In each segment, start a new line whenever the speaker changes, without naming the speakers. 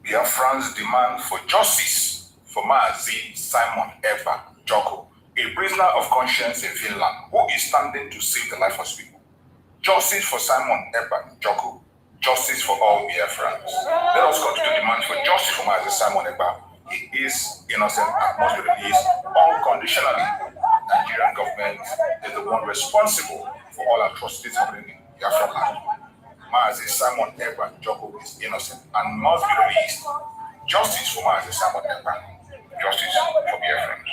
Biafrans demand for justice for Maazi Simon Ekpa Njoku, a prisoner of conscience in Finland, who is standing to save the life of people. Justice for Simon Ekpa Njoku. Justice for all Biafrans. Let us continue to demand for justice for Maazi Simon Ekpa. He is innocent and must be released unconditionally. Nigerian government is the one responsible for all atrocities happening in Biafra land. Maazi Simon Ekpa Njoku is innocent and must be released. Justice for Maazi Simon Ekpa. Justice for Biafrans.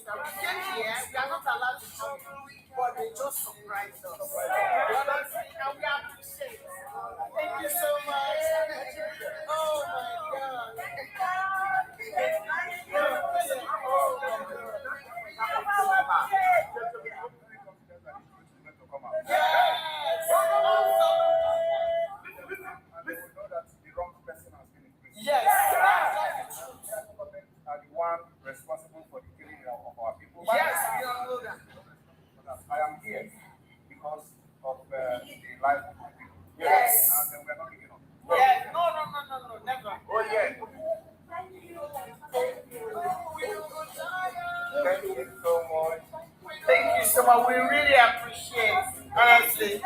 that we came here, we are not allowed to come here, but they just surprised us. And we appreciate it. Thank you so much. Oh my God. Yes.
Are the one responsible for the killing of our people.
Yes, we all know that.
I am here because of the life of my people.
Yes.
And we're not giving up.
Yeah. No, never.
Oh yeah. Thank you so much.
Thank you so much. We really appreciate it. Honestly.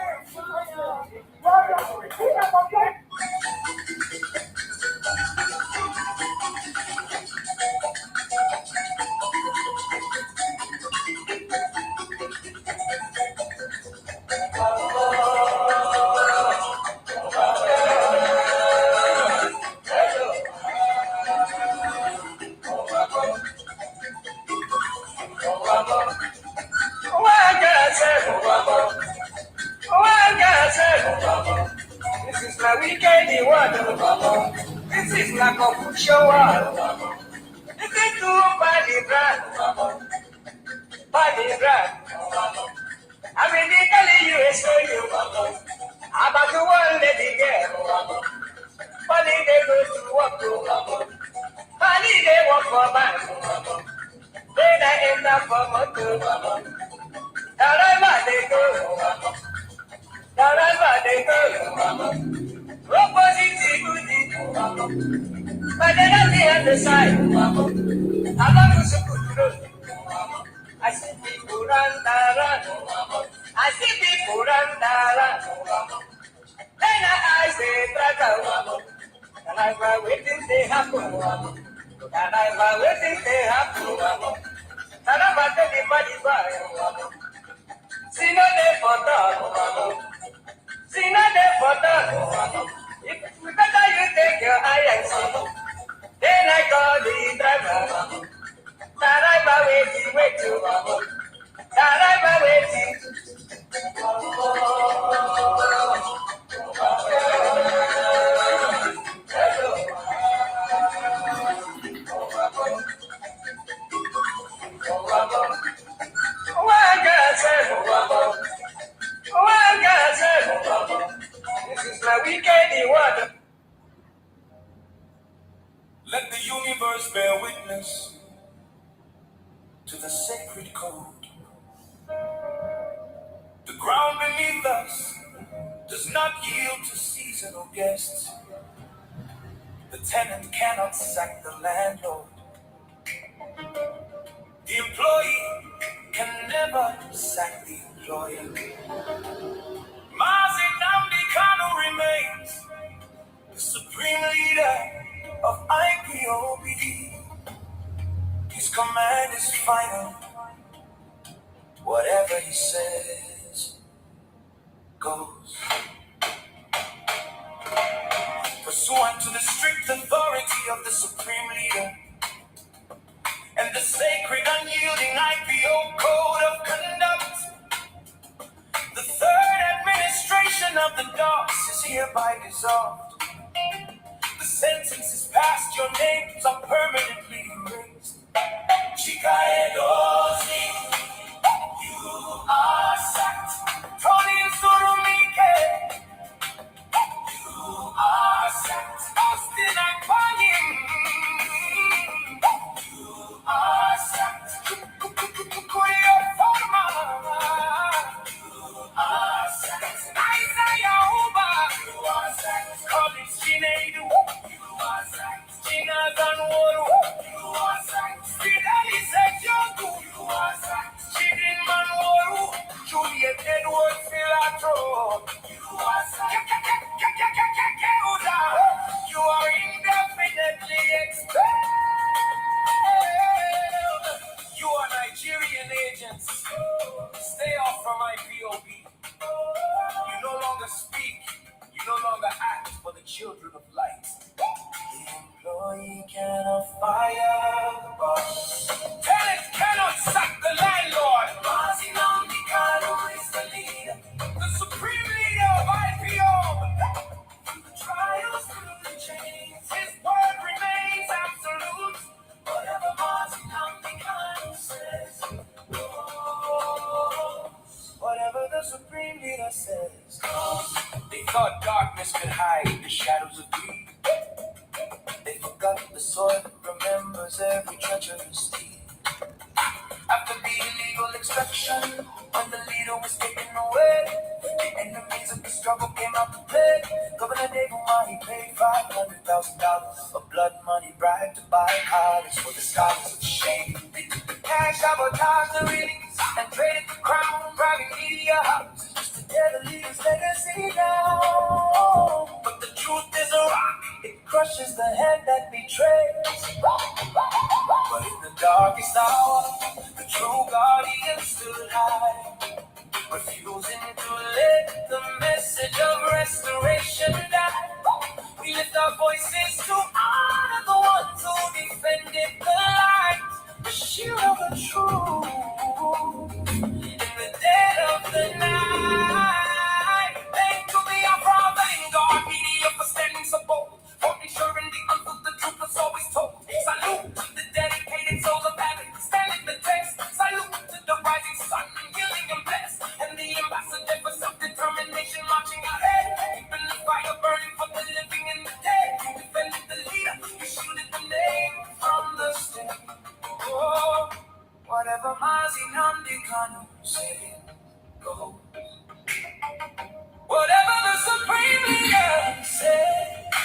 This is my weekend one. This is my confusion one. This is too body brand. I'm in Italy, USA. About the one lady girl. Money they go to work to. Money they work for bank. Then I end up for motor. Wherever they go. Wherever they go. Opposite good. But then at the other side. I'm not to school. I see people run. I see people run. Then I say, Traga. And I'm waiting they happen. And I'm waiting they happen. And I'm at the body by. See no day for dog. See no day for dog. If better you take your eye and see. Then I call the driver. Driver waiting. Driver waiting. This is my weekend one.
Let the universe bear witness to the sacred code. The ground beneath us does not yield to seasonal guests. The tenant cannot sack the landlord. The employee can never sack the employer. Nnamdi Kanu remains the supreme leader of IPOB. His command is final. Whatever he says goes. Pursuant to the strict authority of the supreme leader and the sacred unyielding IPO code of conduct, the third administration of the DOS is hereby dissolved. The sentence is passed, your names are permanently erased. Chikaedozi, you are sacked. Tony Surumike, you are sacked. Austin Akpa'S, you are sacked. Kuya Forma, you are sacked. Isaiah Uba, you are sacked. Collins Chinedu, you are sacked. China Zanworu, you are sacked. Fidelis Njoku, you are sacked. Chidin Manworu, Juliet Edward Filatro, you are sacked. You are indefinitely expelled. You are Nigerian agents. Stay off from IPOB. You no longer speak. You no longer act for the children of light. The employee cannot fire the boss. Tenant cannot inspection when the leader was taken away. The enemies of the struggle came out to play. Governor David, he paid $500,000 of blood money bribed to buy college for the scholars of shame. They took the cash, sabotaged the release, and traded the crown, private media houses, just to tear the leader's legacy down. But the truth is a rock, it crushes the hand that betrays. But in the darkest hour, the true guardian stood high, refusing to let the message of restoration die. We lift our voices to honor the ones who defended the light, the shield of the truth in the dead of the night. Thank you, Biafra, thank God, media for standing support, for ensuring the truth, the truth was always told. Salute to the dedicated souls of heaven, standing the test. Salute to the rising sun, healing and blessed, and the ambassador for self-determination marching ahead, keeping the fire burning for the living and the dead. You defended the leader, you shielded the name from the stain. Oh, whatever Nnamdi Kanu said, go. Whatever the supreme leader says,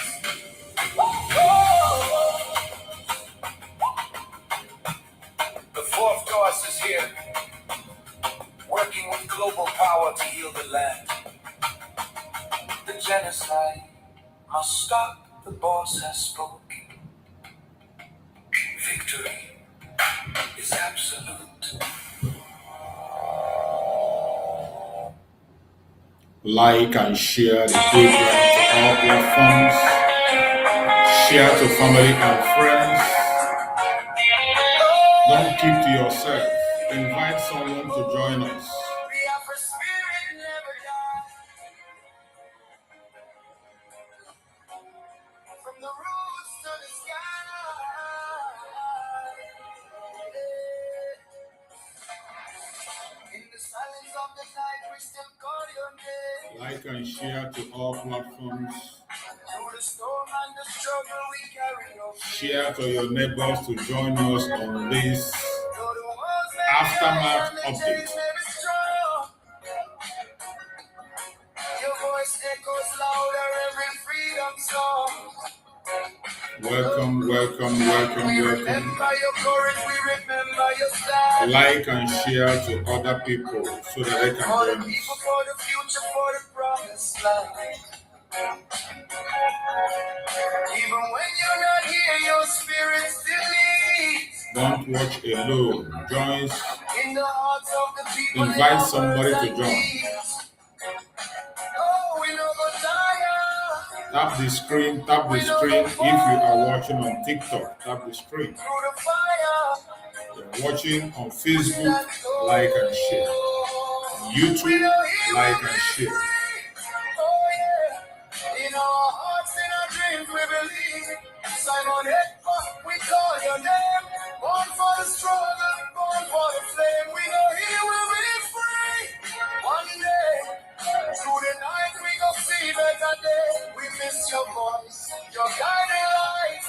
oh. The fourth course is here, working with global power to heal the land. The genocide must stop, the boss has spoken. Victory is absolute.
Like and share the program to all platforms. Share to family and friends. Don't keep to yourself. Invite someone to join us.
Biafra spirit never dies. From the roots to the sky. In the silence of the night, we still call your name.
Like and share to all platforms.
Through the storm and the struggle, we carry your faith.
Share to your neighbors to join us on this
Though the walls may
aftermath
be high and the
update.
chains may be strong, your voice echoes louder every freedom song.
Welcome, welcome, welcome,
We
welcome.
remember your courage, we remember your stand.
Like and share to other people so that they can
For the
join
people,
us.
for the future, for the promised land. Even when you're not here, your spirit still leads.
Don't watch alone. Join.
In the hearts of the people,
Invite somebody to join.
Oh, we never tire.
Tap the screen, tap the screen. If you are watching on TikTok, tap the screen.
Through the fire.
You're watching on Facebook, like and share. YouTube, like and share.
Oh, yeah. In our hearts, in our dreams, we believe. Simon Ekpa, we call your name. Born for the struggle, born for the flame. We know he will be free. One day, through the night, we go see better day. We miss your voice, your guiding light.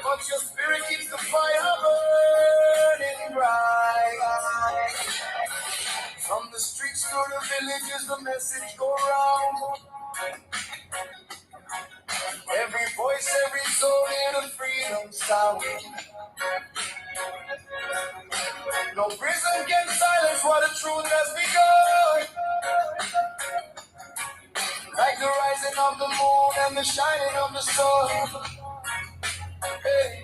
But your spirit keeps the fire burning bright. From the streets to the villages, the message go round. Every voice, every soul in a freedom sound. No prison can silence what the truth has begun. Like the rising of the moon and the shining of the sun. Hey,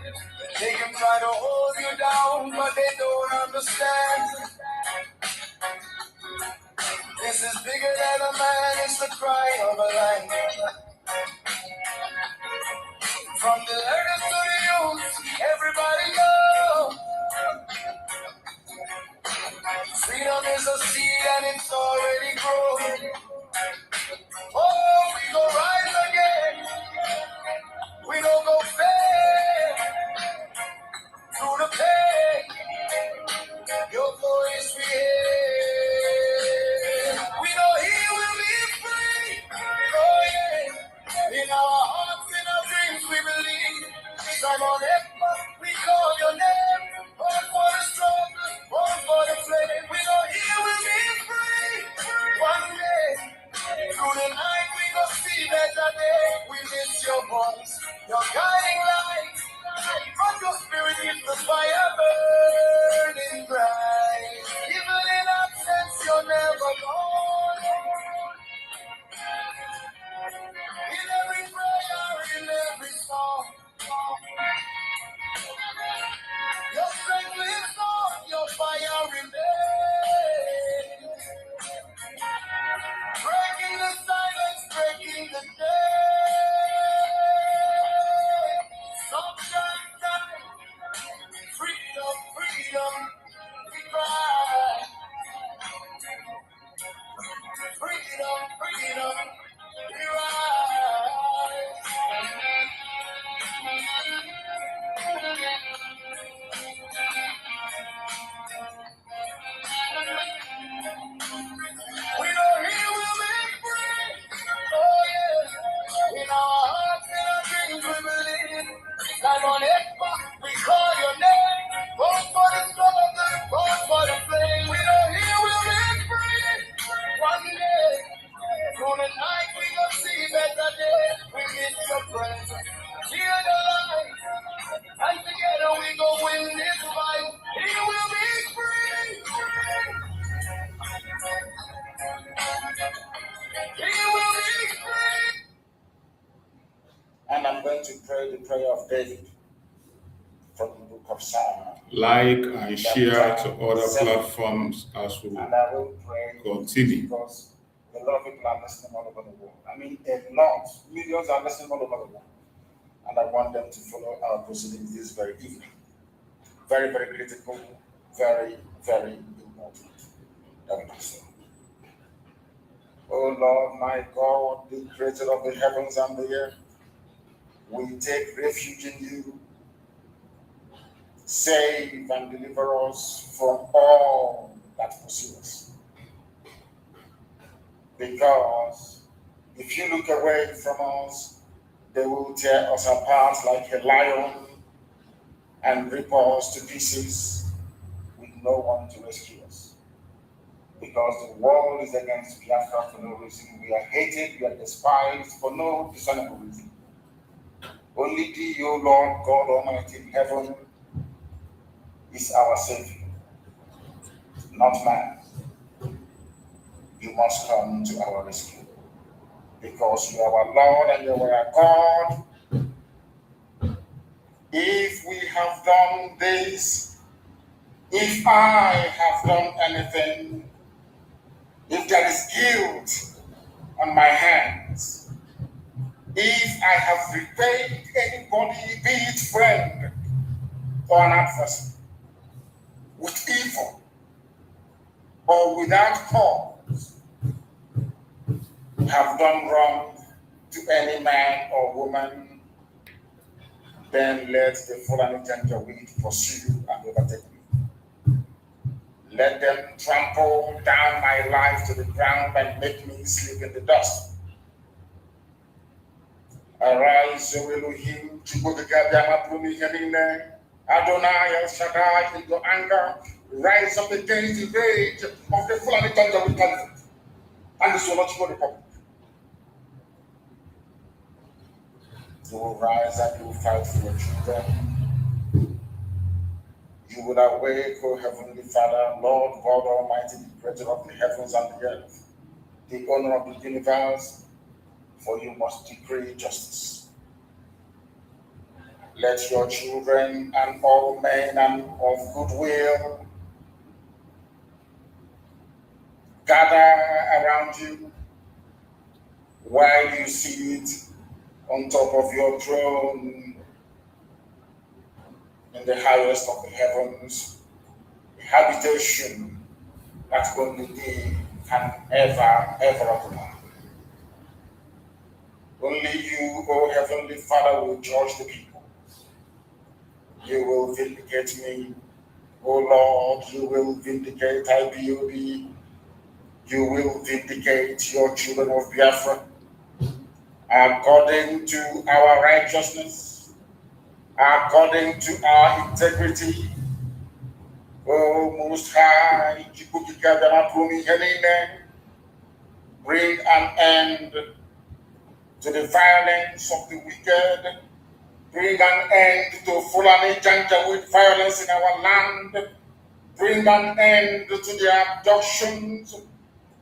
they can try to hold you down, but they don't understand. This is bigger than a man, it's the cry of a lion. From the elders to the youth, everybody know. Freedom is a seed and it's already grown. Oh, we go rise again. We don't go fail. Through the pain, your voice we hear. We know he will be free. Oh yeah. In our hearts, in our dreams, we believe. Simon Ekpa, we call your name. Born for the struggle, born for the flame. We know
cry. Freedom, freedom, we rise. We know He will make free. Oh yeah. In our hearts, in our dreams, we believe. Simon Ekpa, we call your name. Vote for the struggle, vote for the flame. We know He will make free. One day, through the night, we will see better days. We need your presence. Hear the light, and together we go win this fight. He will be free. He will be free.
And I'm going to pray the prayer of David from the book of Psalm.
Like and share to other platforms as we
And I will pray
continue.
because a lot of people are listening all over the world. I mean, a lot, millions are listening all over the world. And I want them to follow our proceedings this very evening. Very, very critical, very, very important. That we do so. Oh Lord, my God, the creator of the heavens and the earth, we take refuge in you. Save and deliver us from all that pursue us. Because if you look away from us, they will tear us apart like a lion and rip us to pieces with no one to rescue us. Because the world is against Biafra for no reason. We are hated, we are despised for no discernible reason. Only thee, O Lord God Almighty in heaven, is our Savior, not man. You must come to our rescue. Because you are our Lord and you are our God. If we have done this, if I have done anything, if there is guilt on my hands, if I have repaid anybody, be it friend or an adversary, with evil or without cause, have done wrong to any man or woman, then let the Fulani Janjaweed pursue and overtake me. Let them trample down my life to the ground and make me sleep in the dust. Arise, O Elohim, Adonai El Shaddai, in your anger, rise up against the rage of the Fulani Janjaweed Caliphate and the Zoological Republic. You will rise and you will fight for your children. You will awake, O Heavenly Father, Lord God Almighty, the creator of the heavens and the earth, the owner of the universe, for you must decree justice. Let your children and all men and of goodwill gather around you while you sit on top of your throne in the highest of the heavens, a habitation that only thee can ever occupy. Only you, O Heavenly Father, will judge the people. You will vindicate me, O Lord, you will vindicate IPOB, you will vindicate your children of Biafra, according to our righteousness, according to our integrity. O Most High, bring an end to the violence of the wicked, bring an end to Fulani Janjaweed violence in our land, bring an end to their abductions,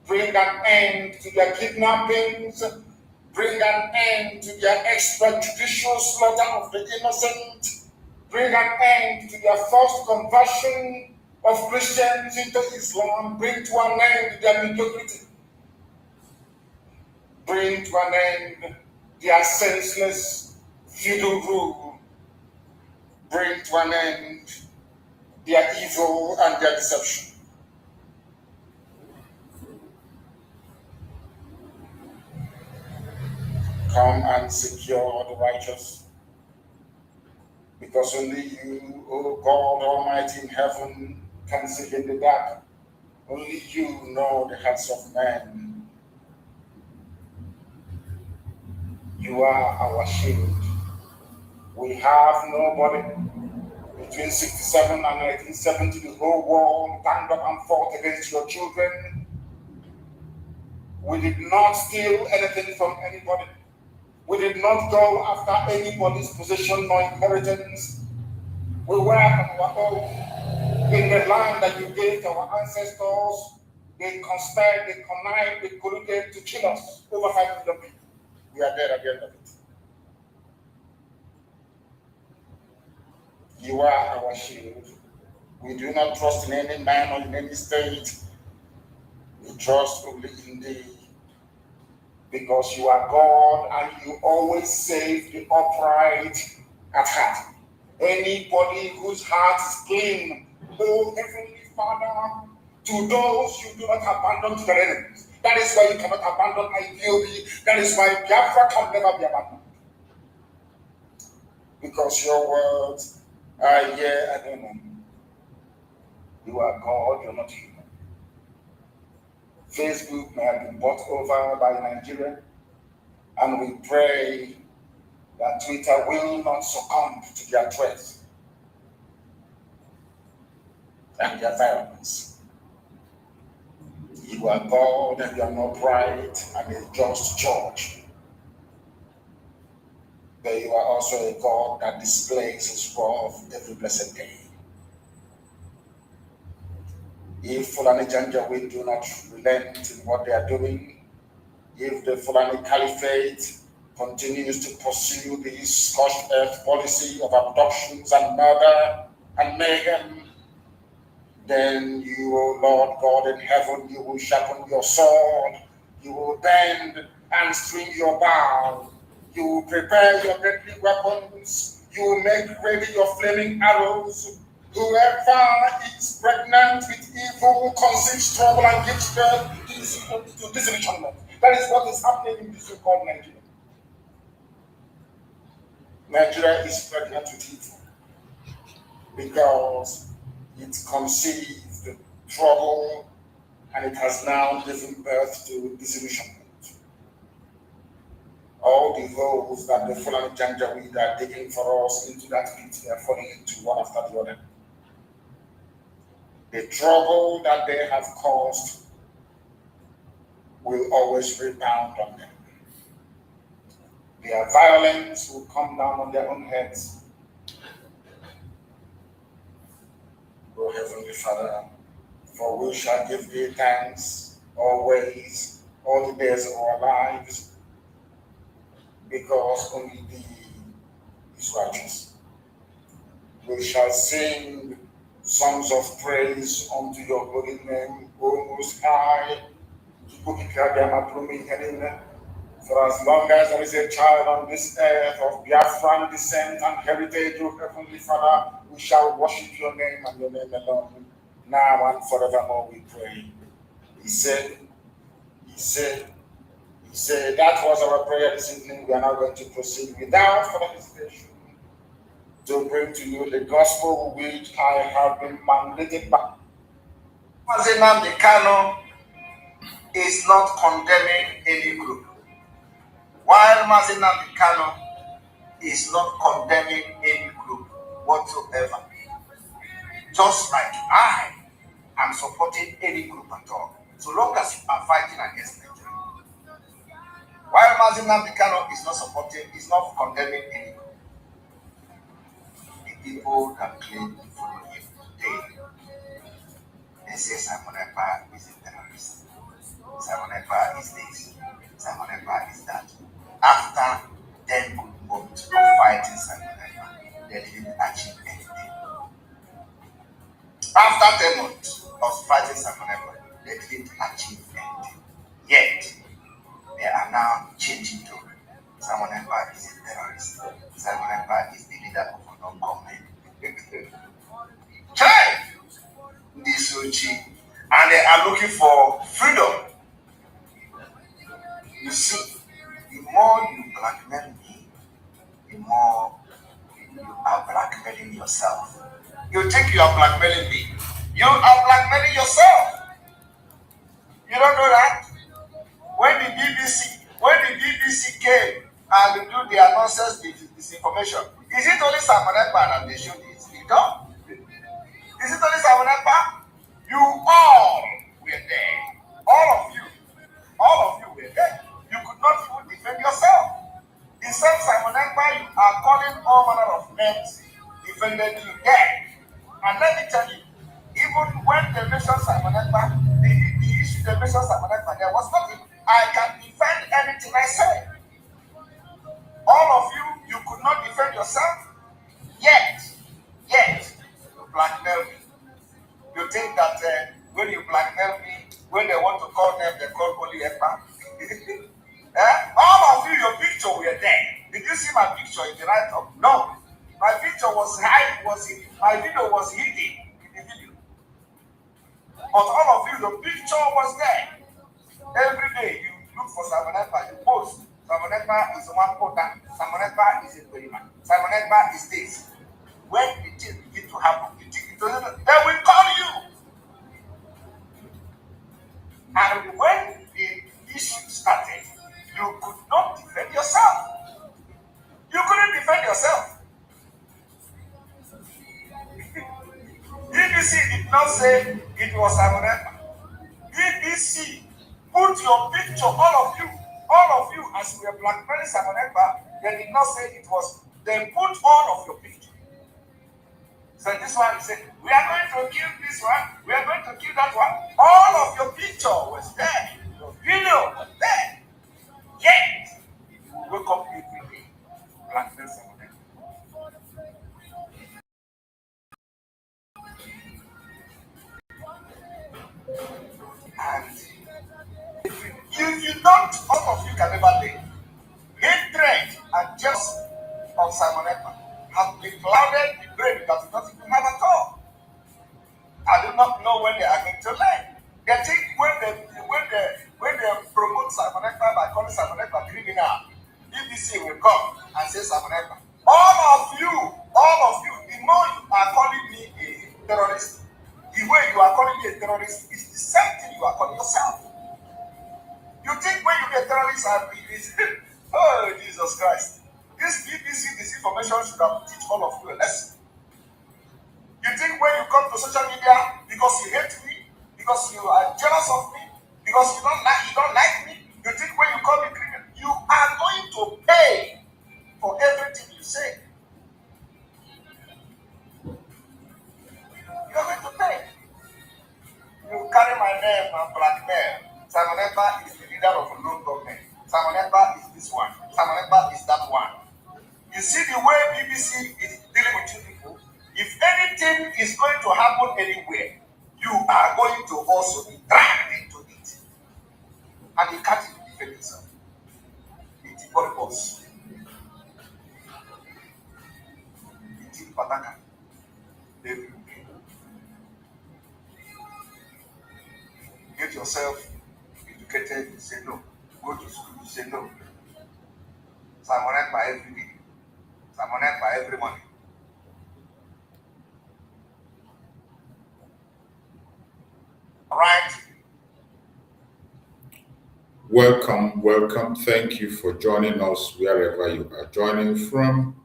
bring an end to their kidnappings, bring an end to their extrajudicial slaughter of the innocent, bring an end to their forced conversion of Christians into Islam, bring to an end their mediocrity, bring to an end their senseless feudal rule, bring to an end their evil and their deception. Come and secure the righteous, because only you, O God Almighty in heaven, can see in the dark. Only you know the hearts of men. You are our shield. We have nobody. Between 67 and 1970, the whole world ganged up and fought against your children. We did not steal anything from anybody. We did not go after anybody's possession nor inheritance. We were on our own in the land that you gave to our ancestors. They conspired, they connived, they colluded to kill us. Over 5 million people. We are dead at the end of it. You are our shield. We do not trust in any man or in any state. We trust only in thee. Because you are God and you always save the upright at heart. Anybody whose heart is clean, oh Heavenly Father, to those you do not abandon to their enemies. That is why you cannot abandon IPOB. That is why Biafra can never be abandoned. Because your words are yeah and amen. You are God, you're not human. Facebook may have been bought over by Nigeria, and we pray that Twitter will not succumb to their threats and their violence. You are God and you are not right and a just judge. But you are also a God that displays his wrath every blessed day. If Fulani Janjaweed do not relent in what they are doing, if the Fulani Caliphate continues to pursue the scorched earth policy of abductions and murder and mayhem, then you, O Lord God in heaven, you will sharpen your sword, you will bend and string your bow, you will prepare your deadly weapons, you will make ready your flaming arrows. Whoever is pregnant with evil conceives trouble and gives birth to disillusionment. That is what is happening in this so-called Nigeria. Nigeria is pregnant with evil because it conceived trouble and it has now given birth to disillusionment. All the holes that the Fulani Janjaweed are digging for us into that pit, they are falling into one after the other. The trouble that they have caused will always rebound on them. Their violence will come down on their own heads. O Heavenly Father, for we shall give thee thanks always, all the days of our lives, because only thee is righteous. We shall sing songs of praise unto your holy name, O Most High. For as long as there is a child on this earth of Biafran descent and heritage, O Heavenly Father, we shall worship your name and your name alone, now and forevermore we pray. He said, that was our prayer this evening. We are now going to proceed without further hesitation to bring to you the gospel which I have been mandated by.
Nnamdi Kanu is not condemning any group, while Nnamdi Kanu is not condemning any group whatsoever. Just like I am supporting any group at all, so long as you are fighting against Nigeria. While Nnamdi Kanu is not supporting, is not condemning any group. The people can claim to follow him today. They say Simon Ekpa is a terrorist. Simon Ekpa is this. Simon Ekpa is that. After 10 good months of fighting Simon Ekpa, they didn't achieve anything. After 10 months of fighting Simon Ekpa, they didn't achieve anything. Yet, they are now changing to Simon Ekpa is a terrorist. Simon Ekpa is the leader of a non-government. Try! so cheap. And they are looking for freedom. You see, the more you blackmail me, the more you are blackmailing yourself. You think you are blackmailing me. You are blackmailing yourself. You don't know that? When the BBC came and do their nonsense disinformation, is it only Simon Ekpa that they showed it? You don't? Is it only Simon Ekpa? You all were there. All of you were there. You could not even defend yourself. The same Simon Ekpa you are calling all manner of names defended you there. And let me tell you, even when they mentioned Simon Ekpa, the issue they mentioned Simon Ekpa, there was nothing. I can defend anything I say. All of you could not defend yourself, yet, you blackmail me. You think that when you blackmail me, when they want to call them, they call only Ekpa? All of you, your picture were there. Did you see my picture in the write-up? No. My picture was my video was hidden in the video. But all of you, the picture was there. Every day you look for Simon Ekpa, you post. Simon Ekpa is one quota. Simon Ekpa is a Korean. Simon Ekpa is this. When the thing begin to happen, you think they will call you. And when the issue started, you could not defend yourself. You couldn't defend yourself. BBC did not say it was Simon Ekpa. BBC put your picture, all of you, as we were blackmailing Simon Ekpa, they did not say it was. They put all of your picture. So this one, he said, we are going to kill this one, we are going to kill that one. All of your picture was there. Your video was there. Yet, you wake up every day, blackmail Simon Ekpa. And if you don't, all of you can never live. Hatred and jealousy of Simon Ekpa have been clouded the brain that you don't even have at all. I do not know when they are going to learn. They think when they promote Simon Ekpa by calling Simon Ekpa criminal, BBC will come and say Simon Ekpa. All of you, the more you are calling me a terrorist, the way you are calling me a terrorist is the same thing you are calling yourself. You think when you get terrorists and oh Jesus Christ, this BBC disinformation should have teach all of you a lesson. You think when you come to social media because you hate me, because you are jealous of me, because you don't like me, you think when you call me criminal, you are going to pay for everything you say. You are going to pay. You carry my name and blackmail. Simon Ekpa is the leader of a local government. Simon Ekpa is this one. Simon Ekpa is that one. You see the way BBC is dealing with you people? If anything is going to happen anywhere, you are going to also be dragged into it. And you can't even defend yourself. It's purpose. It's pataka. Get yourself educated, you say no. Go to school, you say no. Simon Ekpa every day. Simon Ekpa every morning. All right.
Welcome. Thank you for joining us wherever you are joining from.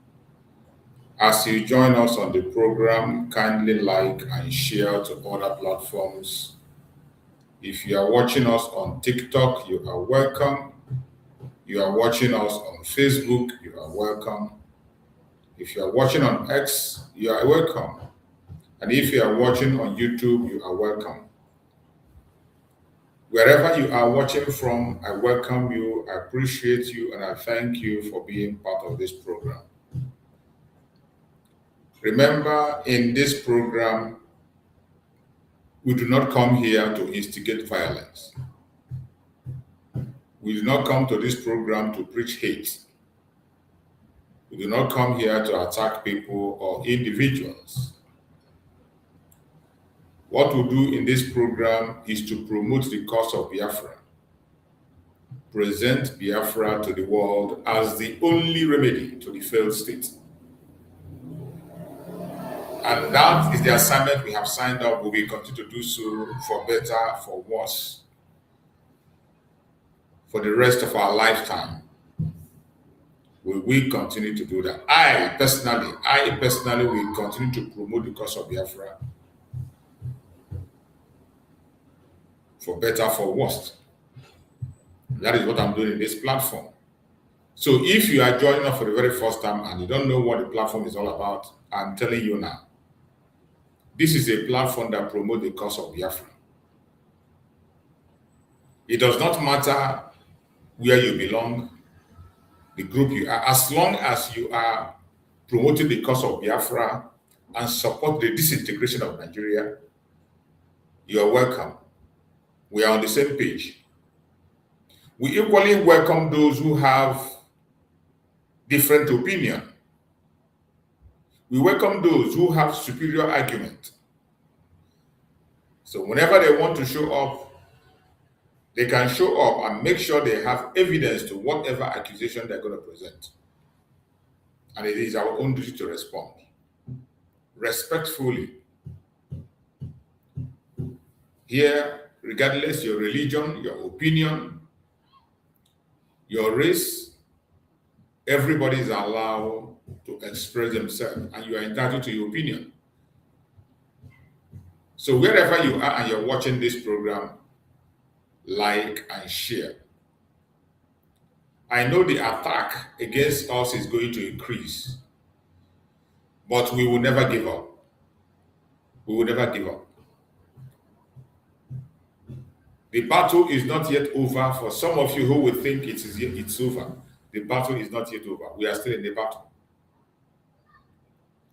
As you join us on the program, kindly like and share to other platforms. If you are watching us on TikTok, you are welcome. You are watching us on Facebook, you are welcome. If you are watching on X, you are welcome. And if you are watching on YouTube, you are welcome. Wherever you are watching from, I welcome you, I appreciate you, and I thank you for being part of this program. Remember, in this program, we do not come here to instigate violence. We do not come to this program to preach hate. We do not come here to attack people or individuals. What we'll do in this program is to promote the cause of Biafra, present Biafra to the world as the only remedy to the failed state. And that is the assignment we have signed up. We will continue to do so, for better, for worse, for the rest of our lifetime. We will continue to do that. I personally will continue to promote the cause of Biafra, for better, for worse. That is what I'm doing in this platform. So if you are joining us for the very first time and you don't know what the platform is all about, I'm telling you now. This is a platform that promotes the cause of Biafra. It does not matter where you belong, the group you are, as long as you are promoting the cause of Biafra and support the disintegration of Nigeria, you are welcome. We are on the same page. We equally welcome those who have different opinion. We welcome those who have superior argument. So whenever they want to show up, they can show up and make sure they have evidence to whatever accusation they're going to present. And it is our own duty to respond respectfully. Here, regardless your religion, your opinion, your race, everybody is allowed to express themselves, and you are entitled to your opinion. So wherever you are and you're watching this program, like and share. I know the attack against us is going to increase, but we will never give up. We will never give up. The battle is not yet over. For some of you who will think it's over, the battle is not yet over. We are still in the battle.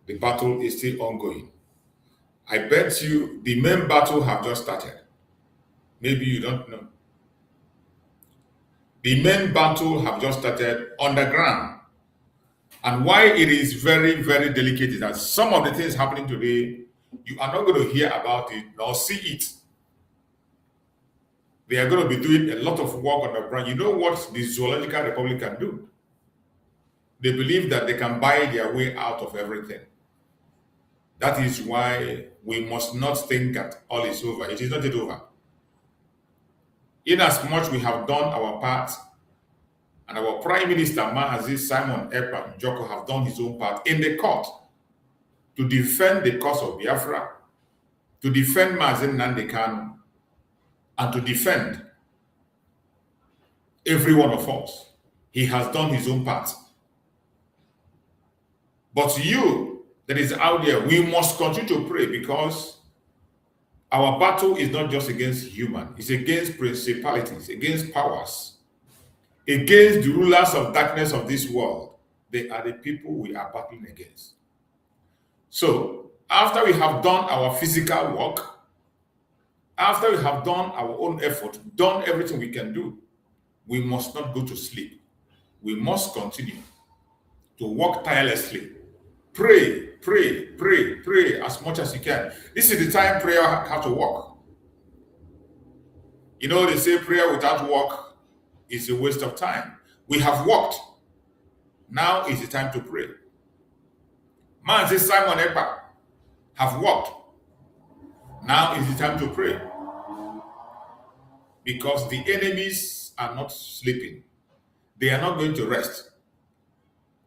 The battle is still ongoing. I bet you the main battle have just started. Maybe you don't know. The main battle have just started underground. And why it is very, very delicate is that some of the things happening today, you are not going to hear about it nor see it. They are going to be doing a lot of work on the ground. You know what the Zoological Republic can do? They believe that they can buy their way out of everything. That is why we must not think that all is over. It is not yet over. In as much we have done our part, and our Prime Minister, Simon Ekpa Njoku, have done his own part in the court to defend the cause of Biafra, to defend Nnamdi Kanu, and to defend every one of us. He has done his own part. But you that is out there, we must continue to pray, because our battle is not just against human, it's against principalities, against powers, against the rulers of darkness of this world. They are the people we are battling against. So after we have done our physical work, after we have done our own effort, done everything we can do, we must not go to sleep. We must continue to work tirelessly. Pray, pray, pray, pray as much as you can. This is the time prayer has to work. You know, they say prayer without work is a waste of time. We have worked. Now is the time to pray. Man, Simon Ekpa have worked. Now is the time to pray. Because the enemies are not sleeping. They are not going to rest.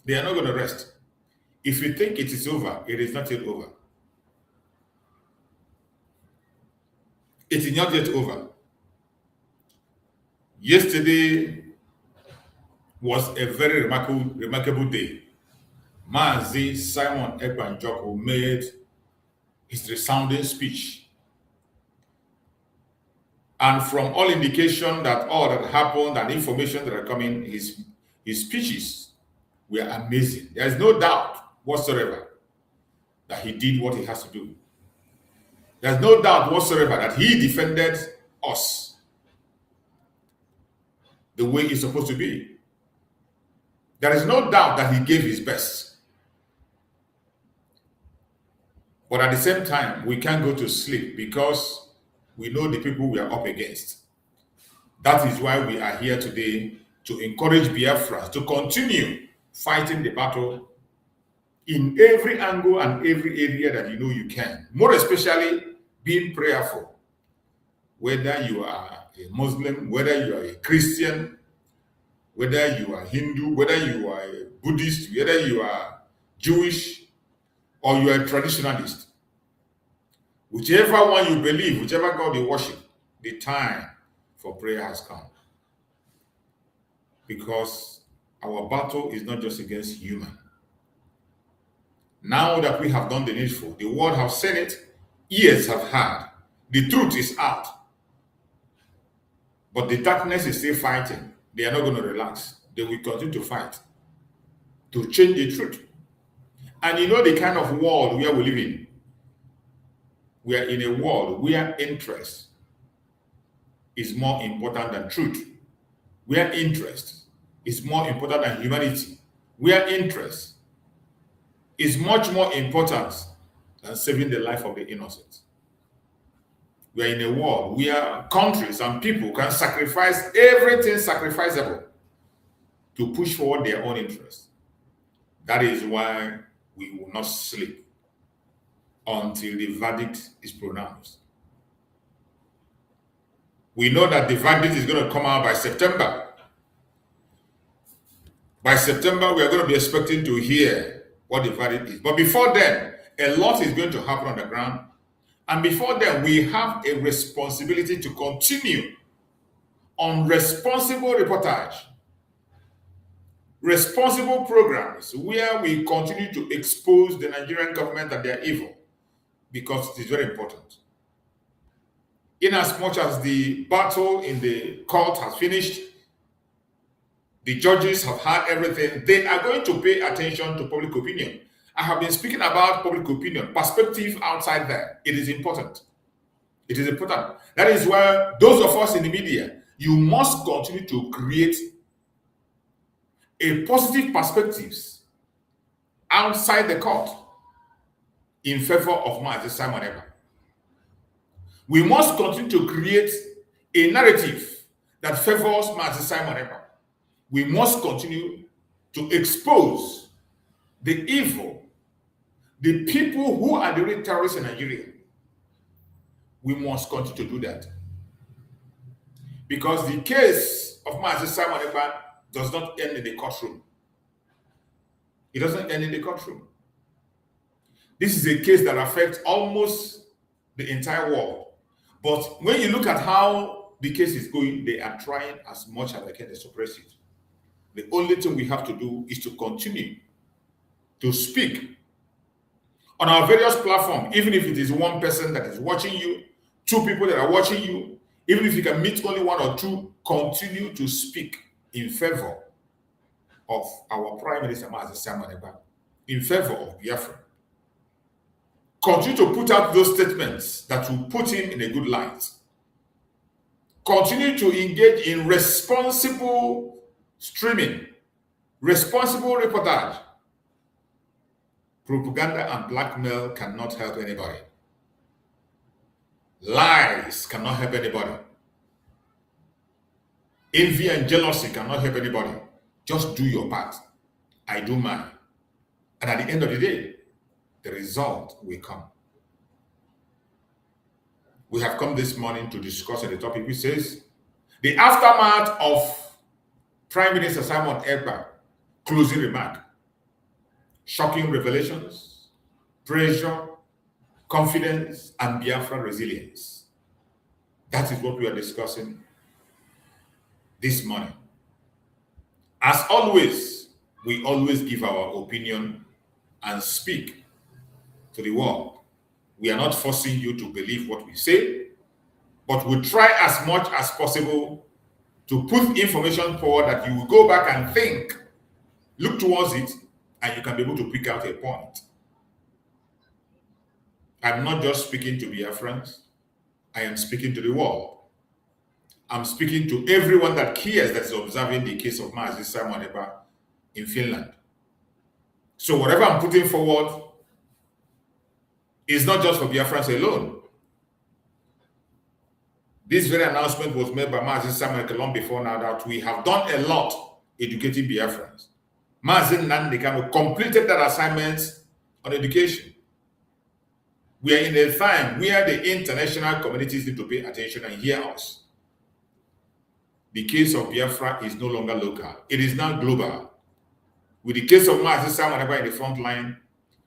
They are not going to rest. If you think it is over, it is not yet over. It is not yet over. Yesterday was a very remarkable day. Mazi Simon Ekpa Njoku made his resounding speech. And from all indication that all that happened and information that are coming, his speeches were amazing. There is no doubt whatsoever that he did what he has to do. There's no doubt whatsoever that he defended us the way it's supposed to be. There is no doubt that he gave his best.
But at the same time, we can't go to sleep because we know the people we are up against. That is why we are here today, to encourage Biafrans to continue fighting the battle in every angle and every area that you know you can. More especially being prayerful. Whether you are a Muslim, whether you are a Christian, whether you are Hindu, whether you are a Buddhist, whether you are Jewish, or you are a traditionalist. Whichever one you believe, whichever God you worship, the time for prayer has come. Because our battle is not just against human. Now that we have done the needful, the world have seen it, ears have heard, the truth is out. But the darkness is still fighting. They are not going to relax. They will continue to fight to change the truth. And you know the kind of world where we live in. We are in a world where interest is more important than truth. Where interest is more important than humanity. Where interest is much more important than saving the life of the innocent. We are in a world where countries and people can sacrifice everything sacrificable to push forward their own interests. That is why we will not sleep until the verdict is pronounced. We know that the verdict is going to come out by September. By September, we are going to be expecting to hear what the verdict is. But before then, a lot is going to happen on the ground. And before then, we have a responsibility to continue on responsible reportage, responsible programs where we continue to expose the Nigerian government that they are evil, because it is very important. In as much as the battle in the court has finished, the judges have had everything, they are going to pay attention to public opinion. I have been speaking about public opinion, perspective outside there. It is important. It is important. That is why those of us in the media, you must continue to create a positive perspectives outside the court in favor of Mazi Simon Ekpa. We must continue to create a narrative that favors Mazi Simon Ekpa. We must continue to expose the evil, the people who are the real terrorists in Nigeria. We must continue to do that. Because the case of Mazi Simon Ekpa does not end in the courtroom. It doesn't end in the courtroom. This is a case that affects almost the entire world. But when you look at how the case is going, they are trying as much as they can to suppress it. The only thing we have to do is to continue to speak on our various platforms, even if it is one person that is watching you, two people that are watching you, even if you can meet only one or two, continue to speak in favor of our Prime Minister Mazi Simon Ekpa, in favor of Biafra. Continue to put out those statements that will put him in a good light. Continue to engage in responsible streaming, responsible reportage. Propaganda and blackmail cannot help anybody. Lies cannot help anybody. Envy and jealousy cannot help anybody. Just do your part. I do mine. And at the end of the day, the result will come. We have come this morning to discuss on the topic which says the aftermath of Prime Minister Simon Ekpa closing remark. Shocking revelations, pressure, confidence, and Biafran resilience. That is what we are discussing this morning. As always, we always give our opinion and speak to the world. We are not forcing you to believe what we say, but we try as much as possible to put information forward that you will go back and think, look towards it, and you can be able to pick out a point. I'm not just speaking to Biafrans, I am speaking to the world. I'm speaking to everyone that cares, that is observing the case of Mazi Simon Ekpa in Finland. So whatever I'm putting forward is not just for Biafrans alone. This very announcement was made by Mazi Simon Ekpa long before now that we have done a lot educating Biafrans. Mazi Nnamdi completed that assignment on education. We are in a time where the international communities need to pay attention and hear us. The case of Biafra is no longer local. It is now global. With the case of Mazi Simon Ekpa in the front line,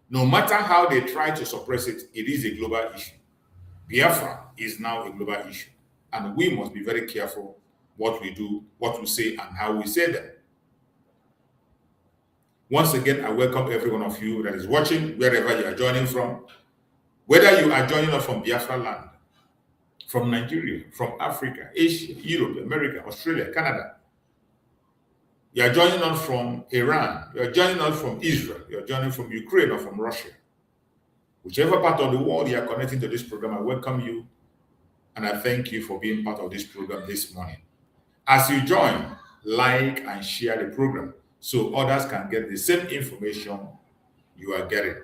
no matter how they try to suppress it, it is a global issue. Biafra is now a global issue. And we must be very careful what we do, what we say, and how we say them. Once again, I welcome every one of you that is watching, wherever you are joining from. Whether you are joining us from Biafra land, from Nigeria, from Africa, Asia, Europe, America, Australia, Canada. You are joining us from Iran, you are joining us from Israel, you are joining from Ukraine or from Russia. Whichever part of the world you are connecting to this program, I welcome you. And I thank you for being part of this program this morning. As you join, like and share the program so others can get the same information you are getting,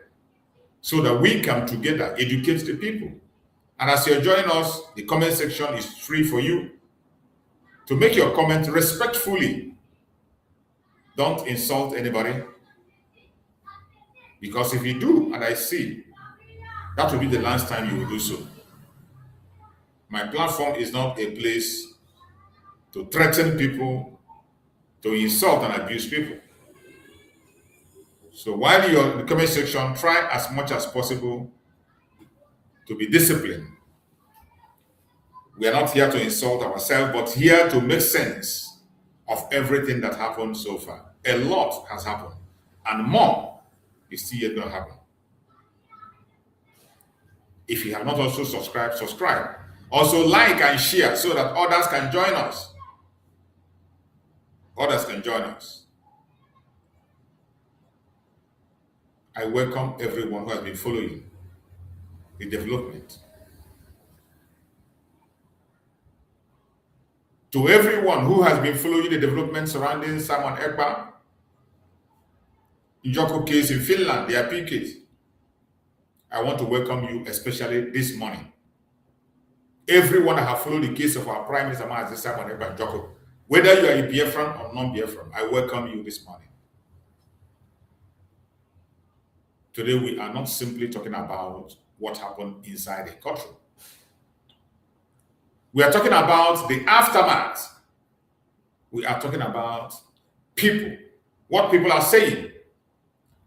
so that we can together educate the people. And as you're joining us, the comment section is free for you to make your comment respectfully. Don't insult anybody, because if you do, and I see, that will be the last time you will do so. My platform is not a place to threaten people, to insult and abuse people. So while you're in the comment section, try as much as possible to be disciplined. We are not here to insult ourselves, but here to make sense of everything that happened so far. A lot has happened, and more is still yet going to happen. If you have not also subscribed, subscribe. Also like and share so that others can join us. Others can join us. I welcome everyone who has been following the development. To everyone who has been following the development surrounding Simon Ekpa Njoku case in Finland, the appeal case, I want to welcome you, especially this morning. Everyone that have followed the case of our Prime Minister Simon Ekpa Njoku, whether you are a Biafran or non-Biafran, I welcome you this morning. Today we are not simply talking about what happened inside the courtroom. We are talking about the aftermath. We are talking about people, what people are saying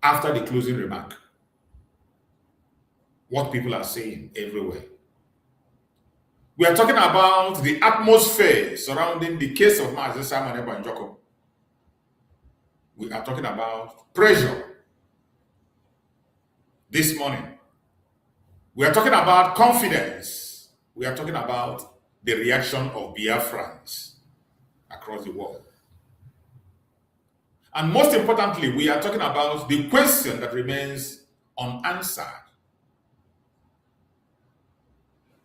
after the closing remark. What people are saying everywhere. We are talking about the atmosphere surrounding the case of Mazi Simon Ekpa Njoku. We are talking about pressure this morning. We are talking about confidence. We are talking about the reaction of Biafrans across the world. And most importantly, we are talking about the question that remains unanswered.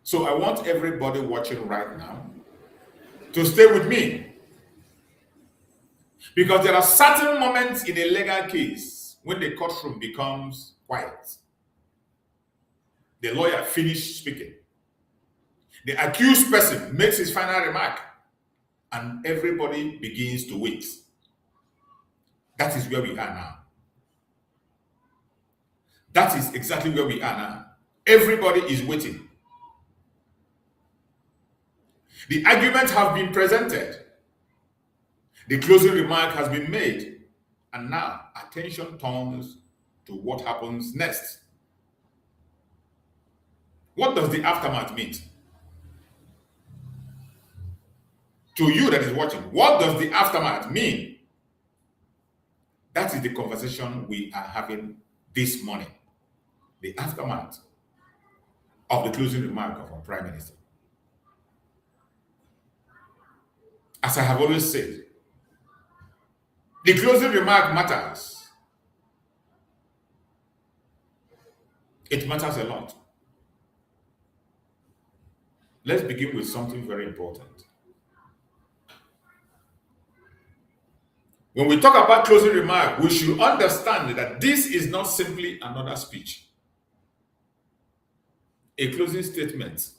So I want everybody watching right now to stay with me, because there are certain moments in a legal case when the courtroom becomes quiet. The lawyer finishes speaking. The accused person makes his final remark, and everybody begins to wait. That is where we are now. That is exactly where we are now. Everybody is waiting. The argument has been presented. The closing remark has been made. And now attention turns to what happens next. What does the aftermath mean? To you that is watching, what does the aftermath mean? That is the conversation we are having this morning. The aftermath of the closing remark of our Prime Minister. As I have always said, the closing remark matters. It matters a lot. Let's begin with something very important. When we talk about closing remark, we should understand that this is not simply another speech. a closing statement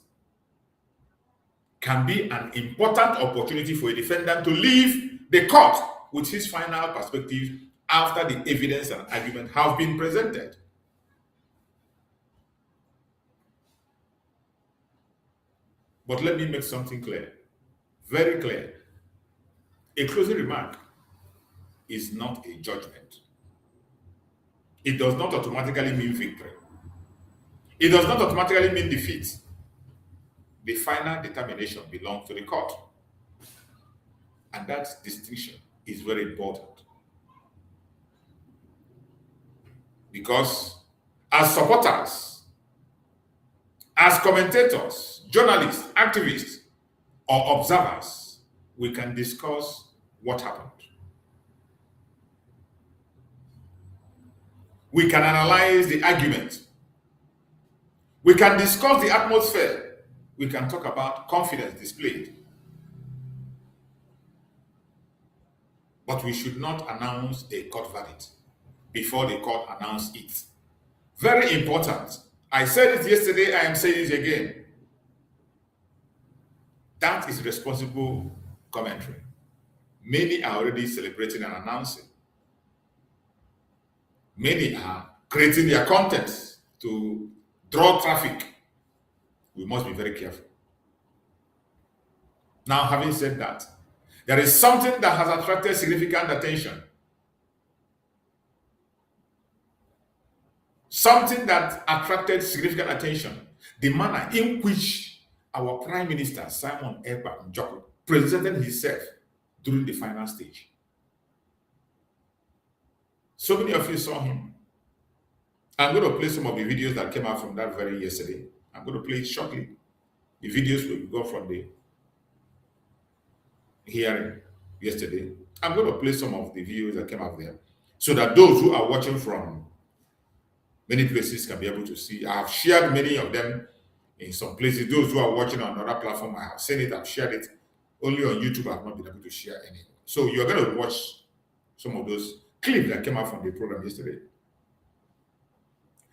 can be an important opportunity for a defendant to leave the court with his final perspective after the evidence and argument have been presented. But let me make something clear, very clear. A closing remark is not a judgment. It does not automatically mean victory. It does not automatically mean defeat. The final determination belongs to the court. And that distinction is very important. Because as supporters, as commentators, journalists, activists, or observers, we can discuss what happened. We can analyze the argument. We can discuss the atmosphere. We can talk about confidence displayed. But we should not announce a court verdict before the court announces it. Very important. I said it yesterday, I am saying it again. That is responsible commentary. Many are already celebrating and announcing. Many are creating their contents to draw traffic. We must be very careful. Now, having said that, there is something that has attracted significant attention. Something that attracted significant attention. The manner in which our Prime Minister, Simon Ekpa Njoku, presented himself during the final stage. So many of you saw him. I'm going to play some of the videos that came out from that very yesterday. I'm going to play it shortly. The videos we got from the hearing yesterday. I'm going to play some of the videos that came out there so that those who are watching from many places can be able to see. I have shared many of them in some places. Those who are watching on another platform, I have seen it, I've shared it. Only on YouTube, I have not been able to share any. So you're going to watch some of those clips that came out from the program yesterday.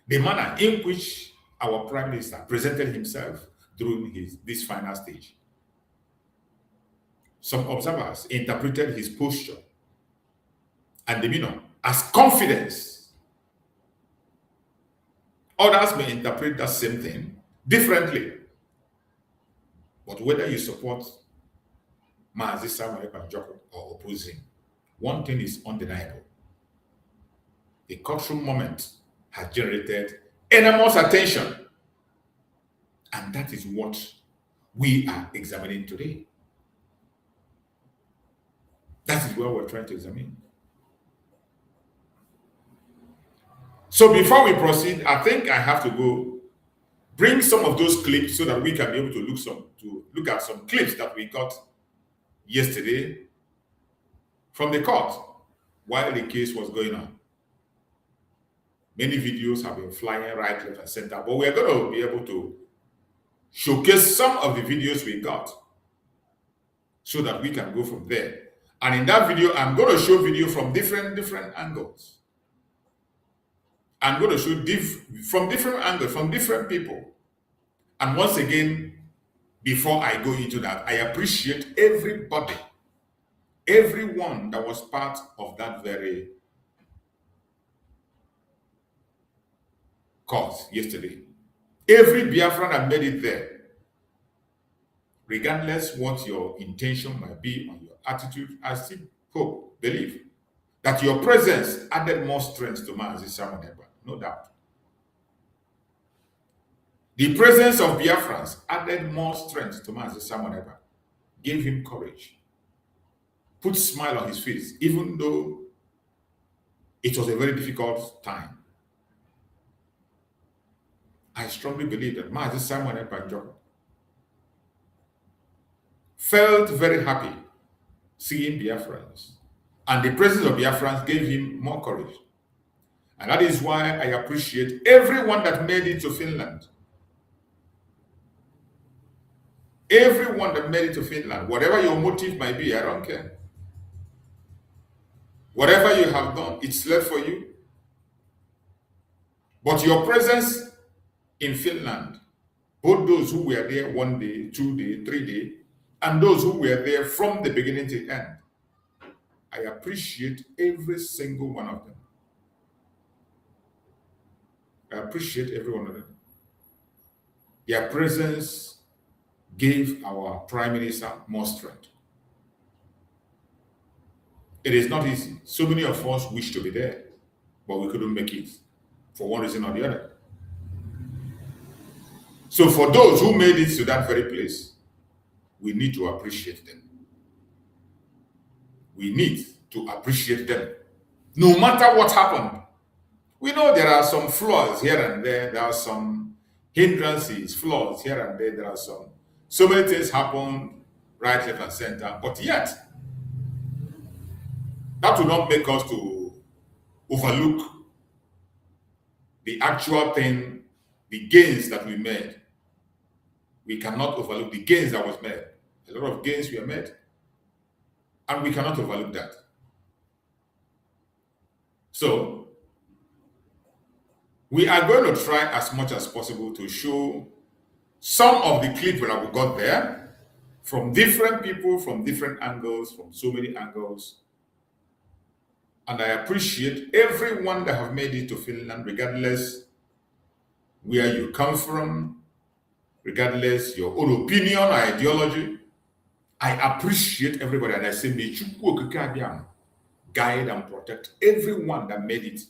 The manner in which our Prime Minister presented himself during this final stage. Some observers interpreted his posture and demeanor as confidence. Others may interpret that same thing differently. But whether you support Mazi Simon Ekpa Njoku or oppose him, one thing is undeniable. The courtroom moment has generated enormous attention. And that is what we are examining today. That is what we're trying to examine. So before we proceed, I think I have to go bring some of those clips so that we can be able to look at some clips that we got yesterday from the court while the case was going on. Many videos have been flying right, left, and center, but we're going to be able to showcase some of the videos we got so that we can go from there. And in that video, I'm going to show video from different angles. I'm going to show from different angles, from different people. And once again, before I go into that, I appreciate everybody, everyone that was part of that very court yesterday. Every Biafran that made it there, regardless what your intention might be on your attitude, I still hope, believe that your presence added more strength to Mazi Simon Ekpa, no doubt. The presence of Biafrans added more strength to Mazi Simon Ekpa, gave him courage, put a smile on his face, even though it was a very difficult time. I strongly believe that Mazi Simon Ekpa Njoku felt very happy seeing Biafrans. And the presence of Biafrans gave him more courage. And that is why I appreciate everyone that made it to Finland. Everyone that made it to Finland, whatever your motive might be, I don't care. Whatever you have done, it's left for you. But your presence in Finland both those who were there 1 day, 2 day, 3 day, and those who were there from the beginning to end. I appreciate every single one of them. I appreciate every one of them. Their presence gave our Prime Minister more strength. It is not easy. So many of us wish to be there, but we couldn't make it for one reason or the other. So for those who made it to that very place, we need to appreciate them. We need to appreciate them. No matter what happened, we know there are some flaws here and there. There are some hindrances, flaws here and there. There are so many things happen right, left, and center. But yet, that will not make us to overlook the actual thing, the gains that we made. We cannot overlook the gains that was made. A lot of gains were made. And we cannot overlook that. So, we are going to try as much as possible to show some of the clips that we got there from different people, from different angles, from so many angles. And I appreciate everyone that have made it to Finland, regardless where you come from, regardless your own opinion or ideology. I appreciate everybody, and I say, may Chukwu guide and protect everyone that made it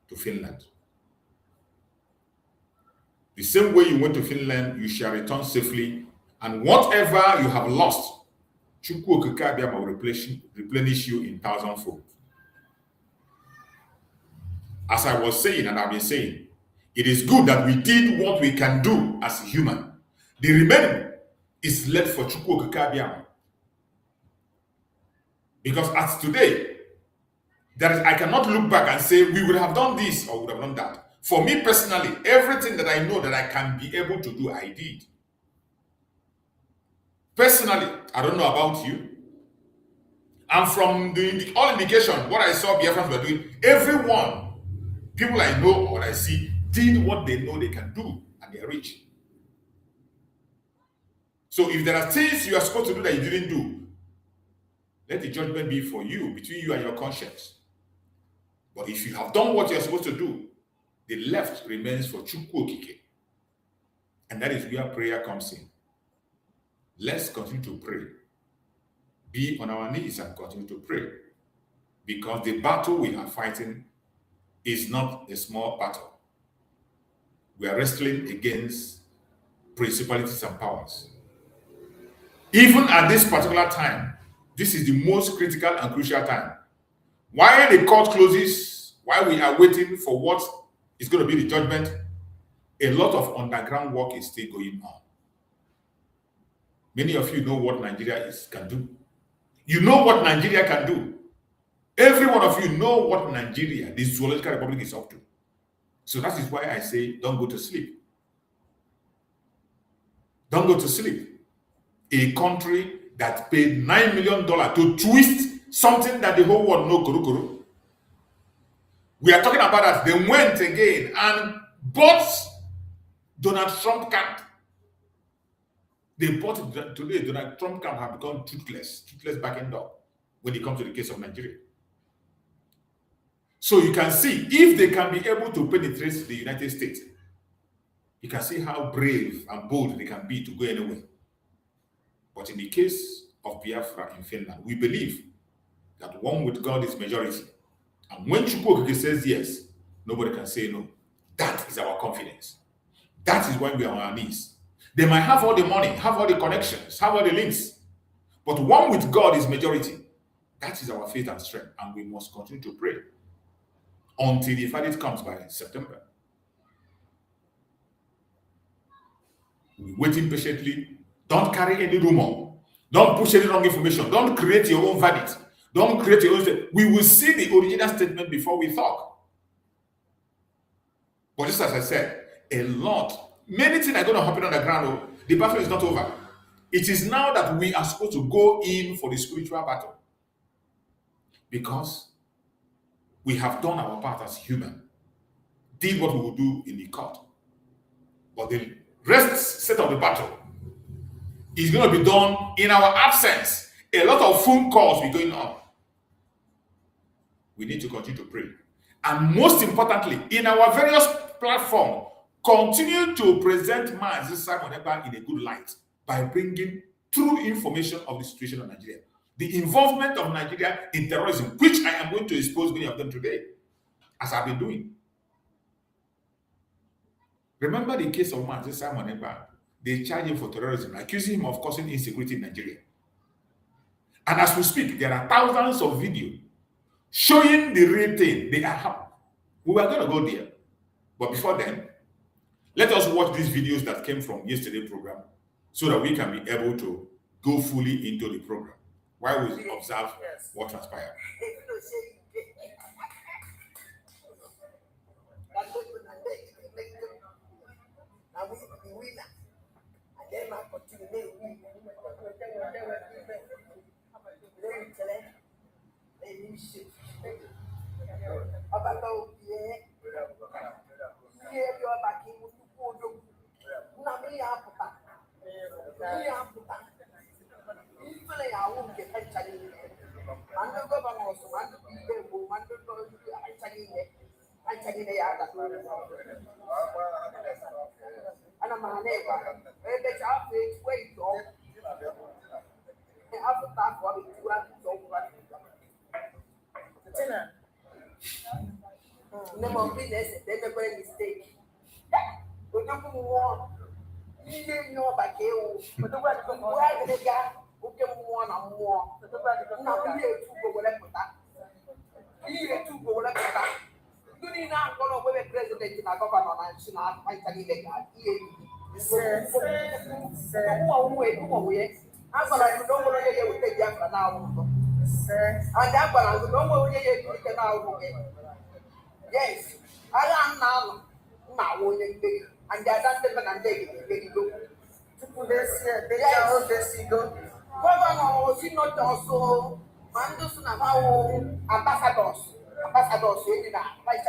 to Finland. The same way you went to Finland, you shall return safely, and whatever you have lost, Chukwu will replenish you in 1,000-fold. As I was saying, and I've been saying, it is good that we did what we can do as a human. The remaining is left for Chukwu Okike. Because as today, I cannot look back and say we would have done this or would have done that. For me personally, everything that I know that I can be able to do, I did. Personally, I don't know about you. And from all indication, what I saw Biafrans were doing, everyone, people I know or I see, did what they know they can do, and they're rich. So if there are things you are supposed to do that you didn't do, let the judgment be for you, between you and your conscience. But if you have done what you're supposed to do, the left remains for Chukwu Okike. And that is where prayer comes in. Let's continue to pray. Be on our knees and continue to pray. Because the battle we are fighting is not a small battle. We are wrestling against principalities and powers. Even at this particular time, this is the most critical and crucial time. While the court closes, while we are waiting for what is going to be the judgment, a lot of underground work is still going on. Many of you know what Nigeria can do. You know what Nigeria can do. Every one of you know what Nigeria, the Zoological Republic, is up to. So that is why I say, don't go to sleep. Don't go to sleep. A country that paid $9 million to twist something that the whole world knows, kuru. We are talking about that. They went again and bought Donald Trump camp. They bought it today. Donald Trump camp have become toothless backing up when it comes to the case of Nigeria. So you can see, if they can be able to penetrate the United States, you can see how brave and bold they can be to go anywhere. But in the case of Biafra in Finland, we believe that one with God is majority. And when Chukwu Okike says yes, nobody can say no. That is our confidence. That is when we are on our knees. They might have all the money, have all the connections, have all the links. But one with God is majority. That is our faith and strength. And we must continue to pray until the verdict comes by September. We're waiting patiently. Don't carry any rumor. Don't push any wrong information. Don't create your own verdict. Don't create your own statement. We will see the original statement before we talk. But just as I said, many things are going to happen on the ground. The battle is not over. It is now that we are supposed to go in for the spiritual battle. Because we have done our part as human. Did what we will do in the court. But the rest set of the battle is going to be done in our absence. A lot of phone calls will be going on. We need to continue to pray. And most importantly, in our various platforms, continue to present Mazi Simon Ekpa in a good light by bringing true information of the situation of Nigeria. The involvement of Nigeria in terrorism, which I am going to expose many of them today, as I've been doing. Remember the case of Mazi Simon Ekpa? They charged him for terrorism, accusing him of causing insecurity in Nigeria. And as we speak, there are thousands of videos showing the real thing. They are happening. We were going to go there. But before then, let us watch these videos that came from yesterday's program so that we can be able to go fully into the program while we observe what transpired.
Yes, I am now. And they are not even and they go. Governor was not also Mandos now ambassadors. Ambassadors, you know, like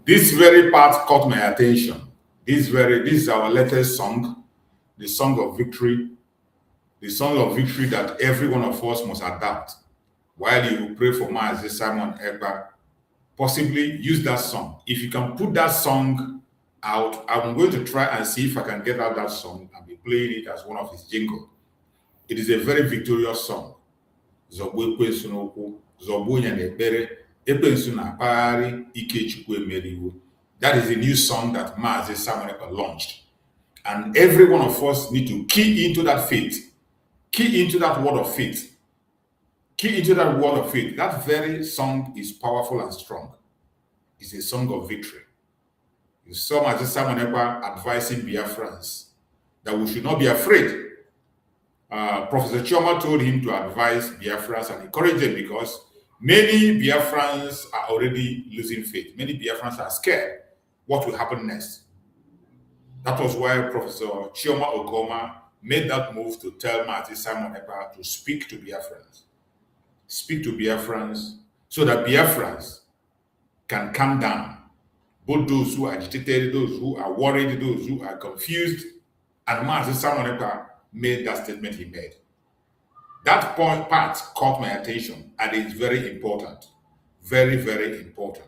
This very part caught my attention. This is our latest song, the song of victory. The song of victory that every one of us must adapt. While you pray for Mazi Simon Ekpa, possibly use that song. If you can put that song out, I'm going to try and see if I can get out that song and be playing it as one of his jingles. It is a very victorious song. That is a new song that Mazi Simon Ekpa launched. And every one of us need to key into that faith. Key into that word of faith. Key into that word of faith. That very song is powerful and strong. It's a song of victory. You saw Mazi Simon Ekpa advising Biafrans that we should not be afraid. Professor Chioma told him to advise Biafrans and encourage them because many Biafrans are already losing faith. Many Biafrans are scared what will happen next. That was why Professor Chioma Okoma made that move to tell Mazi Simon Ekpa to speak to Biafrans. Speak to Biafrans so that Biafrans can calm down. Both those who are agitated, those who are worried, those who are confused. And Mazi Simon Ekpa made that statement he made. That part caught my attention and it's very important. Very, very important.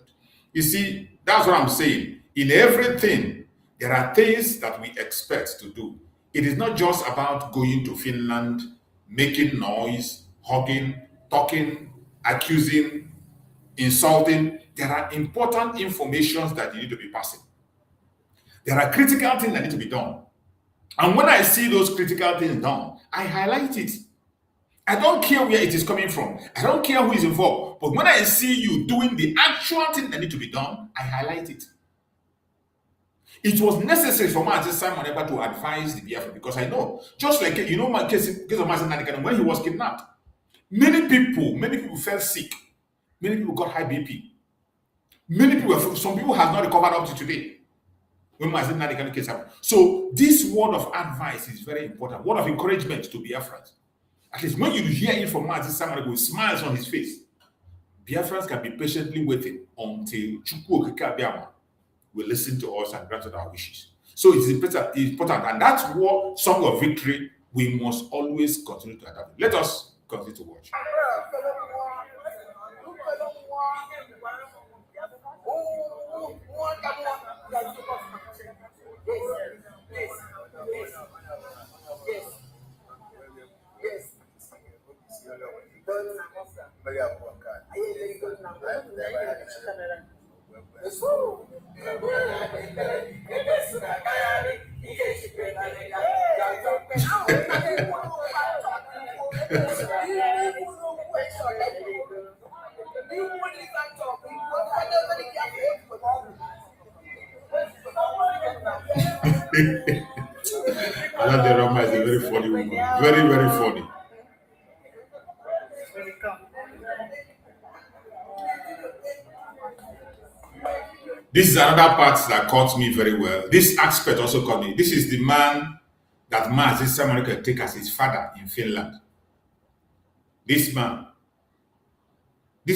You see, that's what I'm saying. In everything, there are things that we expect to do. It is not just about going to Finland, making noise, hugging, talking, accusing, insulting. There are important informations that you need to be passing. There are critical things that need to be done. And when I see those critical things done, I highlight it. I don't care where it is coming from. I don't care who is involved. But when I see you doing the actual thing that need to be done, I highlight it. It was necessary for Mazi Simon Ekpa to advise the Biafra because I know, just like my case of Mazi Nnamdi when he was kidnapped, many people fell sick, many people got high BP, some people have not recovered up to today when Mazi Nnamdi case happened. So this word of advice is very important, word of encouragement to Biafrans. At least when you hear it from Mazi Simon Ekpa with smiles on his face, Biafrans can be patiently waiting until CHUKS SURVIVAL will listen to us and grant us our wishes. So it's important, and that's what song of victory we must always continue to adapt. Let us continue to watch. That Rama is a very funny woman. Very, very funny. This is another part that caught me very well. This aspect also caught me. This is the man that Mazi Simon Ekpa take as his father in Finland. This is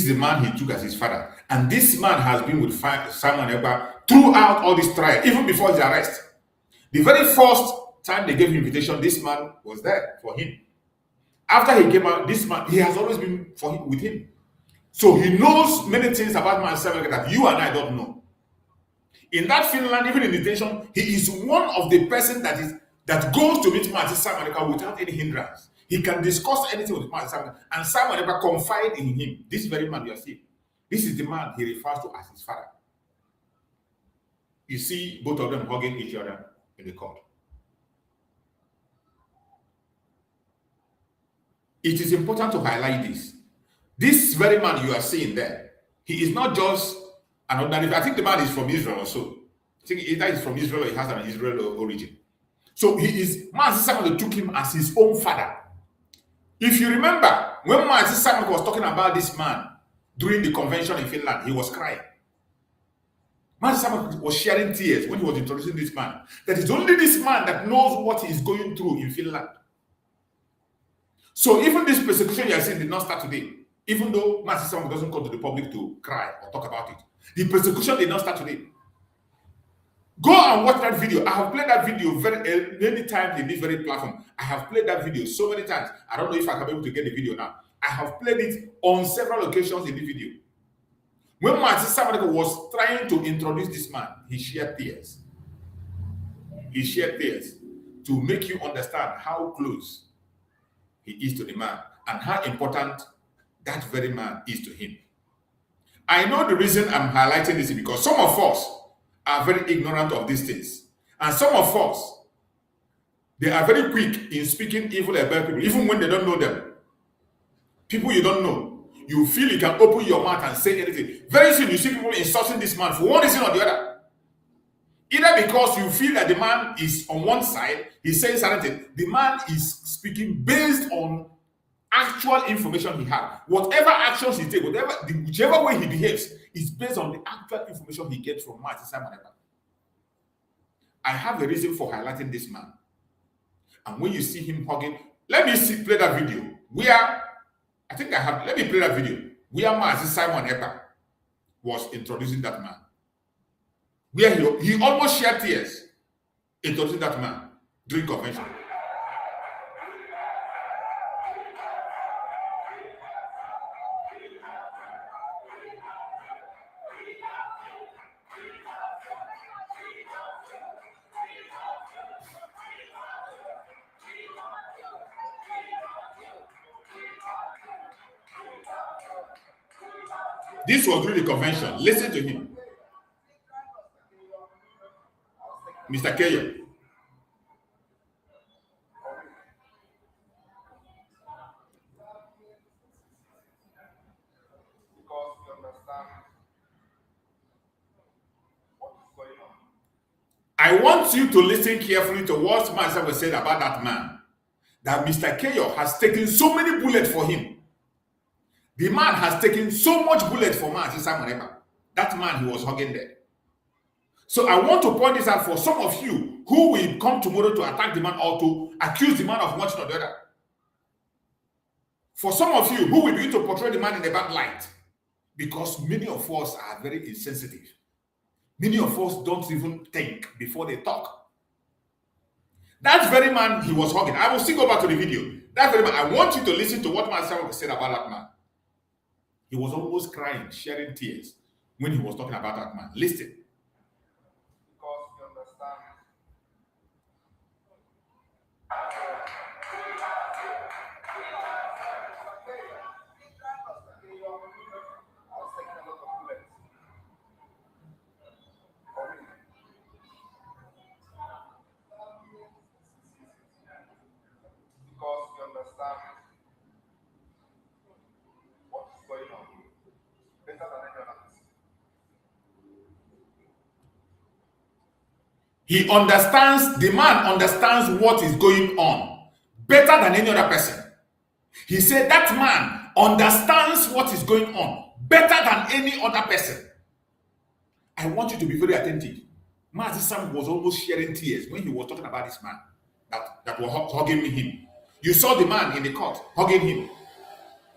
the man he took as his father. And this man has been with Simon Ekpa throughout all this trial, even before his arrest. The very first time they gave him invitation, this man was there for him. After he came out, this man, he has always been with him. So he knows many things about Mazi Simon Ekpa that you and I don't know. In that Finland, even in detention, he is one of the person that goes to meet Mazi Simon Ekpa without any hindrance. He can discuss anything with Mazi Simon Ekpa, and Simon Ekpa confide in him. This very man you are seeing. This is the man he refers to as his father. You see both of them hugging each other in the court. It is important to highlight this. This very man you are seeing there, he is not just an ordinary. I think the man is from Israel also. I think either he's from Israel or he has an Israeli origin. So he is, Mazi Simon took him as his own father. If you remember, when Mazi Simon was talking about this man during the convention in Finland, he was crying. Mazi Simon was shedding tears when he was introducing this man. That it's only this man that knows what he is going through in Finland. So even this persecution you are seeing did not start today. Even though Mazi Simon doesn't come to the public to cry or talk about it. The persecution did not start today. Go and watch that video. I have played that video many times in this very platform. I have played that video so many times. I don't know if I can be able to get the video now. I have played it on several occasions in the video. When Mazi Simon Ekpa was trying to introduce this man, he shed tears. He shed tears to make you understand how close he is to the man and how important that very man is to him. I know the reason I'm highlighting this is because some of us are very ignorant of these things. And some of us, they are very quick in speaking evil about people, even when they don't know them. People you don't know. You feel you can open your mouth and say anything. Very soon you see people insulting this man for one reason or the other. Either because you feel that the man is on one side, he's saying something. The man is speaking based on actual information he has. Whatever actions he takes, whichever way he behaves, is based on the actual information he gets from Mazi Simon Ekpa. I have a reason for highlighting this man. And when you see him hugging, let me play that video. Let me play that video where Mazi Simon Ekpa was introducing that man. Where he almost shed tears introducing that man during convention. This was during the convention. Listen to him. Mr. Keyo. I want you to listen carefully to what myself was said about that man. That Mr. Keyo has taken so many bullets for him. The man has taken so much bullets for man, Simon Ekpa. That man he was hugging there. So I want to point this out for some of you who will come tomorrow to attack the man or to accuse the man of one thing or the other. For some of you who will begin to portray the man in a bad light, because many of us are very insensitive. Many of us don't even think before they talk. That very man he was hugging. I will still go back to the video. That very man, I want you to listen to what myself said about that man. He was almost crying, shedding tears when he was talking about that man. Listen.
Because you understand. Because you understand what is going on better than anyone else.
He understands, the man understands what is going on better than any other person. He said that man understands what is going on better than any other person. I want you to be very attentive. Mazi Sam was almost shedding tears when he was talking about this man that was hugging him. You saw the man in the court hugging him.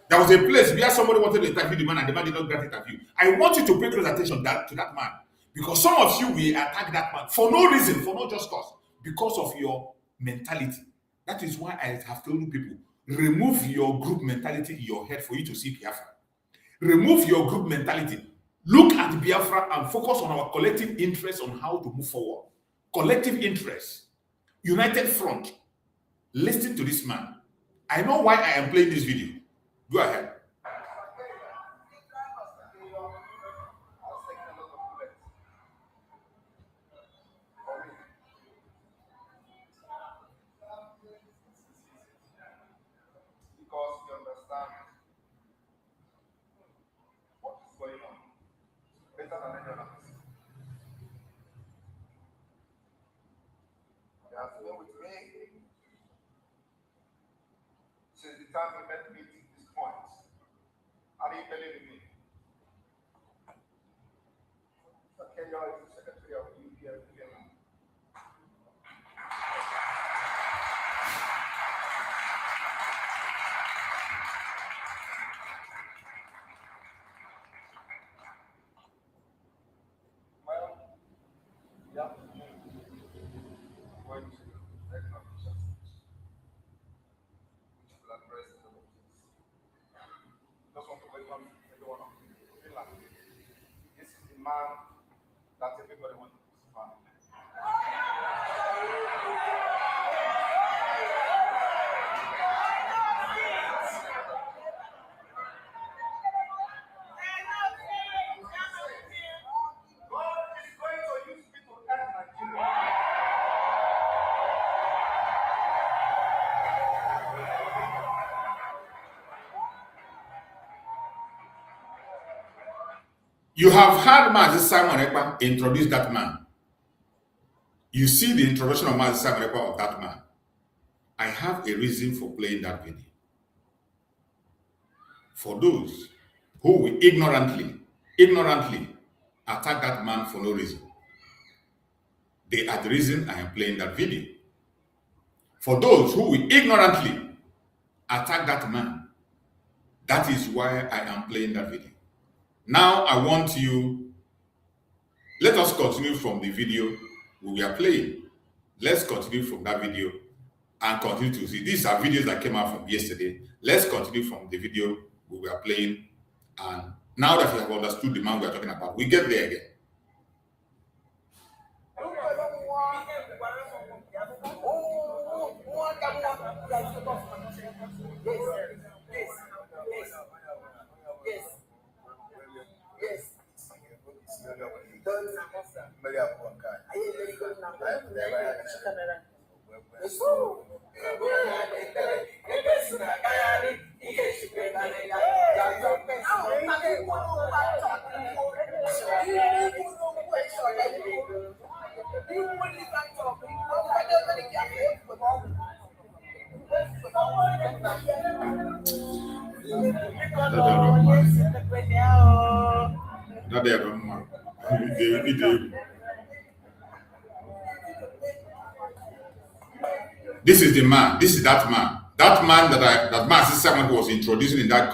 There was a place where somebody wanted to interview the man and the man did not grant interview. I want you to pay close attention to that man. Because some of you will attack that man for no reason, for no just cause, because of your mentality. That is why I have told people, remove your group mentality in your head for you to see Biafra. Remove your group mentality. Look at Biafra and focus on our collective interest on how to move forward. Collective interest. United front. Listen to this man. I know why I am playing this video. Go ahead.
Because you understand what is going on better than anyone else. You have to be with me. Since the time we met me to this point, are you believing me? Okay, you are the secretary of the UPL. This is the man that everybody wants to crucify. God is going to use me to end Nigeria.
You have heard Mazi Simon Ekpa introduce that man. You see the introduction of Mazi Simon Ekpa of that man. I have a reason for playing that video. For those who will ignorantly attack that man for no reason, they are the reason I am playing that video. For those who will ignorantly attack that man, that is why I am playing that video. Now I want you, let us continue from the video we are playing. Let's continue from that video and continue to see. These are videos that came out from yesterday. Let's continue from the video we were playing. And now that you have understood the man we are talking about, we get there again. This is the man. This is that man. That man that man Simon was introducing in that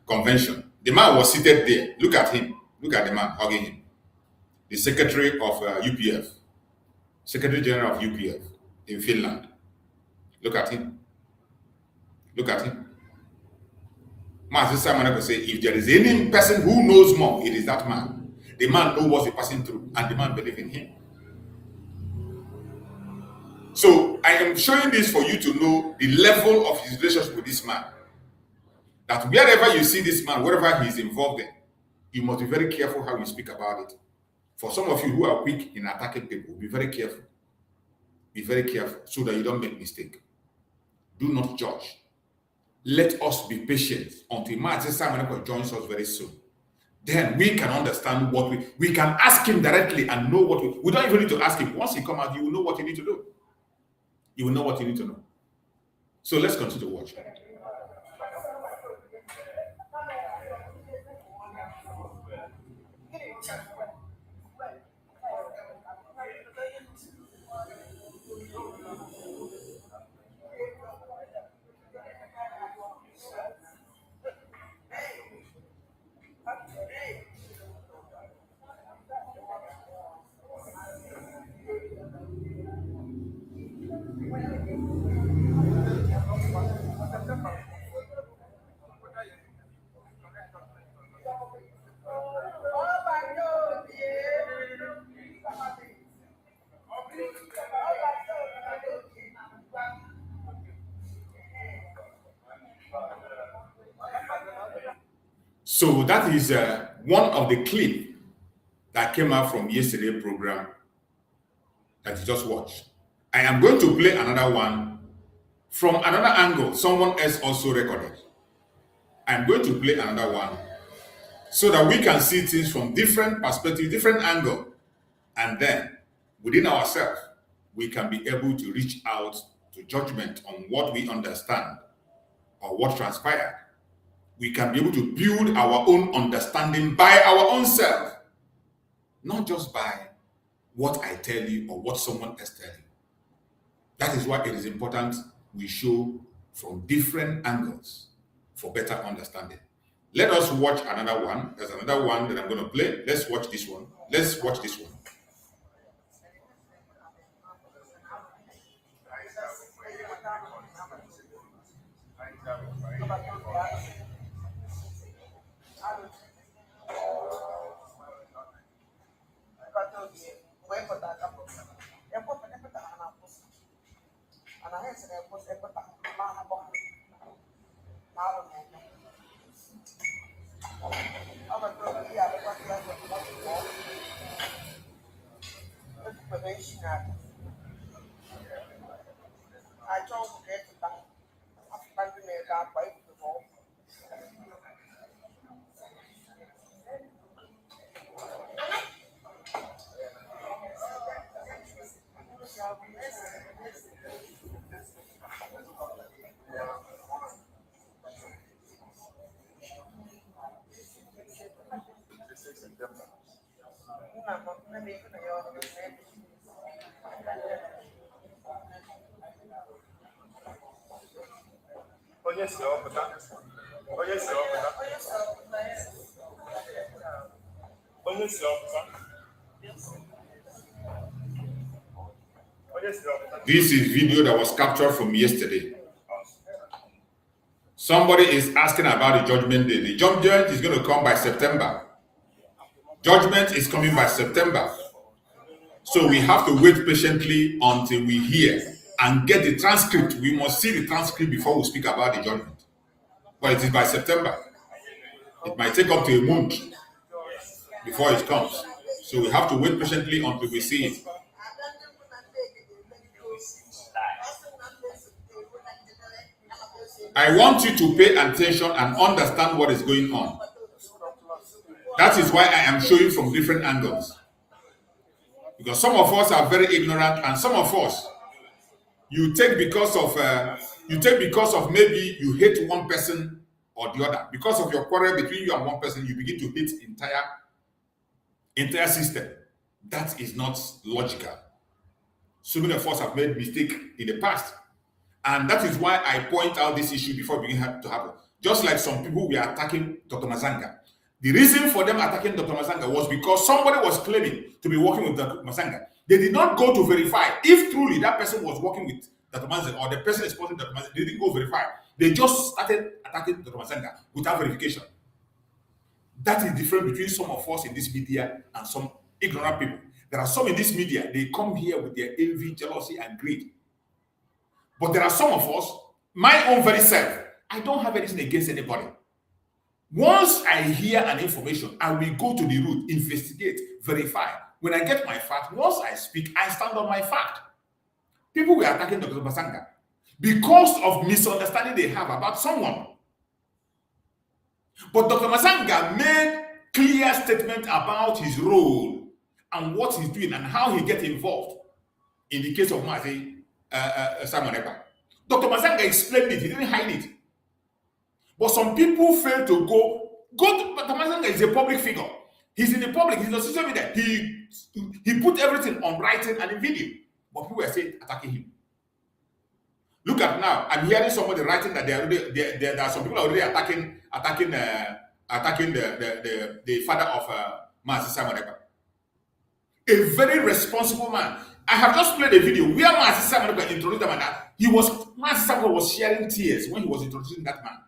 convention. The man was seated there. Look at him. Look at the man hugging him. The secretary of UPF, Secretary General of UPF in Finland. Look at him. Look at him. Master Simon Ekpa say, if there is any person who knows more, it is that man. The man knows what he's passing through, and the man believes in him. So I am showing this for you to know the level of his relationship with this man. That wherever you see this man, wherever he is involved in, you must be very careful how you speak about it. For some of you who are quick in attacking people, be very careful. Be very careful so that you don't make mistake. Do not judge. Let us be patient until Master Simon Ekpa joins us very soon. Then we can understand what we can ask him directly and know what we don't even need to ask him. Once he comes out, you will know what you need to do. You will know what you need to know. So let's continue to watch. So that is one of the clips that came out from yesterday's program that you just watched. I am going to play another one from another angle. Someone else also recorded. I'm going to play another one so that we can see things from different perspectives, different angle. And then within ourselves, we can be able to reach out to judgment on what we understand or what transpired. We can be able to build our own understanding by our own self, not just by what I tell you or what someone else tells you. That is why it is important we show from different angles for better understanding. Let us watch another one. There's another one that I'm going to play. Let's watch this one. Let's watch this one. This is video that was captured from yesterday. Somebody is asking about the judgment day. The judgment is going to come by September. Judgment is coming by September. So we have to wait patiently until we hear and get the transcript. We must see the transcript before we speak about the judgment. But it is by September. It might take up to a month before it comes. So we have to wait patiently until we see it. I want you to pay attention and understand what is going on. That is why I am showing from different angles. Because some of us are very ignorant, and some of us, you take because of maybe you hate one person or the other. Because of your quarrel between you and one person, you begin to hit entire system. That is not logical. So many of us have made mistakes in the past. And that is why I point out this issue before it began to happen. Just like some people were attacking Dr. Mazanga. The reason for them attacking Dr. Mazanga was because somebody was claiming to be working with Dr. Mazanga. They did not go to verify if truly that person was working with Dr. Mazanga or the person is supporting Dr. Mazanga. They didn't go verify. They just started attacking Dr. Mazanga without verification. That is different between some of us in this media and some ignorant people. There are some in this media, they come here with their envy, jealousy, and greed. But there are some of us, my own very self, I don't have anything against anybody. Once I hear an information, I will go to the root, investigate, verify. When I get my fact, once I speak, I stand on my fact. People were attacking Dr. Mazanga because of misunderstanding they have about someone. But Dr. Mazanga made clear statement about his role and what he's doing and how he gets involved in the case of Simon Ekpa. Dr. Mazanga explained it, he didn't hide it. But some people fail to go to Dr. Mazanga is a public figure. He's in the public, he's on social media. He put everything on writing and in video. But people were saying attacking him. Look at now, I'm hearing somebody writing that there are some people already attacking the father of Simon Ekpa. A very responsible man. I have just played a video where Simon Ekpa introduced the man. Simon was sharing tears when he was introducing that man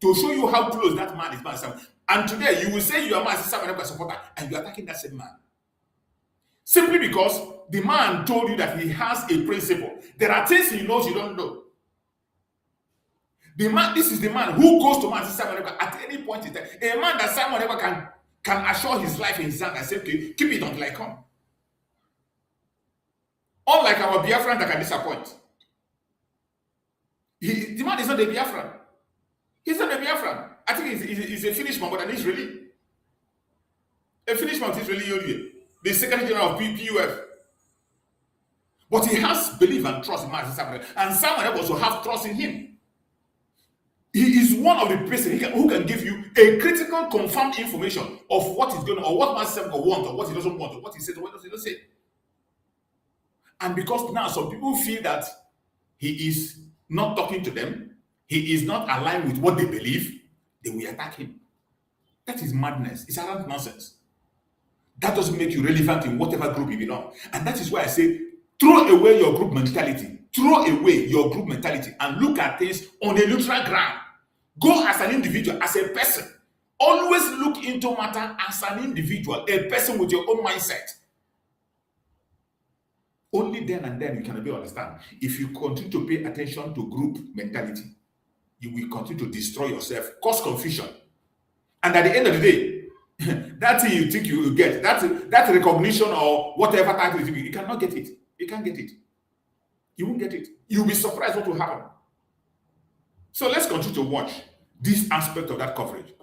to show you how close that man is. Simon. And today you will say you are Simon Ekpa supporter and you are attacking that same man. Simply because the man told you that he has a principle. There are things he knows you don't know. This is the man who goes to Simon Ekpa at any point in time. A man that Simon Ekpa can assure his life in his hand and say, okay, keep it until I come. Unlike our Biafran that can disappoint. The man is not a Biafran. He's not a Biafran. I think he's a Finnish man, but an Israeli. A Finnish man is Israeli, the Secretary General of PUF. But he has belief and trust in Simon Ekpa. And Simon Ekpa also have trust in him. He is one of the persons who can give you a critical, confirmed information of what is going on, or what Simon Ekpa wants, or what he doesn't want, or what he says, or what he doesn't say. And because now some people feel that he is not talking to them, he is not aligned with what they believe, they will attack him. That is madness. It's arrant nonsense. That doesn't make you relevant in whatever group you belong. And that is why I say, throw away your group mentality. Throw away your group mentality and look at things on a neutral ground. Go as an individual, as a person. Always look into matter as an individual, a person with your own mindset. Only then and then you can be understand. If you continue to pay attention to group mentality, you will continue to destroy yourself, cause confusion. And at the end of the day, that thing you think you will get, that recognition or whatever title you cannot get it. You can't get it. You won't get it. You'll be surprised what will happen. So let's continue to watch this aspect of that coverage.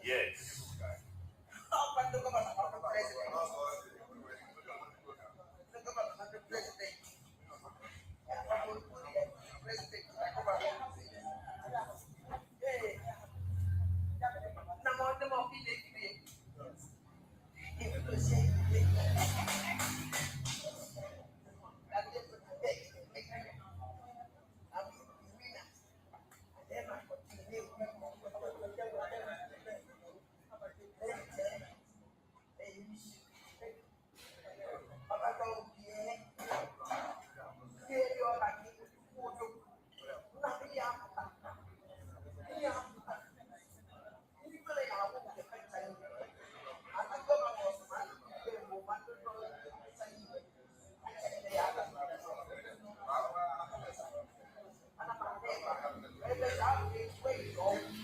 Yes.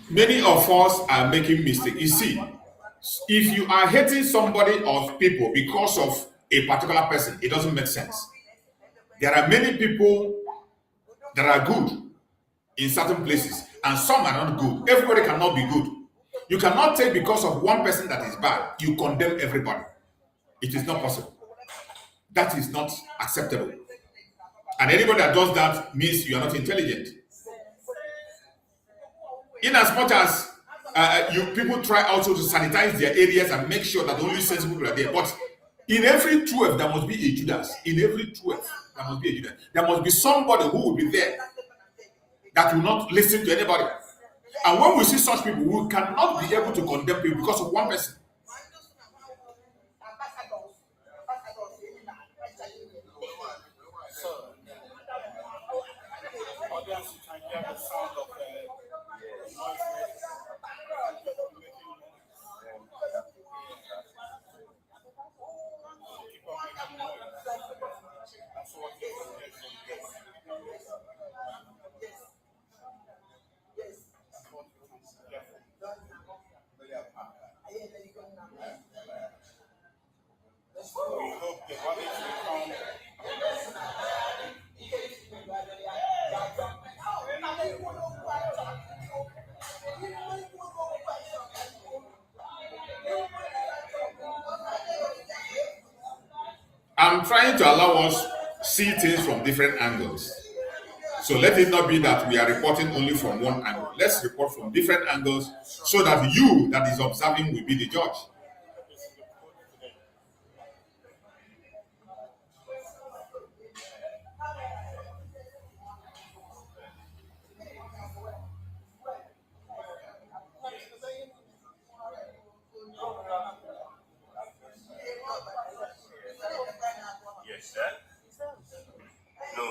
Many of us are making mistakes. You see, if you are hating somebody or people because of a particular person, it doesn't make sense. There are many people that are good in certain places, and some are not good. Everybody cannot be good. You cannot take because of one person that is bad, you condemn everybody. It is not possible. That is not acceptable. And anybody that does that means you are not intelligent. In as much as people try also to sanitize their areas and make sure that only sensible people are there, but in every 12 there must be a Judas. In every 12 there must be a Judas. There must be somebody who will be there that will not listen to anybody. And when we see such people, we cannot be able to condemn people because of one person. I'm trying to allow us see things from different angles. So let it not be that we are reporting only from one angle. Let's report from different angles so that you that is observing will be the judge.
Yes, sir. No.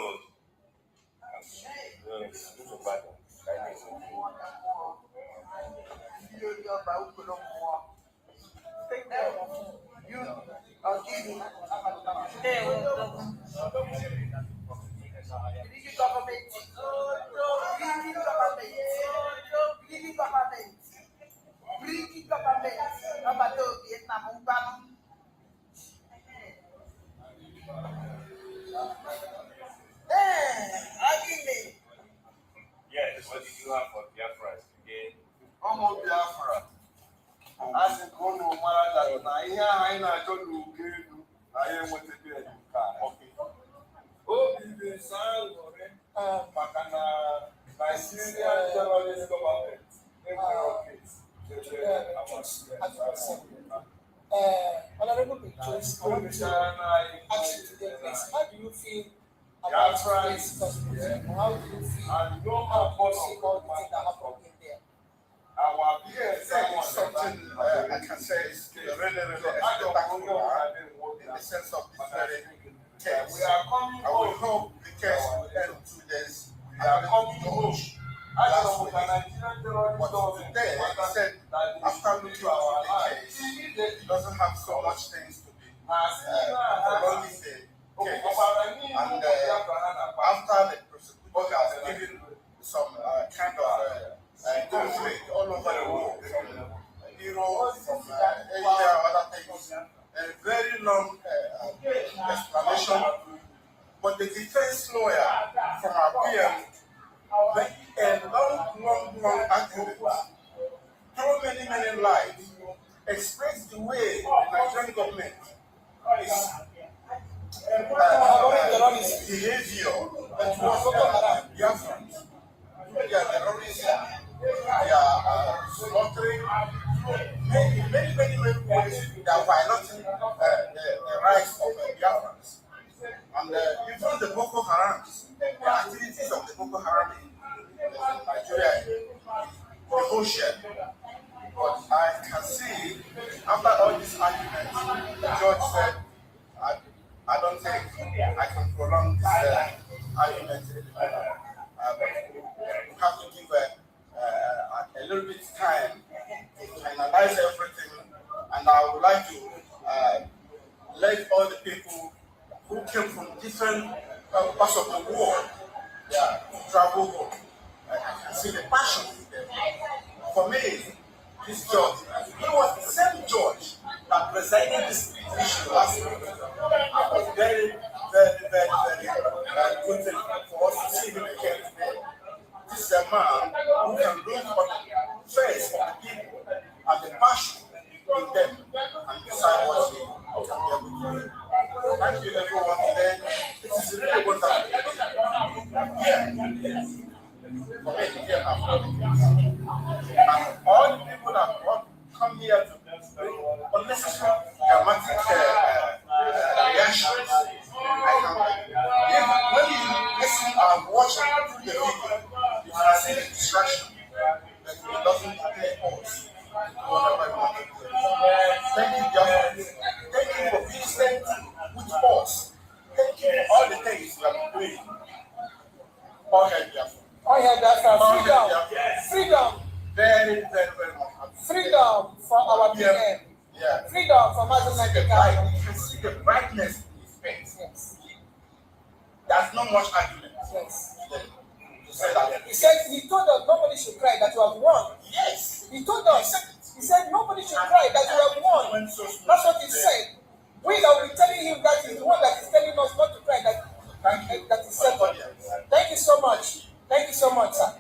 Yes, what did you have for Biafrans today?
I'm a Biafra. As a Kanu, I told you, I am what to do. Okay. Oh, the son of Makana, Nigerian terrorist government.
Honorable Pictures, I want to ask you today, please, how do you feel about today's constitution? How do you feel? How do you see all the things that happened in there?
Our something I can say is really spectacular in the sense of this very case. I will hope the case will end 2 days. We are coming home. Last week, but today he said after looking into the case, he doesn't have so much things to be prolonging the case. And after the prosecutor has given some kind of conflict all over the world, from Europe, from Asia, other things, a very long explanation. But the defense lawyer from our PM made a long argument, through many lives, expressed the way the Nigerian government is behavior towards Biafrans. They are terrorists, they are slaughtering many ways. They are violating the rights of Biafrans. And even the Boko Harams, the activities of the Boko Haram in Nigeria, the whole share. But I can see, after all these arguments, the judge said, I don't think I can prolong this argument anymore. We have to give a little bit of time to analyze everything, and I would like to let all the people who came from different parts of the world travel home. I can see the passion in them. For me, this judge, he was the same judge that presided this issue last week. I was very good for us to see him again today. This is a man who can look on the face of the people
Thank you everyone today. This is really wonderful. For me, here I'm and all the people that want come here to bring unnecessary dramatic reactions. When you listen and watch through the video, you can see the distraction that it doesn't play us. Whatever you want to do. Thank you, Biafrans. Thank you for being staying with us. Thank you for all the things you have been doing. All hail Biafra.
All hail Biafra. Freedom. Freedom.
Very, very, very much happy.
Freedom for our PM.
Yeah.
Freedom for Mazin Nnamdi.
You can see the brightness in his face.
Yes.
There's not much argument.
Yes.
To say that.
He said he told us nobody should cry that you have won.
Yes.
He told us. He said nobody should cry that you have won. That's what he said. We that will be telling him that he's the one that is telling us not to cry. That is settled. Thank you so much. Thank you so much, sir.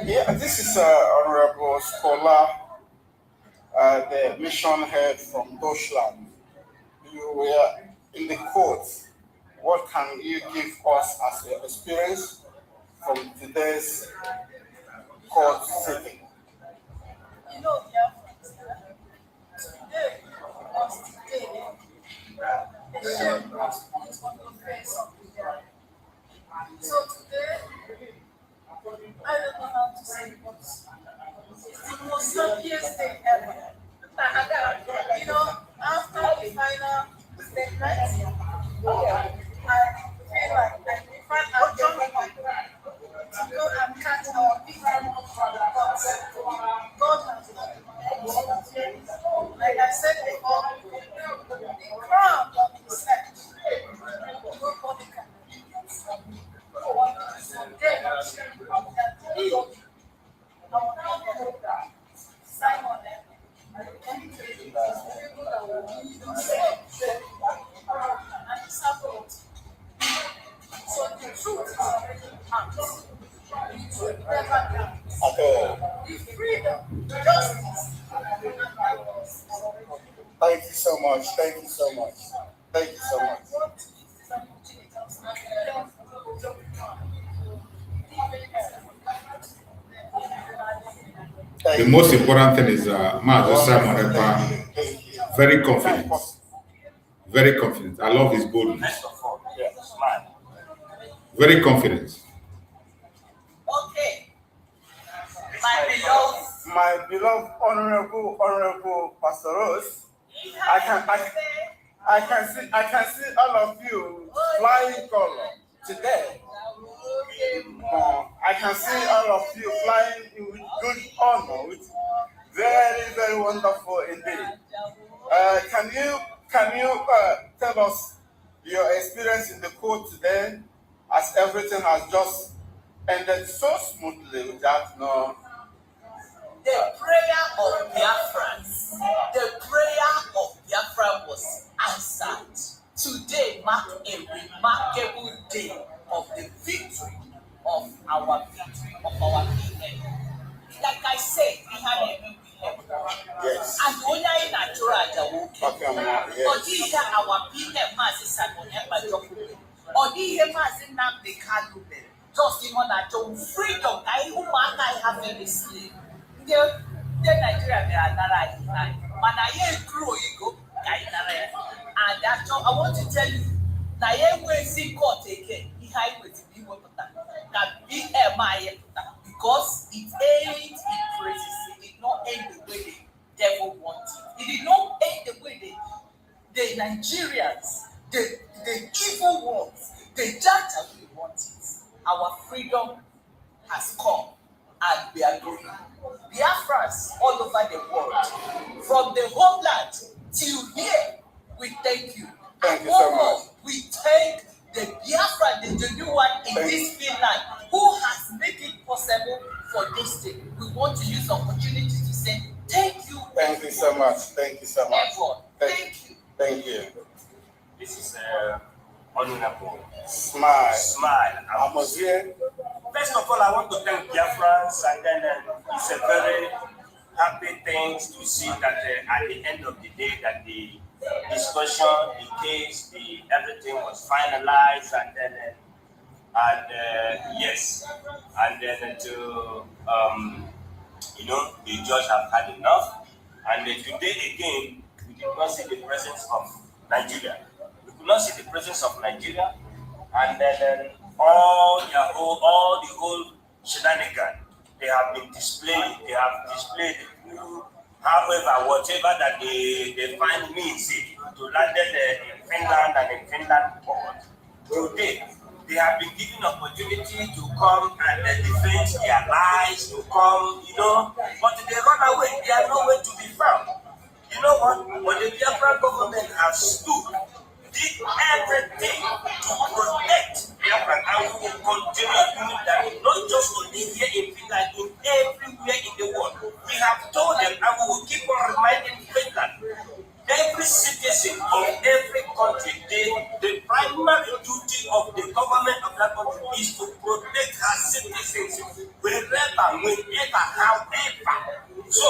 Yeah, this is Honorable Scholar, the mission head from Deutschland. You were in the court. What can you give us as your experience from today's court sitting?
You know, Biafrans, today was the day the shame was put on the face of the Biafran. So today, I don't know how to say it, but it's the most happiest day ever. You know, after the final statement, I feel like I'm jumping to go and catch our victim from the courts. God has done it. Like I said before, the crown on his head, nobody can refuse. Today, Simon and support. So the truth is already out. It will never come. The freedom, justice,
Thank you so much. Thank you so much. Thank you so much.
The most important thing is Mazi Simon Ekpa, very confident. Very confident. I love his boldness. Very confident.
Okay.
My beloved honorable Pastor Rose, I can see all of you flying color today. I can see all of you flying with good honor, with very, very wonderful indeed. Can you tell us your experience in the court today, as everything has just ended so smoothly without no.
The prayer of Biafrans, was answered. Today marked a remarkable day of the victory of our PM. Like I said, we had a
Yes.
and only in Nigeria, but these are our PM Simon Ekpa Njoku, or these are Nnamdi Kanu, just in one freedom. I have any slave. The Nigeria, they are not right. But I ain't grow ego, and that's all I want to tell you. Now, I see court again. He had with me that BMI because it ain't in praises. It did not end the way the devil wanted. It did not end the way the Nigerians, the evil ones, the judges we wanted. Our freedom has come, and we are growing. Biafrans all over the world, from the homeland till here, we thank you.
Thank you so much.
We thank the Biafran, the new one in this Finland, who has made it possible for this thing. We want to use the opportunity to say thank you.
Thank you so much. Thank you so much.
Everyone, thank you.
Thank you.
This is honorable.
Smile.
Smile.
I was here.
First of all, I want to thank Biafrans, and then it's a very happy thing to see that at the end of the day that the discussion, the case, everything was finalized, and then yes, and then to the judge have had enough, and today again we did not see the presence of Nigeria. We could not see the presence of Nigeria, and then all the whole shenanigans they have been displayed. They have displayed however, whatever that they find means to land in Finland and in Finland court. Today, they have been given opportunity to come and defend their lives, to come, but they run away. They are nowhere to be found. You know what? But the Biafran government has stood, did everything to protect Biafran, and we will continue doing that, not just only here in Finland, in everywhere in the world. We have told them, and we will keep on reminding Finland, every citizen of every country, the primary duty of the government of that country is to protect her citizens wherever, whenever, however. So,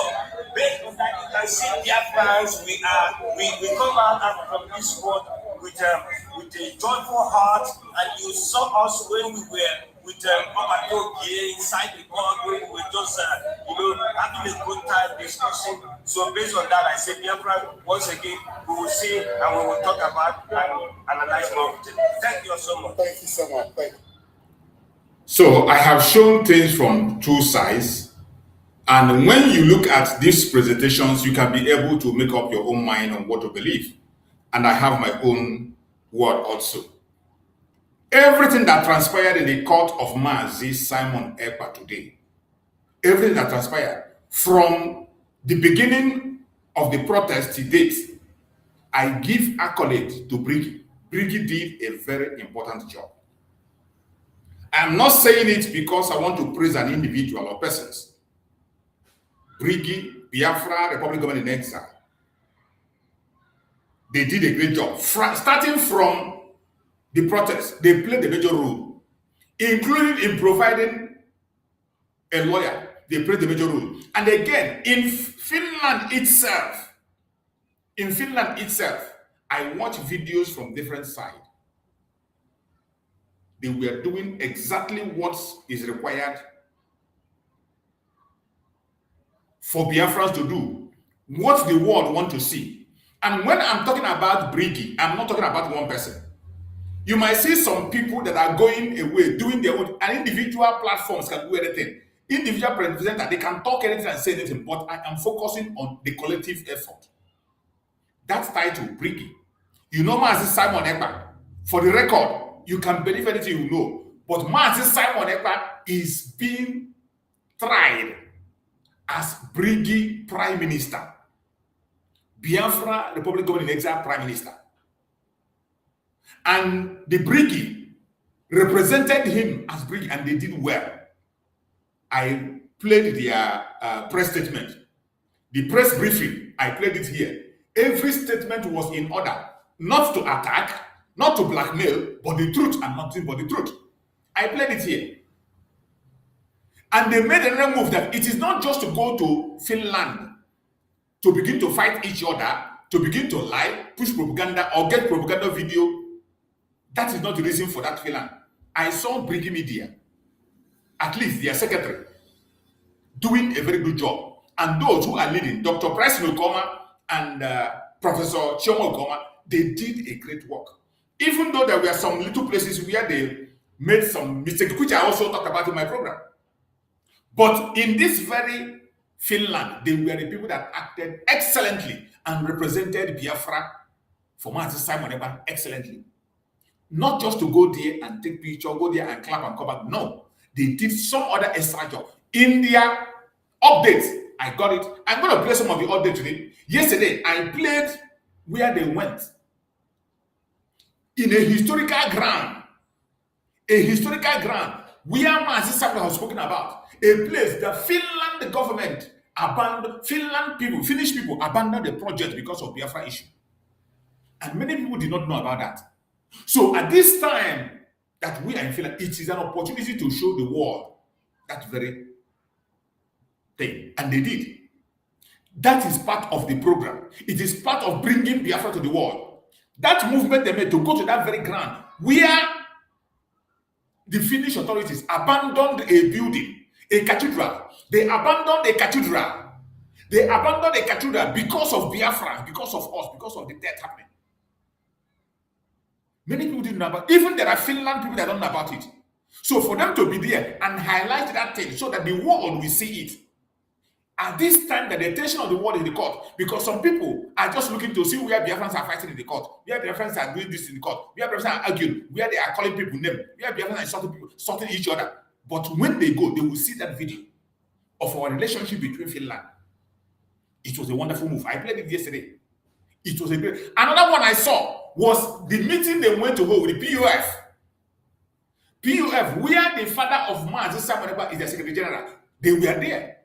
based on that, you can see Biafrans, we come out from this court with a joyful heart, and you saw us when we were with Obato here inside the court, when we were just having a good time discussing. So based on that, I say Biafra, once again, we will see and we will talk about and analyze more. Thank you so much.
Thank you so much. Thank you.
So I have shown things from two sides. And when you look at these presentations, you can be able to make up your own mind on what to believe. And I have my own word also. Everything that transpired in the court of Mazi Simon Ekpa today, everything that transpired from the beginning of the protest to date, I give accolade to Brigi. Brigi did a very important job. I'm not saying it because I want to praise an individual or persons. Brigi, Biafra, Republic Government in Exile, they did a great job. Starting from the protest, they played a major role, including in providing a lawyer. They played a major role. And again, in Finland itself, I watch videos from different sides. They were doing exactly what is required for Biafrans to do, what the world want to see. And when I'm talking about Brigi, I'm not talking about one person. You might see some people that are going away, doing their own, and individual platforms can do anything. Individual presenters, they can talk anything and say anything, but I am focusing on the collective effort. That's title, Brigi. You know Mazi Simon Ekpa. For the record, you can believe anything you know, but Mazi Simon Ekpa is being tried as Brigi Prime Minister. Biafra, Republic Government in Exile Prime Minister. And the Brigi represented him as Brigi, and they did well. I played their press statement. The press briefing, I played it here. Every statement was in order, not to attack, not to blackmail, but the truth and nothing but the truth. I played it here. And they made another move that it is not just to go to Finland to begin to fight each other, to begin to lie, push propaganda, or get propaganda video. That is not the reason for that Finland. I saw Brigi Media, at least their secretary, doing a very good job. And those who are leading, Dr. Price Nokoma and Professor Chioma Okoma, they did a great work. Even though there were some little places where they made some mistakes, which I also talked about in my program. But in this very Finland, they were the people that acted excellently and represented Biafra for Mazi Simon Ekpa excellently. Not just to go there and take picture, go there and clap and come back. No, they did some other extra job. In their updates, I got it. I'm going to play some of the updates today. Yesterday, I played where they went. In a historical ground. A historical ground where Mazi Simon has spoken about. A place that Finland government abandoned, Finnish people abandoned the project because of Biafra issue. And many people did not know about that. So at this time that we are in Finland, it is an opportunity to show the world that very thing. And they did. That is part of the program. It is part of bringing Biafra to the world. That movement they made to go to that very ground where the Finnish authorities abandoned a building, a cathedral. They abandoned a cathedral. They abandoned a cathedral because of Biafra, because of us, because of the death happening. Many people didn't know about it. Even there are Finland people that don't know about it. So for them to be there and highlight that thing so that the world will see it. At this time, the attention of the world in the court, because some people are just looking to see where Biafrans are fighting in the court, where Biafrans are doing this in the court, where Biafrans are arguing, where they are calling people names, where Biafrans are insulting people, insulting each other. But when they go, they will see that video of our relationship between Finland. It was a wonderful move. I played it yesterday. It was a great. Another one I saw was the meeting they went to hold with the PUF. PUF, where the father of Mazi Simon Ekpa is the Secretary General. They were there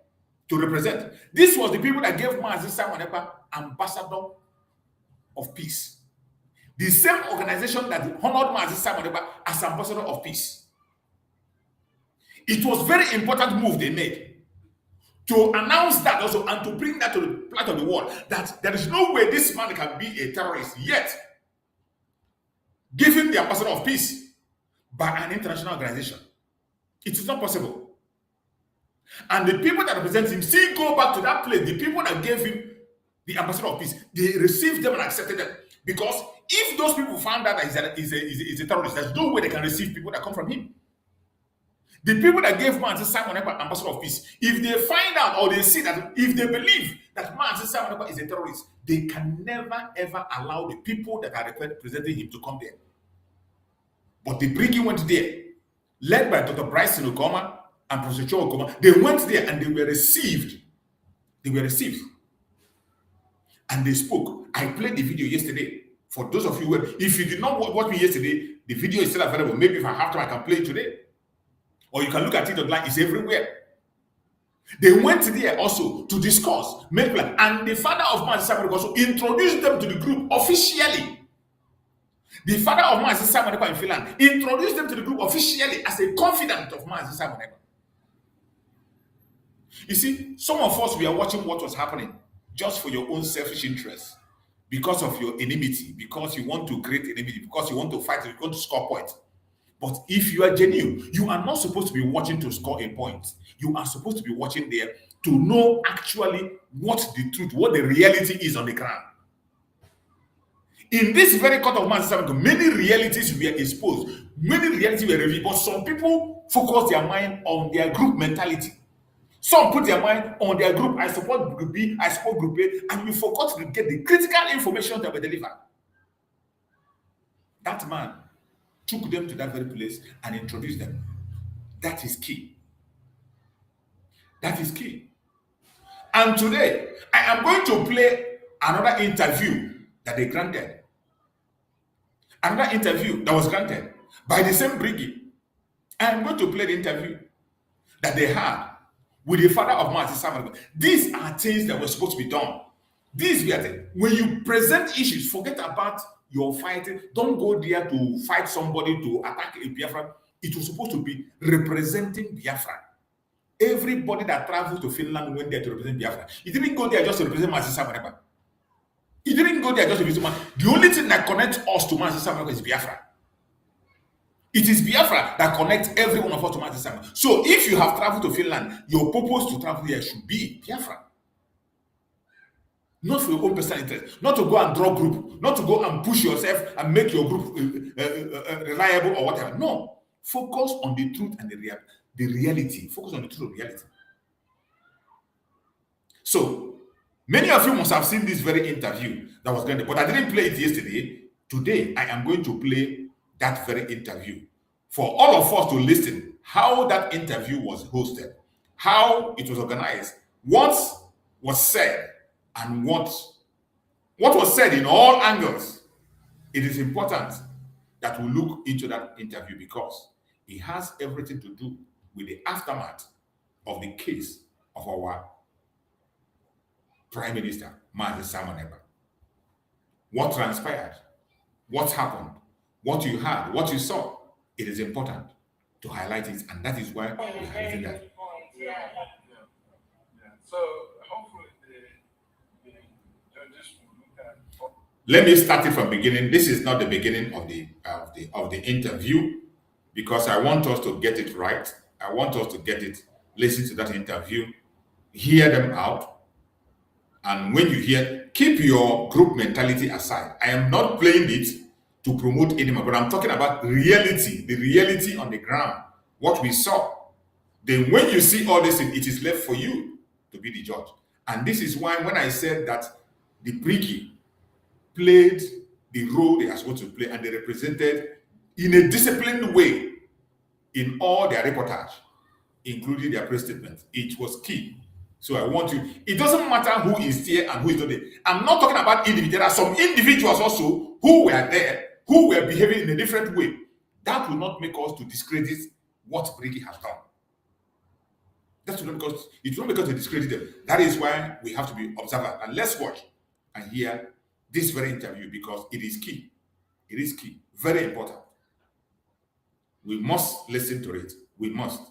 to represent. This was the people that gave Mazi Simon Ekpa Ambassador of Peace. The same organization that honored Mazi Simon Ekpa as Ambassador of Peace. It was very important move they made to announce that also and to bring that to the plate of the world that there is no way this man can be a terrorist yet given the Ambassador of Peace by an international organization. It is not possible. And the people that represent him still go back to that place. The people that gave him the Ambassador of Peace, they received them and accepted them. Because if those people found out that he's a terrorist, there's no way they can receive people that come from him. The people that gave Mazi Simon Ekpa Ambassador of Peace, if they find out or they see that, if they believe that Mazi Simon Ekpa is a terrorist, they can never ever allow the people that are representing him to come there. But the brigade went there, led by Dr. Bryson Okoma and Professor Okoma. They went there and they were received. They were received. And they spoke. I played the video yesterday. For those of you who, if you did not watch me yesterday, the video is still available. Maybe if I have time, I can play it today. Or you can look at it online. It's everywhere. They went there also to discuss, make plan. And the father of Mazi Simon Ekpa also introduced them to the group officially. The father of Mazi Simon Ekpa in Finland introduced them to the group officially as a confidant of Mazi Simon Ekpa. You see, some of us, we are watching what was happening just for your own selfish interest, because of your enmity, because you want to create enmity, because you want to fight, you want to score points. But if you are genuine, you are not supposed to be watching to score a point. You are supposed to be watching there to know actually what the truth, what the reality is on the ground. In this very court of Mazi Simon Ekpa, many realities were exposed, many realities were revealed, but some people focus their mind on their group mentality. Some put their mind on their group. I support group B, I support group A, and you forgot to get the critical information that were delivered. That man took them to that very place and introduced them. That is key. That is key. And today, I am going to play another interview that they granted. Another interview that was granted by the same brigade. I am going to play the interview that they had with the father of Mazi Simon Ekpa. These are things that were supposed to be done. These were things. When you present issues, forget about your fighting. Don't go there to fight somebody, to attack a Biafra. It was supposed to be representing Biafra. Everybody that traveled to Finland went there to represent Biafra. He didn't go there just to represent Mazi Simon Ekpa. He didn't go there just to represent Mazi. The only thing that connects us to Mazi Simon Ekpa is Biafra. It is Biafra that connects every one of us to Mazi Simon. So if you have traveled to Finland, your purpose to travel there should be Biafra. Not for your own personal interest, not to go and draw group, not to go and push yourself and make your group reliable or whatever. No, focus on the truth and the reality. Focus on the truth of reality. So many of you must have seen this very interview that was granted, but I didn't play it yesterday. Today, I am going to play that very interview for all of us to listen how that interview was hosted, how it was organized, what was said, and what was said in all angles. It is important that we look into that interview because it has everything to do with the aftermath of the case of our Prime Minister, Mazi Simon Ekpa. What transpired, what happened, what you heard, what you saw, it is important to highlight it, and that is why we are using that. Let me start it from beginning. This is not the beginning of the interview, because I want us to get it right. I want us to get it, listen to that interview, hear them out. And when you hear, keep your group mentality aside. I am not playing it to promote anyone, but I'm talking about reality, the reality on the ground, what we saw. Then when you see all this, it is left for you to be the judge. And this is why when I said that the Briggy played the role they are supposed to play, and they represented in a disciplined way in all their reportage, including their press statement, it was key. So I want you, it doesn't matter who is here and who is not there. I'm not talking about individuals. There are some individuals also who were there, who were behaving in a different way. That will not make us to discredit what Briggy has done. That's not because it's not because they discredit them. That is why we have to be observant. And let's watch and hear this very interview, because it is key. It is key. Very important. We must listen to it. We must.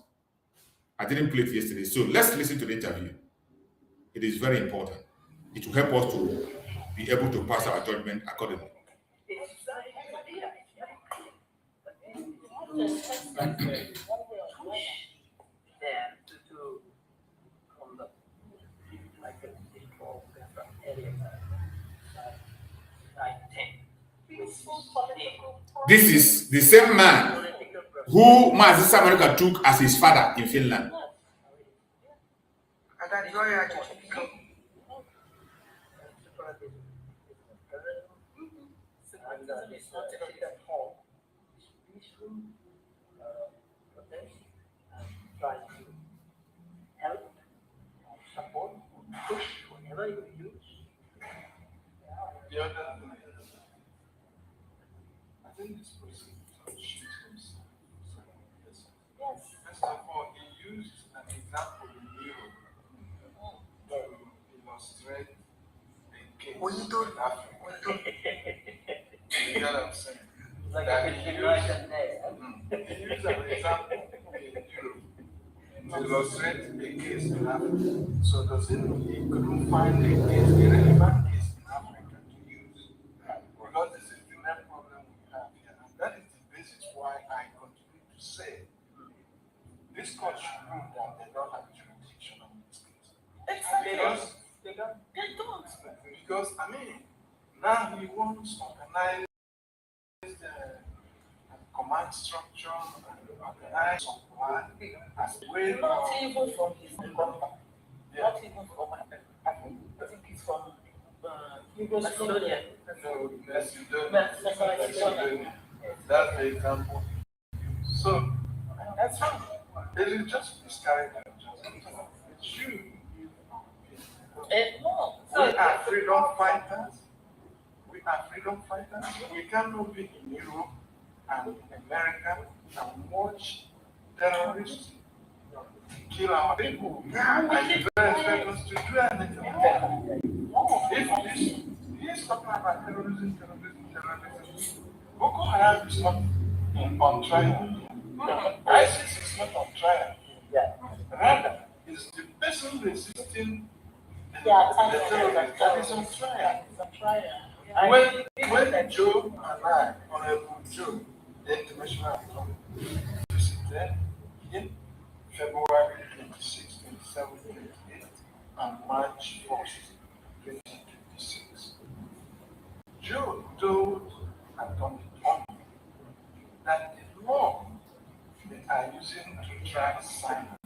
I didn't play it yesterday, so let's listen to the interview. It is very important. It will help us to be able to pass our judgment accordingly. This is the same man who Mazi Simon Ekpa took as his father in Finland.
I think this person shoots himself. Yes. First of all, he used an example in Europe to illustrate a case in Africa. You know what I'm saying? That he used an example in Europe to illustrate a case in Africa. So does it mean he couldn't find a case, a relevant case in Africa to use? Because this is the main problem we have here. And that is the basis why I continue to say this court should prove that they don't have jurisdiction on this case. Because they don't. Because, I mean, now he wants organized command structure and organize supply as a way
Not even from his own government.
Yeah.
Not even from, I think it's from Macedonia.
No, Macedonia. That's the example. So,
That's fine.
it is just miscarriage of justice. It's you.
No.
We are freedom fighters. We are freedom fighters. We cannot be in Europe and America and watch terrorists kill our people. And you don't expect us to do anything. If he's talking about terrorism. Boko Haram is not on trial. ISIS is not on trial. Rather, it's the person resisting the terrorist that is on trial. When Joe and I, Honorable Joe, the International Attorney, visited in February 26, 27, 28, and March 1st, 2026, Joe told Attorney Kanu that the law they are using to try Simon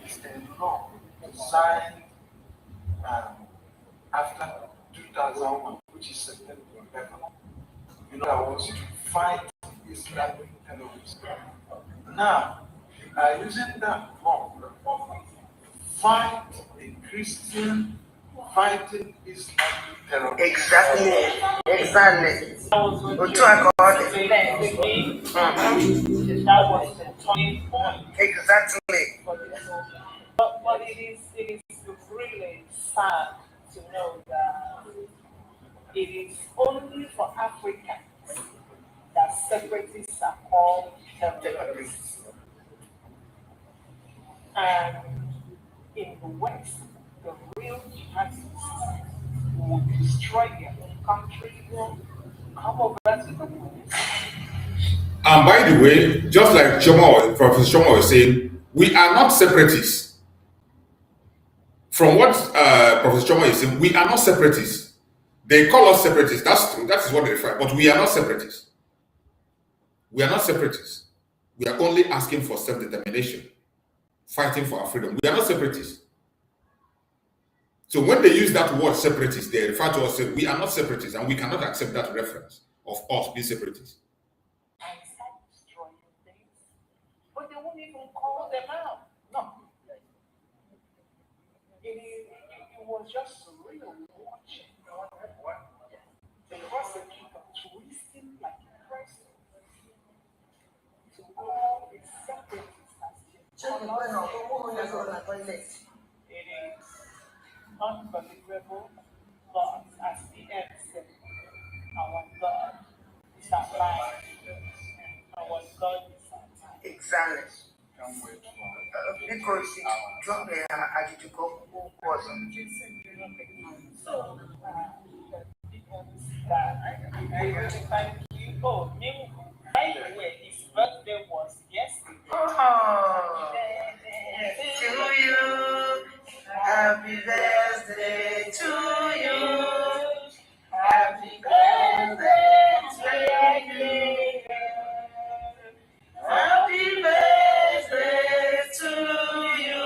is a law designed after 2001, which is September 11. You know, I wants to fight Islamic terrorism. Now, you are using that law to fight a Christian fighting Islamic terrorism.
Exactly. That was the turning point.
Exactly.
But it is really sad to know that it is only for Africans that separatists are called terrorists. And in the West, the real jihadists
will destroy their own country, will come over to the world.
And by the way, just like Professor Choma was saying, we are not separatists. From what Professor Choma is saying, we are not separatists. They call us separatists. That's true. That is what they refer. But we are not separatists. We are not separatists. We are only asking for self-determination, fighting for our freedom. We are not separatists. So when they use that word separatists, they refer to us saying we are not separatists, and we cannot accept that reference of us being separatists.
And start destroying things, but they won't even call them out. No. It was just surreal watching the prosecutor twisting like a person to all the separatists as it is unbelievable, but as the end said, our God is alive. Our God is alive.
Exactly.
Can't wait for
Because it dropped the attitude of person.
So, that I really thank you. Oh, by the way, his birthday was yesterday.
Oh, to you, happy birthday to you, happy birthday to you, happy birthday to you.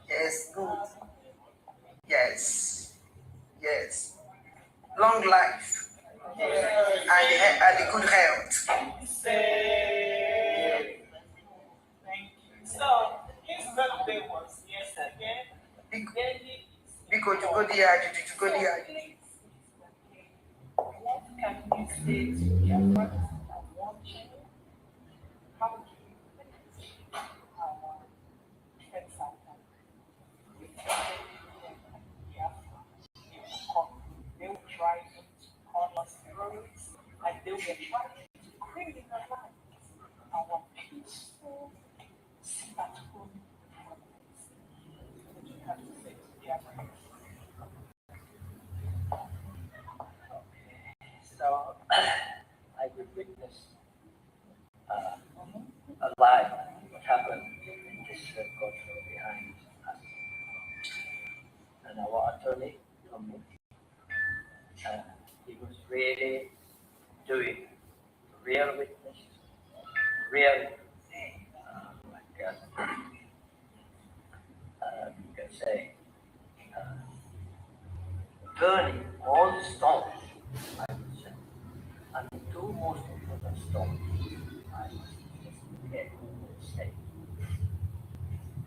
Yes, good. Yes, yes. Long life and a good health.
Thank you. So, his birthday was yesterday.
Because you go there.
What can you say to Biafrans that are watching? How do you manage our defense attack? They will try to call us terrorists, and they will try to criminalize our peaceful at-home problems. What do you have to say to Biafrans?
So I would witness alive what happened in this courtroom behind us. And our attorney told me he was really doing real witness, real, you can say, burning all the stones, I would say. And the two most important stones, I must say,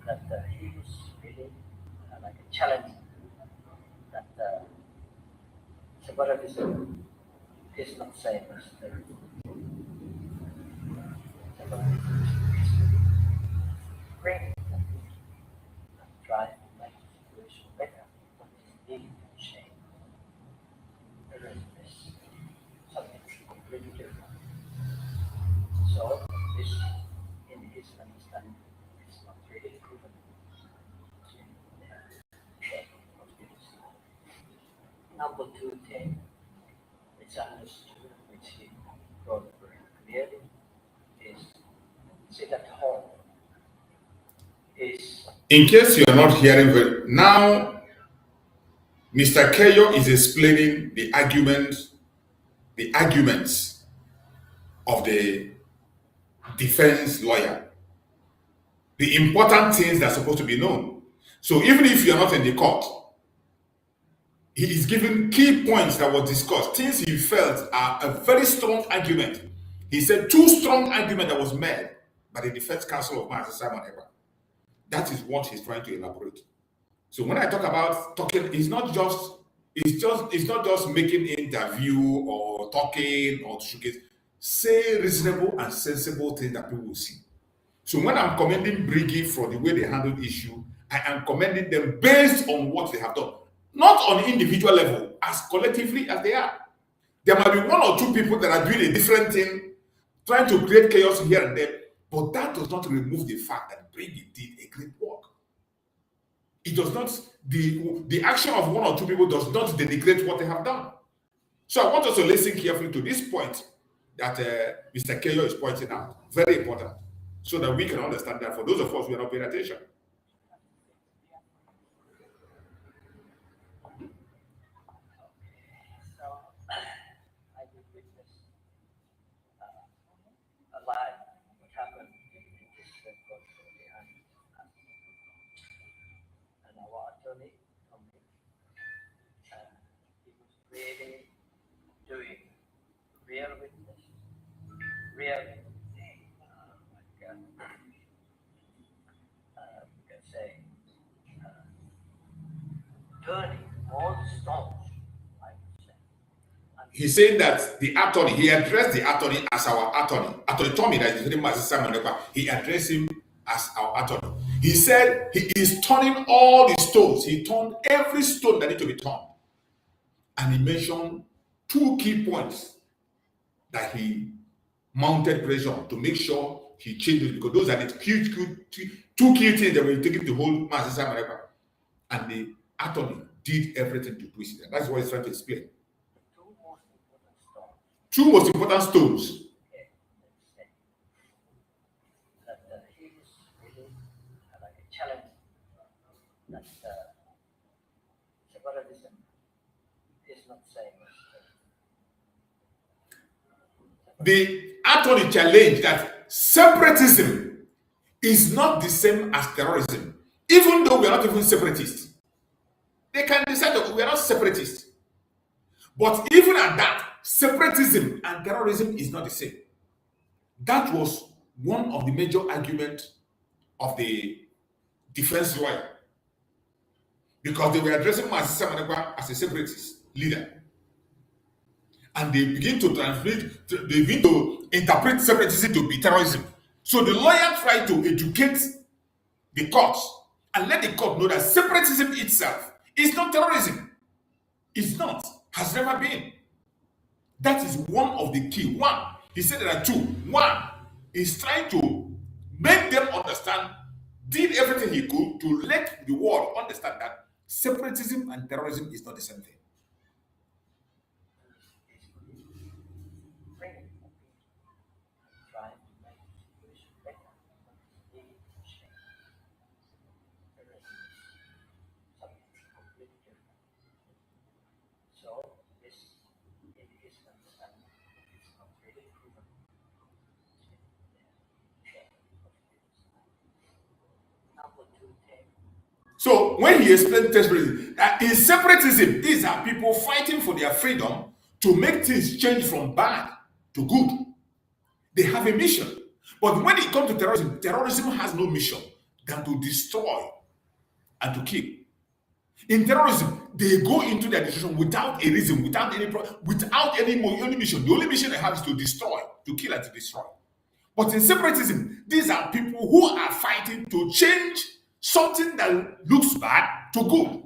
that he was really like a challenge that separatism is not same as terrorism. Separatism is bring countries and try to make the situation better, but it's leading to change. Terrorism is something completely different. So this, in his understanding, is not really proven in the conspiracy. Number two thing, which I understood, which he wrote very clearly, is sit at home.
In case you are not hearing very now, Mr. Keyo is explaining the arguments of the defense lawyer, the important things that are supposed to be known. So even if you are not in the court, he is giving key points that were discussed, things he felt are a very strong argument. He said 2 strong arguments that was made by the defense counsel of Master Simon Ekpa. That is what he's trying to elaborate. So when I talk about talking, it's not just making interview or talking or showcase. Say reasonable and sensible things that people will see. So when I'm commending Briggy for the way they handled issue, I am commending them based on what they have done, not on individual level, as collectively as they are. There might be 1 or 2 people that are doing a different thing trying to create chaos here and there, but that does not remove the fact that Brady did a great work. It does not, the action of one or two people does not denigrate what they have done. So I want us to listen carefully to this point that Mr. Keyo is pointing out. Very important. So that we can understand that for those of us who are not paying attention.
Really doing real witness, real you can say turning all stones, I would say.
He's saying that the attorney, he addressed the attorney as our attorney. Attorney Tommy, that is named as Simon Ekpa, he addressed him as our attorney. He said he is turning all the stones. He turned every stone that needs to be turned. And he mentioned two key points that he mounted pressure to make sure he changed it, because those are the two key things that were taking to hold Master Simon Ekpa. And the attorney did everything to twist it. And that's what he's trying to explain. Two most important stones.
That he is really like a challenge that separatism is not saying.
The attorney challenged that separatism is not the same as terrorism, even though we are not even separatists. They can decide that we are not separatists. But even at that, separatism and terrorism is not the same. That was one of the major arguments of the defense lawyer, because they were addressing Master Simon Ekpa as a separatist leader. And they begin to interpret separatism to be terrorism. So the lawyer tried to educate the courts and let the court know that separatism itself is not terrorism. It's not, has never been. That is one of the key. One, he said there are two. One is trying to make them understand, did everything he could to let the world understand that separatism and terrorism is not the same thing. So when he explained separatism, that in separatism, these are people fighting for their freedom to make things change from bad to good. They have a mission. But when it comes to terrorism, terrorism has no mission than to destroy and to kill. In terrorism, they go into their decision without a reason, without any mission. The only mission they have is to destroy, to kill and to destroy. But in separatism, these are people who are fighting to change something that looks bad to good.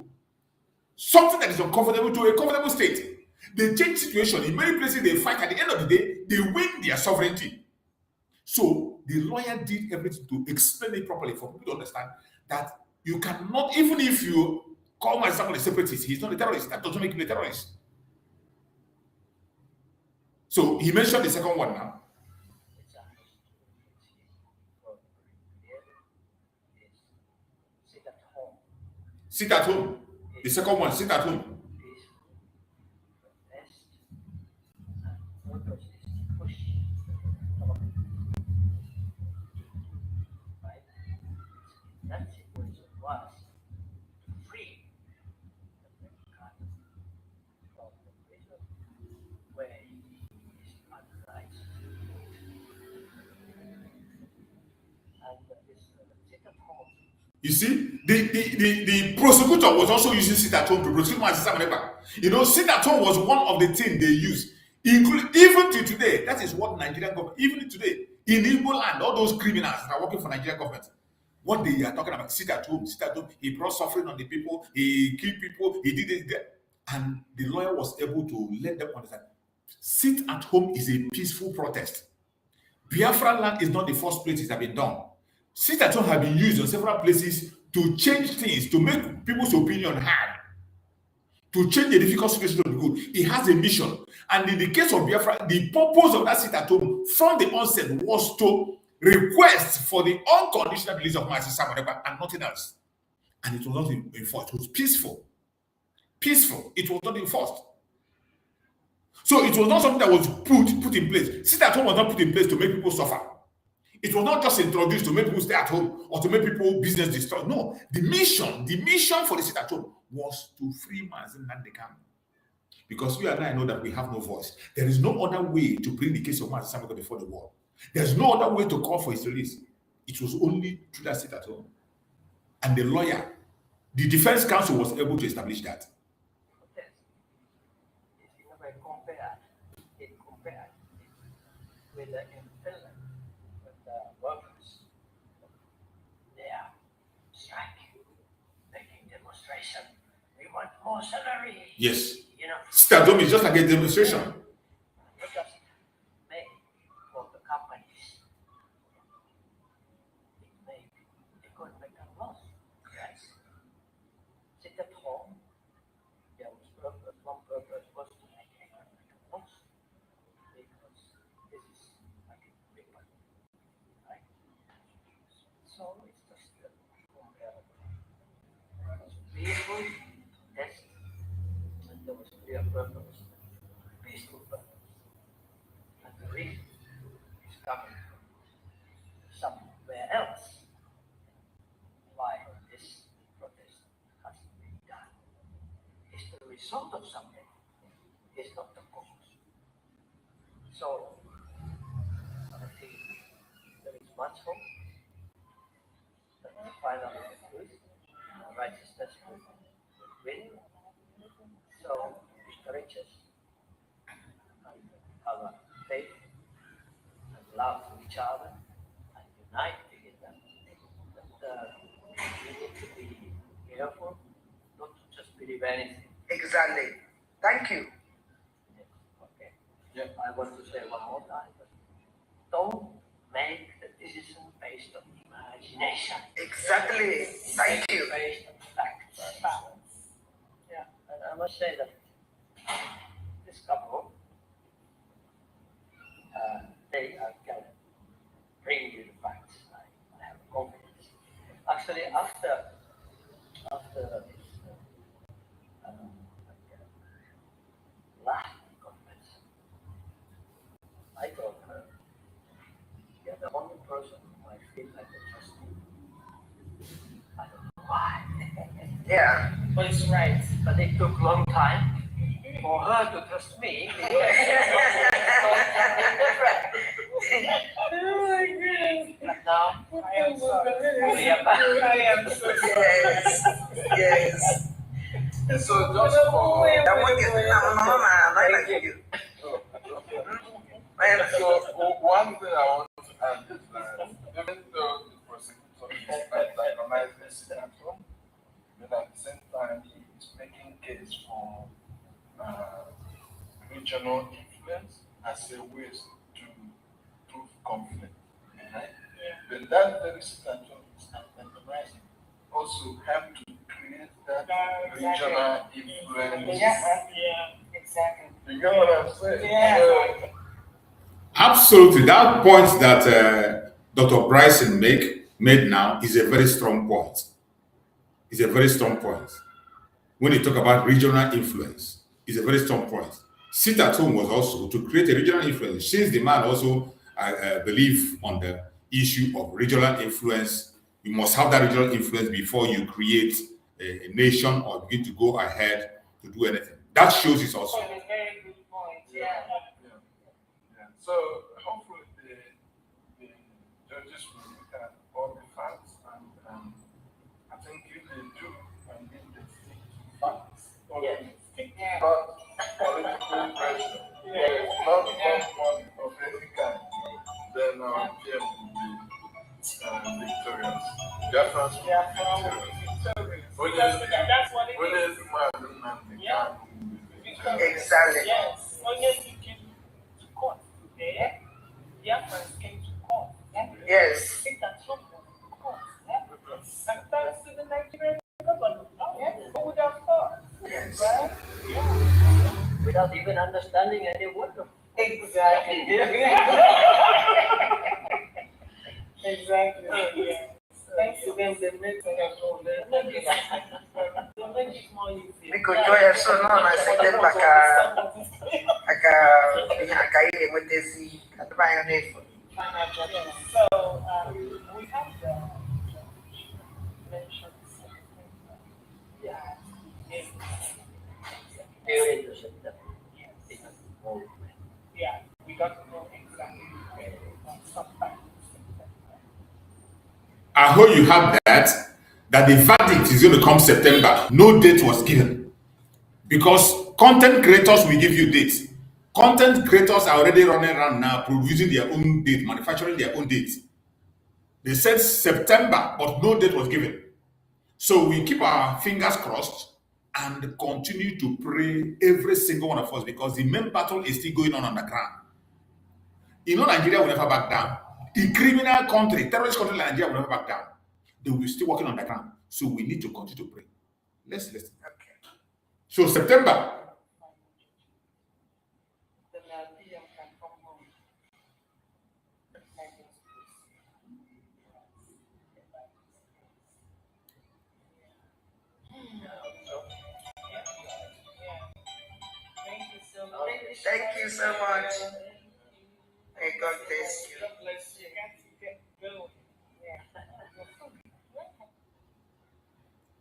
Something that is uncomfortable to a comfortable state. They change situation. In many places, they fight. At the end of the day, they win their sovereignty. So the lawyer did everything to explain it properly for people to understand that you cannot, even if you call myself a separatist, he's not a terrorist. That doesn't make him a terrorist. So he mentioned the second one now. Sit at home. The second one, sit at home. You see, the prosecutor was also using sit at home to prosecute Master Simon Ekpa. You know, sit at home was one of the things they used. Even to today, that is what Nigerian government, even today, in Igbo land, all those criminals that are working for Nigerian government, what they are talking about, sit at home, he brought suffering on the people, he killed people, he did it. And the lawyer was able to let them understand, sit at home is a peaceful protest. Biafran land is not the first place it has been done. Sit-at-home have been used in several places to change things, to make people's opinion heard, to change the difficult situation to be good. It has a mission. And in the case of Biafra, the purpose of that sit-at-home from the onset was to request for the unconditional release of Mazi Simon Ekpa and nothing else. And it was not enforced. It was peaceful. Peaceful. It was not enforced. So it was not something that was put in place. Sit-at-home was not put in place to make people suffer. It was not just introduced to make people stay at home or to make people business destroy. No, the mission for the sit-at-home was to free Mazi Nnamdi Kanu. Because you and I know that we have no voice. There is no other way to bring the case of Mazi Simon Ekpa before the world. There's no other way to call for his release. It was only through that sit-at-home. And the lawyer, the defense counsel was able to establish that.
With in Finland, with the workers, they are striking, making demonstration. We want more salary.
Yes.
You know,
Sit-at-home is just like a demonstration.
Let us make for the companies. They could make a loss. Yes. Sit at home. There was purpose. One purpose was to make a loss. Because this is like a big one, right? So it's just comparable. Peaceful test, and there was clear purpose, peaceful purpose. And the reason is coming from somewhere else. Why this protest has to be done? It's the result of something. It's not the cause. So, I think there is much hope that the final truth and righteousness will win. So, encourage us and have faith and love for each other and unite together. But we need to be careful not to just believe anything.
Exactly. Thank you.
Okay. Yeah. I want to say one more time. Don't make the decision based on imagination.
Exactly. Thank you.
Based on facts. Yeah. And I must say that this couple, they can bring you the facts. I have confidence. Actually, after this last conference, I told her, you're the only person who I feel like I trust you. I don't know why.
Yeah.
But it's right. But it took a long time for her to trust me. Oh my goodness. But now, I am sorry. I am so sorry.
Yes.
So just for so one thing I want to add is that even though the prosecutor is recognizing sit-at-home, but at the same time he is making case for regional influence as a way to prove conflict. Right? Yeah. But that very sit-at-home is antagonizing also help to create that regional influence.
Yeah, exactly.
You get what I'm saying?
Yeah.
Absolutely. That point that Dr. Bryson made now is a very strong point. It's a very strong point. When you talk about regional influence, it's a very strong point. Sit-at-home was also to create a regional influence. Since the man also believe on the issue of regional influence, you must have that regional influence before you create a nation or begin to go ahead to do anything. That shows it also.
That's a very good point. Yeah.
So hopefully the judges will look at all the facts and I think if they do and if they stick to facts, or stick to political pressure, not of any kind, then our PM will be victorious. Biafrans will be victorious.
That's what it is.
Exactly.
Yes. When you came to court today, Biafrans came to Yes.
Of course. And thanks to the Nigerian government. Who would have thought?
Yes.
Right? Yeah.
Without even understanding any word of
Exactly. Exactly. Yeah. Thanks to them, they make
Biko joya so no na September ka ile mwetezi atubaya nefu.
So we have the mentioned
during the September.
yeah, we got to know exactly sometime.
I hope you have that the verdict is going to come September. No date was given because content creators will give you dates. Content creators are already running around now producing their own date, manufacturing their own dates. They said September, but no date was given. So we keep our fingers crossed and continue to pray, every single one of us, because the main battle is still going on the ground. You know, Nigeria will never back down. A criminal country, terrorist country like Nigeria will never back down. They will be still working on the ground. So we need to continue to pray. Let's listen.
Okay.
So September.
Then PM can come home.
Thank you so much. May God bless you.
God bless you.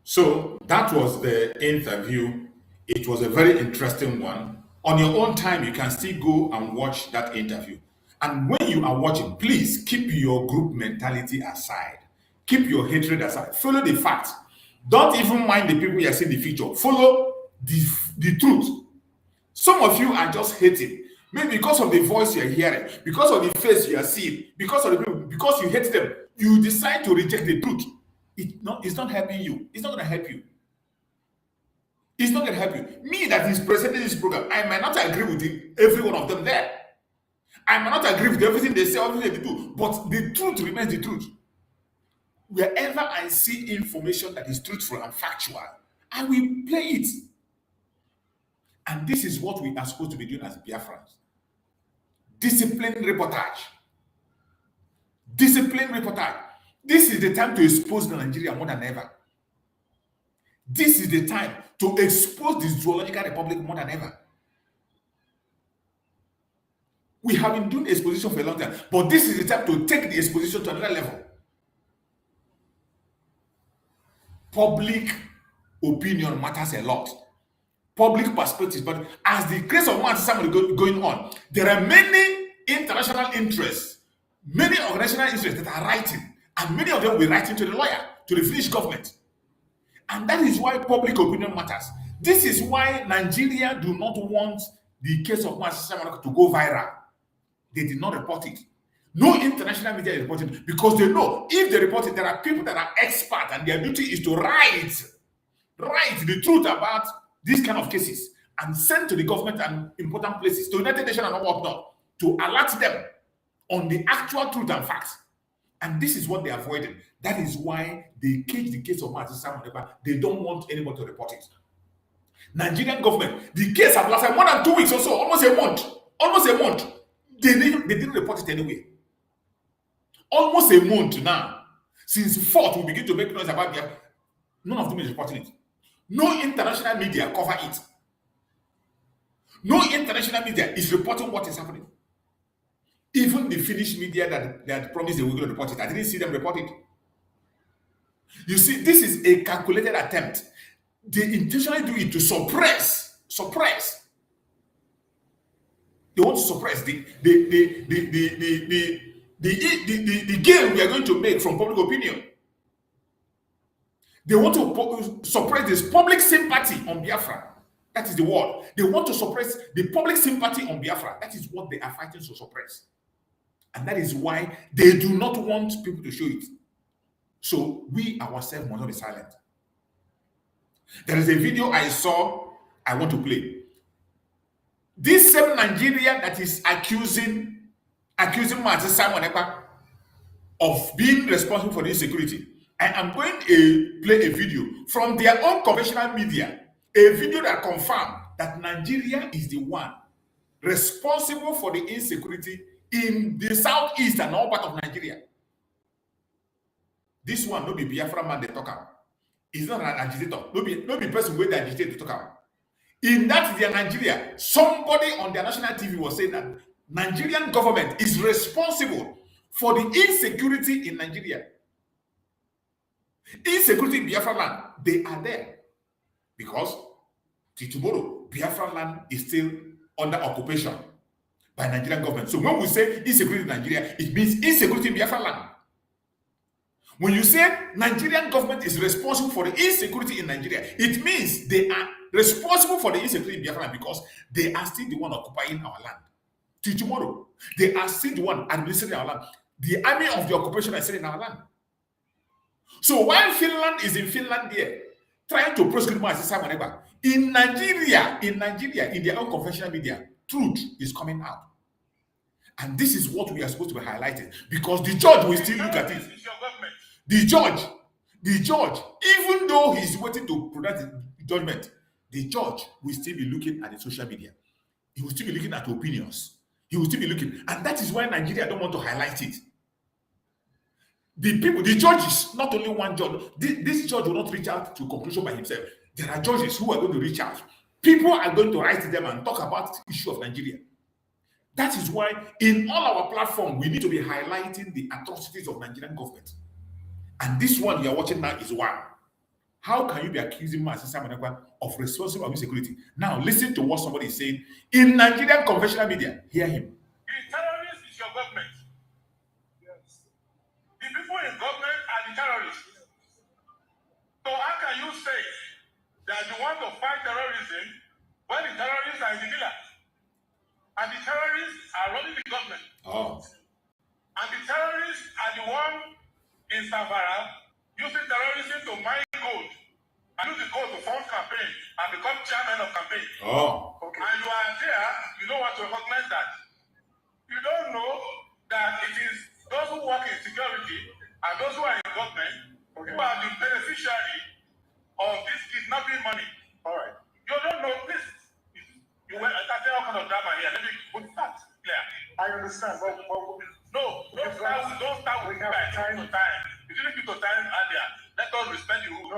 So that was the interview. It was a very interesting one. On your own time, you can still go and watch that interview. And when you are watching, please keep your group mentality aside. Keep your hatred aside. Follow the facts. Don't even mind the people you are seeing the future. Follow the truth. Some of you are just hating. Maybe because of the voice you are hearing, because of the face you are seeing, because of the people, because you hate them, you decide to reject the truth. It's not helping you. It's not going to help you. It's not going to help you. Me that is presenting this program, I might not agree with every one of them there. I might not agree with everything they say, everything they do, but the truth remains the truth. Wherever I see information that is truthful and factual, I will play it. And this is what we are supposed to be doing as Biafrans. Disciplined reportage. Disciplined reportage. This is the time to expose Nigeria more than ever. This is the time to expose the Zoological Republic more than ever. We have been doing exposition for a long time, but this is the time to take the exposition to another level. Public opinion matters a lot. Public perspectives, but as the case of Simon going on, there are many international interests, many organizational interests that are writing, and many of them will write to the lawyer, to the Finnish government. And that is why public opinion matters. This is why Nigeria do not want the case of Simon to go viral. They did not report it. No international media is reporting it because they know if they report it, there are people that are experts and their duty is to write the truth about these kind of cases and send to the government and important places, to United Nations and whatnot, to alert them on the actual truth and facts. And this is what they are avoiding. That is why they cage the case of Simon Ekpa. They don't want anybody to report it. Nigerian government, the case has lasted more than 2 weeks or so, almost a month. They didn't report it anyway. Almost a month now. Since 4th, we begin to make noise about Biafra. None of them is reporting it. No international media cover it. No international media is reporting what is happening. Even the Finnish media that promised they were going to report it, I didn't see them report it. You see, this is a calculated attempt. They intentionally do it to suppress. They want to suppress the gain we are going to make from public opinion. They want to suppress this public sympathy on Biafra. That is the word. They want to suppress the public sympathy on Biafra. That is what they are fighting to suppress. And that is why they do not want people to show it. So we ourselves must not be silent. There is a video I saw, I want to play. This same Nigeria that is accusing Simon Ekpa, of being responsible for the insecurity. I am going to play a video from their own conventional media, a video that confirmed that Nigeria is the one responsible for the insecurity in the southeast and all part of Nigeria. This one, no be Biafra man they talk about. He's not an agitator. No be person where they agitate to talk about. In that their Nigeria, somebody on their national TV was saying that Nigerian government is responsible for the insecurity in Nigeria. Insecurity in Biafra land, they are there. Because till tomorrow, Biafra land is still under occupation by Nigerian government. So when we say insecurity in Nigeria, it means insecurity in Biafra land. When you say Nigerian government is responsible for the insecurity in Nigeria, it means they are responsible for the insecurity in Biafra land because they are still the one occupying our land. Till tomorrow, they are still the one administering our land. The army of the occupation is still in our land. So while Finland is in Finland there, trying to prosecute Simon Ekpa, in Nigeria, in their own conventional media, truth is coming out. And this is what we are supposed to be highlighting because the judge will still look at it. The judge, even though he's waiting to pronounce the judgment, the judge will still be looking at the social media. He will still be looking at opinions. He will still be looking. And that is why Nigeria don't want to highlight it. The judge is not only one judge. This judge will not reach out to conclusion by himself. There are judges who are going to reach out. People are going to write to them and talk about the issue of Nigeria. That is why in all our platform, we need to be highlighting the atrocities of Nigerian government. And this one you are watching now is one. How can you be accusing Simon Ekpa of responsible insecurity? Now listen to what somebody is saying in Nigerian conventional media. Hear him.
The terrorist is your government. Yes. The people in government are the terrorists. So how can you say that you want to fight terrorism when the terrorists are in the villa? And the terrorists are running the government.
Oh.
And the terrorists are the one in Savara using terrorism to mine gold and use the gold to fund campaign and become chairman of campaign.
Oh.
Okay. And you are there, you don't want to recognize that. You don't know that it is those who work in security and those who are in government who are the beneficiary of this kidnapping money. All right. You don't know this. You were starting all kind of drama here. Let me put that clear. I understand. But don't start with time to time. You didn't give to time earlier. Let us respect you. No,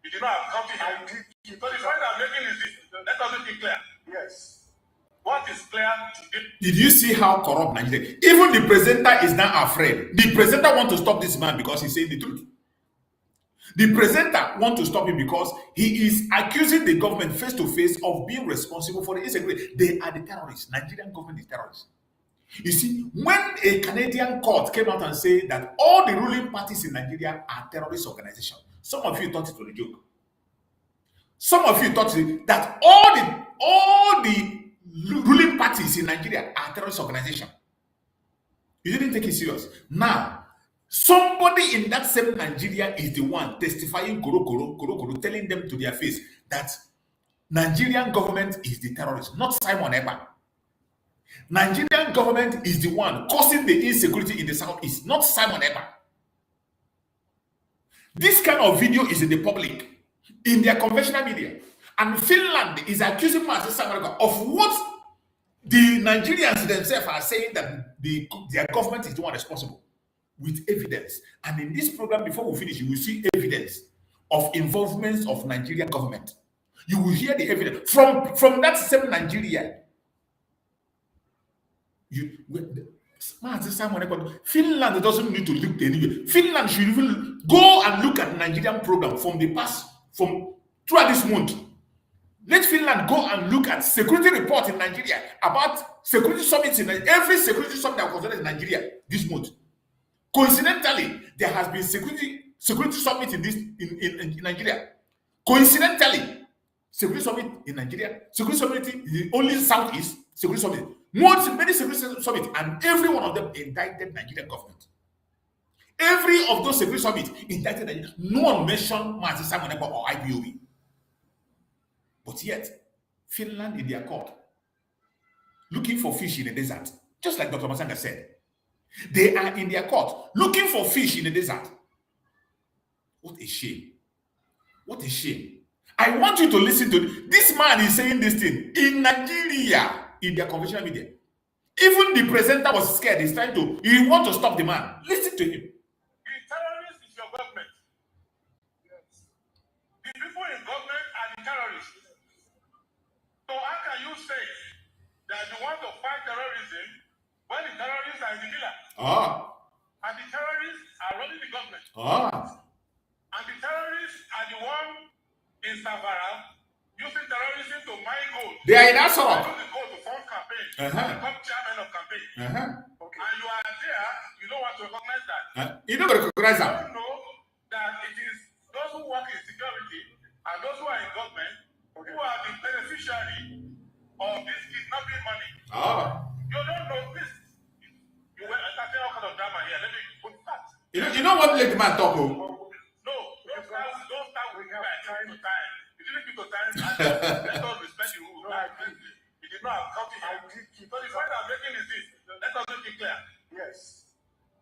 you did not have coffee here. So the point I'm making is this. Let us make it clear. Yes. What is clear today?
Did you see how corrupt Nigeria? Even the presenter is now afraid. The presenter wants to stop this man because he's saying the truth. The presenter wants to stop him because he is accusing the government face to face of being responsible for the insecurity. They are the terrorists. Nigerian government is terrorists. You see, when a Canadian court came out and said that all the ruling parties in Nigeria are terrorist organizations, some of you thought it was a joke. Some of you thought that all the ruling parties in Nigeria are terrorist organizations. You didn't take it serious. Now, somebody in that same Nigeria is the one testifying, telling them to their face that Nigerian government is the terrorist, not Simon Ekpa. Nigerian government is the one causing the insecurity in the southeast, not Simon Ekpa. This kind of video is in the public, in their conventional media. And Finland is accusing Simon Ekpa of what the Nigerians themselves are saying that their government is the one responsible, with evidence. And in this program, before we finish, you will see evidence of involvement of Nigerian government. You will hear the evidence from that same Nigeria. Finland doesn't need to look anywhere. Finland should even go and look at Nigerian program from the past, from throughout this month. Let Finland go and look at security report in Nigeria about security summits in every security summit that was conducted in Nigeria this month. Coincidentally, there has been security summit in Nigeria. Coincidentally, security summit in Nigeria, security summit in the only southeast security summit. Many security summits, and every one of them indicted Nigerian government. Every of those security summits indicted Nigeria. No one mentioned Simon Ekpa or IPOB. But yet, Finland in their court, looking for fish in the desert, just like Dr. Masanga said. They are in their court looking for fish in the desert. What a shame. What a shame. I want you to listen to this man is saying this thing in Nigeria, in their conventional media. Even the presenter was scared. He's trying to, he want to stop the man. Listen to him.
The terrorist is your government. Yes. The people in government are the terrorists. So how can you say that you want to fight terrorism when the terrorists are in the villa? And the terrorists are running the government? And the terrorists are the one in Savara using terrorism to mine gold.
They are in Asoro.
Using gold to fund campaign. Become chairman of campaign. Okay. And you are there, you don't want to recognize that.
You don't recognize that.
You don't know that it is those who work in security and those who are in government who are the beneficiary of this kidnapping money. You don't know this. You were entertaining all kind of drama here. Let me put that.
You know what let the man talk?
Don't start with time to time. You didn't keep the time. Let us respect the rules. No, I agree. You did not have coffee. I did keep. So the point I'm making is this. Let us make it clear. Yes.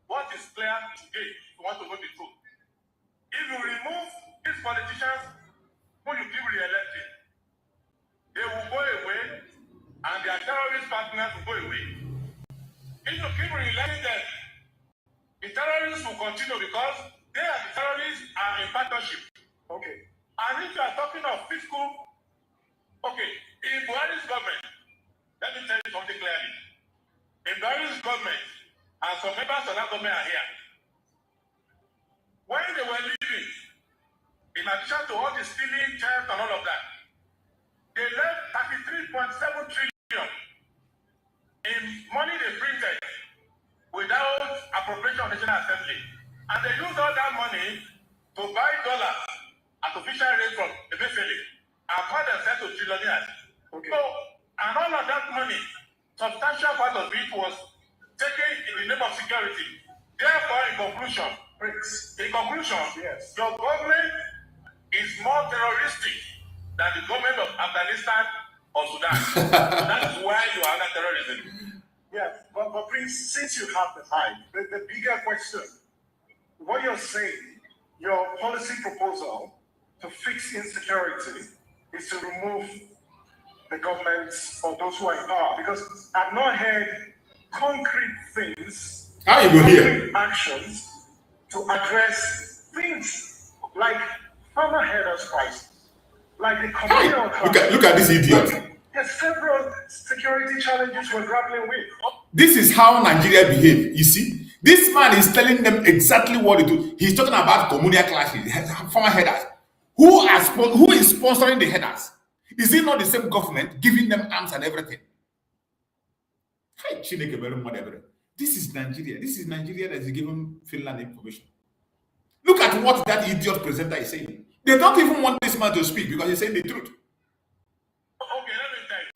What is clear today? You want to know the truth. If you remove these politicians who you keep re-electing, they will go away and their terrorist partners will go away. If you keep re-electing them, the terrorists will continue because they and the terrorists are in partnership. Okay. And if you are talking of fiscal, okay, in Buhari's government, let me tell you something clearly. In Buhari's government, and some members of that government are here, when they were leaving, in addition to all the stealing, theft, and all of that, they left 33.7 trillion in money they printed without appropriation of National Assembly. And they used all that money to buy dollars at official rate from Emefiele and call themselves to trillionaires. Okay. So, and all of that money, substantial part of it was taken in the name of security. Therefore, in conclusion, yes, your government is more terroristic than the government of Afghanistan or Sudan. So that's why you are under terrorism. Yes, but Prince, since you have the time, the bigger question, what you're saying, your policy proposal to fix insecurity is to remove the government or those who are in power, because I've not heard concrete things, concrete actions to address things like farmer herders' prices, like the communal crisis.
Look at this idiot.
There's several security challenges we're grappling with.
This is how Nigeria behave. You see, this man is telling them exactly what to do. He's talking about communal clashes, farmer headers. Who is sponsoring the headers? Is it not the same government giving them arms and everything? This is Nigeria. This is Nigeria that is giving Finland information. Look at what that idiot presenter is saying. They don't even want this man to speak because he's saying the truth.
Okay, let me tell you.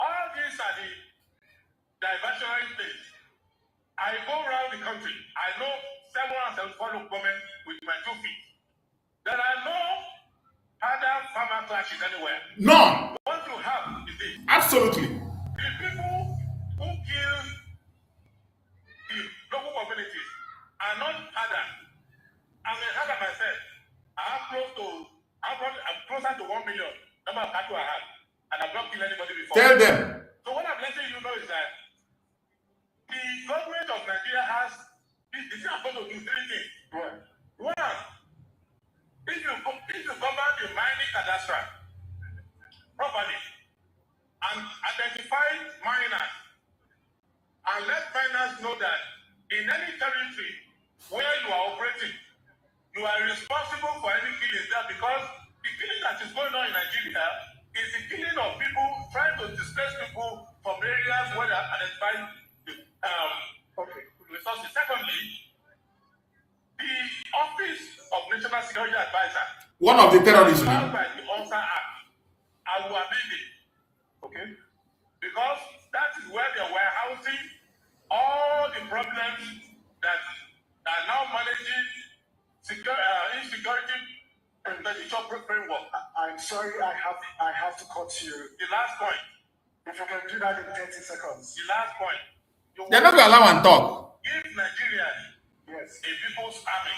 All these are the diversionary things. I go around the country. I know 774 local governments with my 2 feet. There are no other farmer clashes anywhere.
None.
What you have is this.
Absolutely.
The people who kill the local communities are not other. I'm a herder myself. I'm closer to 1 million number of cattle I have, and I've not killed anybody before.
Tell them.
So what I'm letting you know is that the government of Nigeria has this is going to do 3 things. One, if you govern the mining cadastre properly and identify miners and let miners know that in any territory where you are operating, you are responsible for any killings there, because the killing that is going on in Nigeria is the killing of people trying to displace people from areas where they are identified resources. Secondly, the Office of National Security Advisor,
one of the terrorists,
by the UNSA Act, I will amend it. Okay? Because that is where they were housing all the problems that are now managing insecurity and the framework. I'm sorry, I have to cut you. The last point. If you can do that in 30 seconds. The last point.
They're not going to allow and talk.
Give Nigeria a people's army.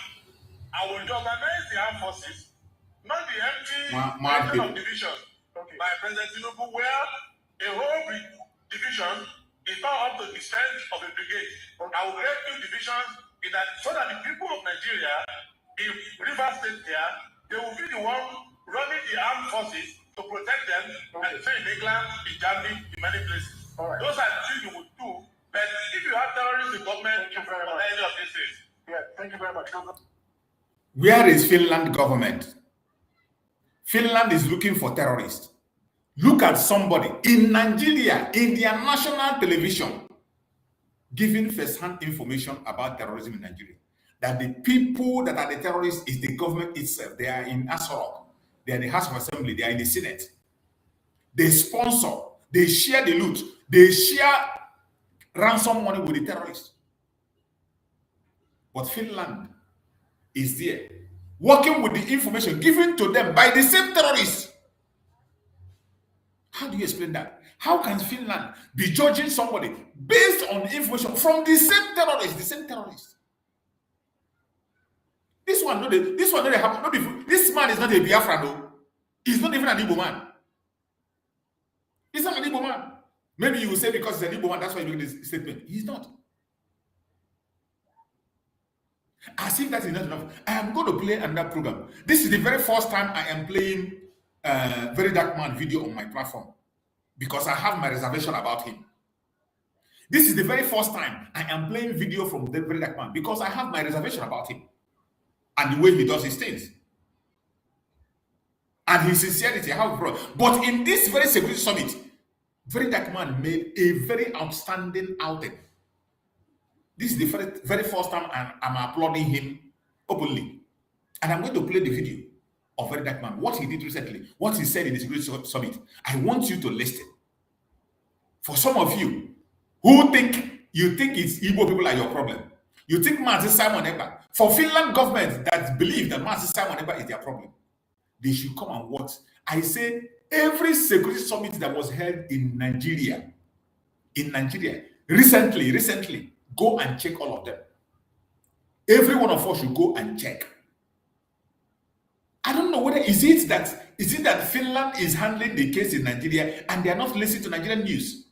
I will organize the armed forces, not the empty of division by President Tinubu, where a whole division is not up to the strength of a brigade. I will create two divisions so that the people of Nigeria, in Rivers State there, they will be the one running the armed forces to protect them, and say in England, in Germany, in many places. Those are the things you would do. But if you have terrorists in government, you can any of these things. Yeah, thank you very much.
Where is Finland government? Finland is looking for terrorists. Look at somebody in Nigeria, in their national television, giving first-hand information about terrorism in Nigeria. That the people that are the terrorists is the government itself. They are in Asoro. They are in the House of Assembly. They are in the Senate. They sponsor. They share the loot. They share ransom money with the terrorists. But Finland is there, working with the information given to them by the same terrorists. How do you explain that? How can Finland be judging somebody based on information from the same terrorists? The same terrorists. This one, this man is not a Biafran, no. He's not even an Igbo man. He's not an Igbo man. Maybe you will say because he's an Igbo man, that's why you make this statement. He's not. As if that is not enough, I am going to play another program. This is the very first time I am playing Very Dark Man video on my platform because I have my reservation about him. This is the very first time I am playing video from the Very Dark Man because I have my reservation about him and the way he does his things and his sincerity. But in this very security summit, Very Dark Man made a very outstanding outing. This is the very first time I'm applauding him openly. And I'm going to play the video of Very Dark Man, what he did recently, what he said in the Security Summit. I want you to listen. For some of you who think it's Igbo people are your problem, you think Mazi Simon Ekpa, for Finland government that believe that Mazi Simon Ekpa is their problem, they should come and watch. I say every Security Summit that was held in Nigeria, recently, go and check all of them. Every one of us should go and check. I don't know whether is it that Finland is handling the case in Nigeria and they are not listening to Nigerian news.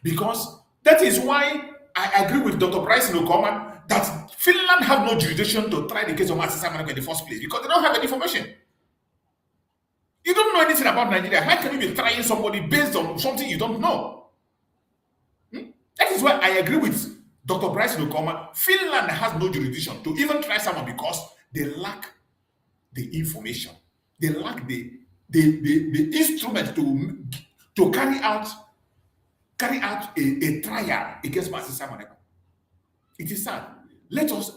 Because that is why I agree with Dr. Bryce Nokoma that Finland have no jurisdiction to try the case of Mazi Simon Ekpa in the first place because they don't have any information. You don't know anything about Nigeria. How can you be trying somebody based on something you don't know? That is why I agree with Dr. Bryce Nokoma. Finland has no jurisdiction to even try someone because they lack the information. They lack the instrument to carry out a trial against Mazi Simon Ekpa. It is sad.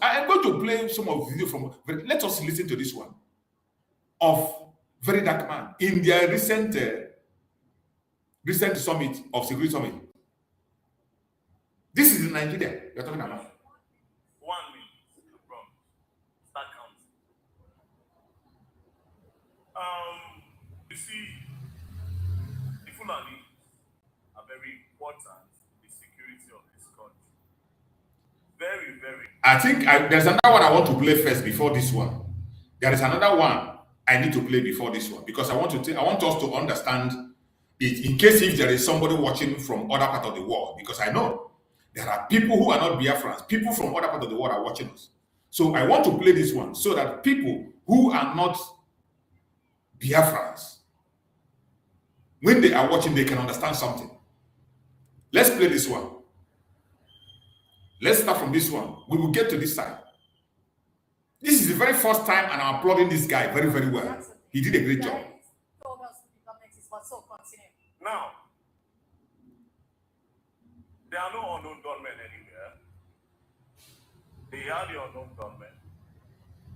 I am going to play some of the video from. Let us listen to this one of Very Dark Man in their recent summit of Security Summit. This is in Nigeria you're talking about.
1 minute from start counting. You see, the Fulani are very important in the security of this country. Very, very.
I think there's another one I want to play first before this one. There is another one I need to play before this one because I want us to understand it in case if there is somebody watching from other part of the world, because I know there are people who are not Biafrans, people from other part of the world are watching us. So I want to play this one so that people who are not Biafrans, when they are watching, they can understand something. Let's play this one. Let's start from this one. We will get to this side. This is the very first time, and I'm applauding this guy very, very well. He did a great job.
Now, there are no unknown gunmen anywhere. They are the unknown gunmen.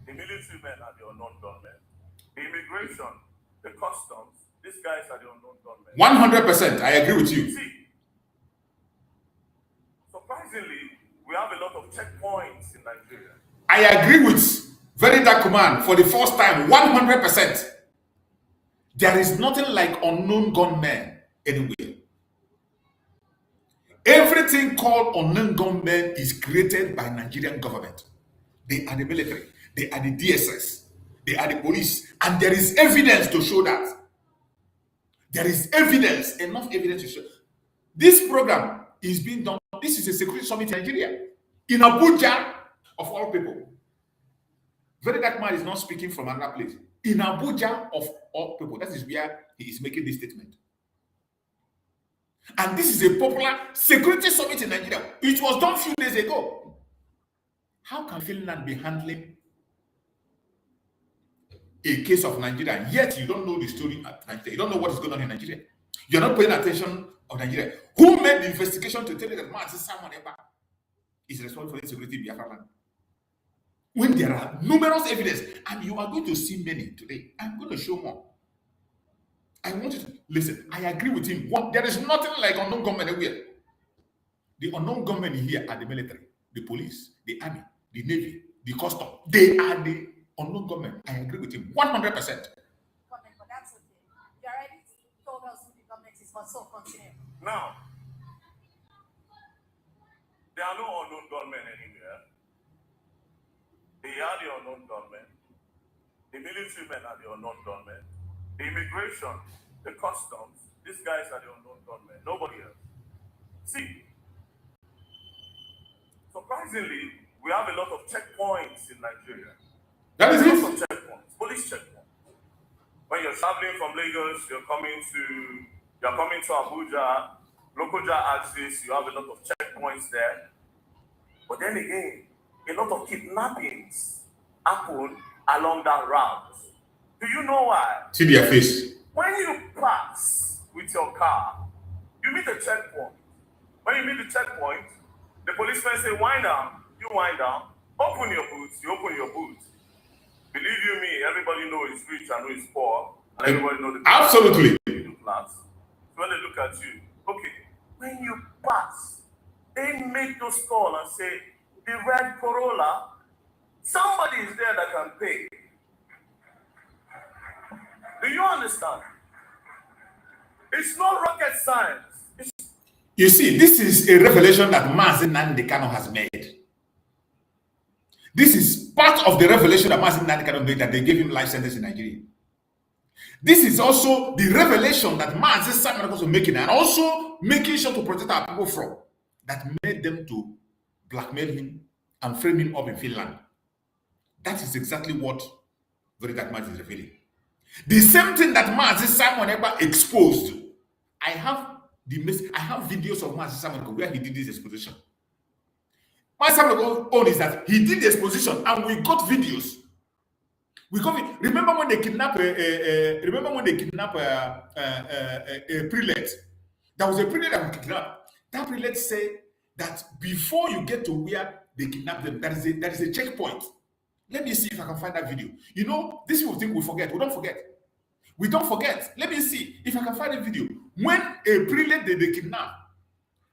The military men are the unknown gunmen. The immigration, the customs, these guys are the unknown gunmen.
100%, I agree with you.
See, surprisingly, we have a lot of checkpoints in Nigeria.
I agree with Very Dark Man for the first time, 100%. There is nothing like unknown gunmen anywhere. Everything called unknown gunmen is created by Nigerian government. They are the military, they are the DSS, they are the police, and there is evidence to show that. There is evidence, enough evidence to show. This program is being done. This is a security summit in Nigeria, in Abuja, of all people. Very Dark Man is not speaking from another place. In Abuja, of all people, that is where he is making this statement. And this is a popular security summit in Nigeria. It was done a few days ago. How can Finland be handling a case of Nigeria, yet you don't know the story at Nigeria? You don't know what is going on in Nigeria. You're not paying attention of Nigeria. Who made the investigation to tell you that Simon Ekpa is responsible for insecurity in Biafra land? When there are numerous evidence, and you are going to see many today. I'm going to show more. I want you to listen. I agree with him. There is nothing like unknown gunmen everywhere. The unknown gunmen here are the military, the police, the army, the navy, the custom. They are the unknown gunmen. I agree with him 100%.
But that's okay. You already told us who the government is, but so continue.
Now, there are no unknown gunmen anywhere. They are the unknown gunmen. The military men are the unknown gunmen. The immigration, the customs, these guys are the unknown gunmen. Nobody else. See, surprisingly, we have a lot of checkpoints in Nigeria.
That is
lots
it.
of checkpoints, police checkpoints. When you're traveling from Lagos, you're coming to Abuja, Lokoja axis, you have a lot of checkpoints there. But then again, a lot of kidnappings happen along that route. Do you know why?
See their face.
When you pass with your car, you meet a checkpoint. When you meet the checkpoint, the policeman say, wind down, you wind down, open your boots, you open your boots. Believe you me, everybody knows he's rich and knows he's poor, and everybody knows the
absolutely
middle class. So when they look at you, okay, when you pass, they make those call and say, the red Corolla, somebody is there that can pay. Do you understand? It's not rocket science.
You see, this is a revelation that Nnamdi Kanu has made. This is part of the revelation that Nnamdi Kanu made, that they gave him life sentence in Nigeria. This is also the revelation that Simon Ekpa was making, and also making sure to protect our people from, that made them to blackmail him and frame him up in Finland. That is exactly what Very Dark Man is revealing. The same thing that Simon Ekpa exposed. I have videos of Simon Ekpa where he did this exposition. Simon Ekpa's own is that he did the exposition, and we got videos. Remember when they kidnapped a prelate? There was a prelate that was kidnapped. That prelate said that before you get to where they kidnapped them, there is a checkpoint. Let me see if I can find that video. You know, these people think we forget. We don't forget. We don't forget. Let me see if I can find a video. When a prelate they kidnapped,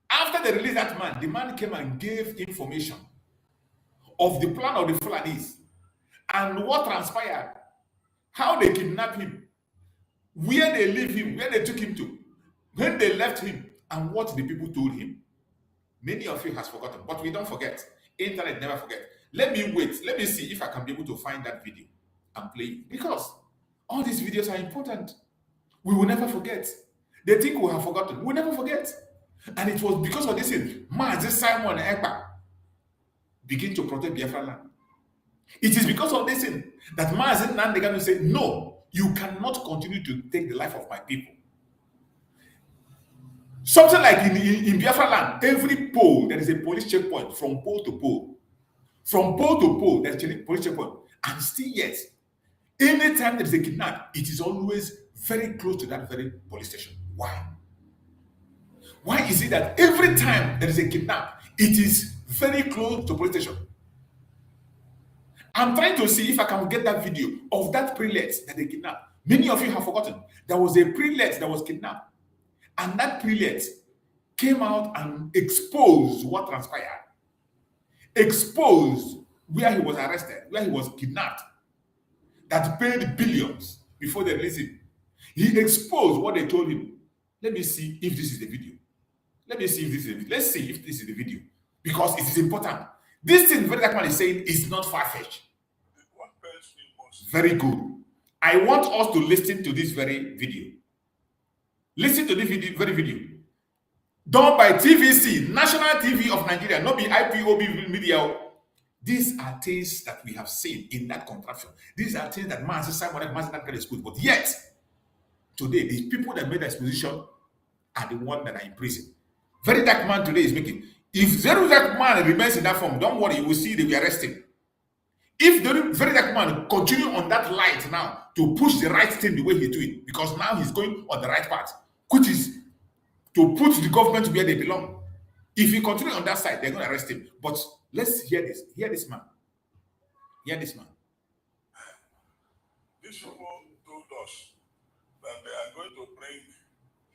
after they released that man, the man came and gave information of the plan of the Fulanis and what transpired, how they kidnapped him, where they leave him, where they took him to, when they left him, and what the people told him. Many of you has forgotten, but we don't forget. Internet never forget. Let me wait. Let me see if I can be able to find that video and play it, because all these videos are important. We will never forget. They think we have forgotten. We'll never forget. And it was because of this thing, Simon Ekpa begin to protect Biafra land. It is because of this thing that Nnamdi Kanu said, no, you cannot continue to take the life of my people. Something like in Biafra land, every pole, there is a police checkpoint from pole to pole. From pole to pole, there's a police checkpoint. And still yet, anytime there is a kidnap, it is always very close to that very police station. Why? Why is it that every time there is a kidnap, it is very close to police station? I'm trying to see if I can get that video of that prelate that they kidnapped. Many of you have forgotten. There was a prelate that was kidnapped. And that prelate came out and exposed what transpired. Exposed where he was arrested, where he was kidnapped, that paid billions before they released him. He exposed what they told him. Let me see if this is the video. Let me see if this is. Let's see if this is the video, because it is important. This thing very dark man is saying is not far-fetched. Very good. I want us to listen to this very video. Listen to this very video. Done by TVC, National TV of Nigeria, not be IPOB media. These are things that we have seen in that contraption. These are things that Master Simon Ekpa is good. But yet, today, the people that made the exposition are the ones that are in prison. Very dark man today is making. If very dark man remains in that form, don't worry, you will see they will arrest him. If the very dark man continue on that light now to push the right thing the way he's doing, because now he's going on the right path, which is to put the government where they belong. If he continue on that side, they're going to arrest him. But let's hear this. Hear this man. Hear this man.
These people told us that they are going to bring,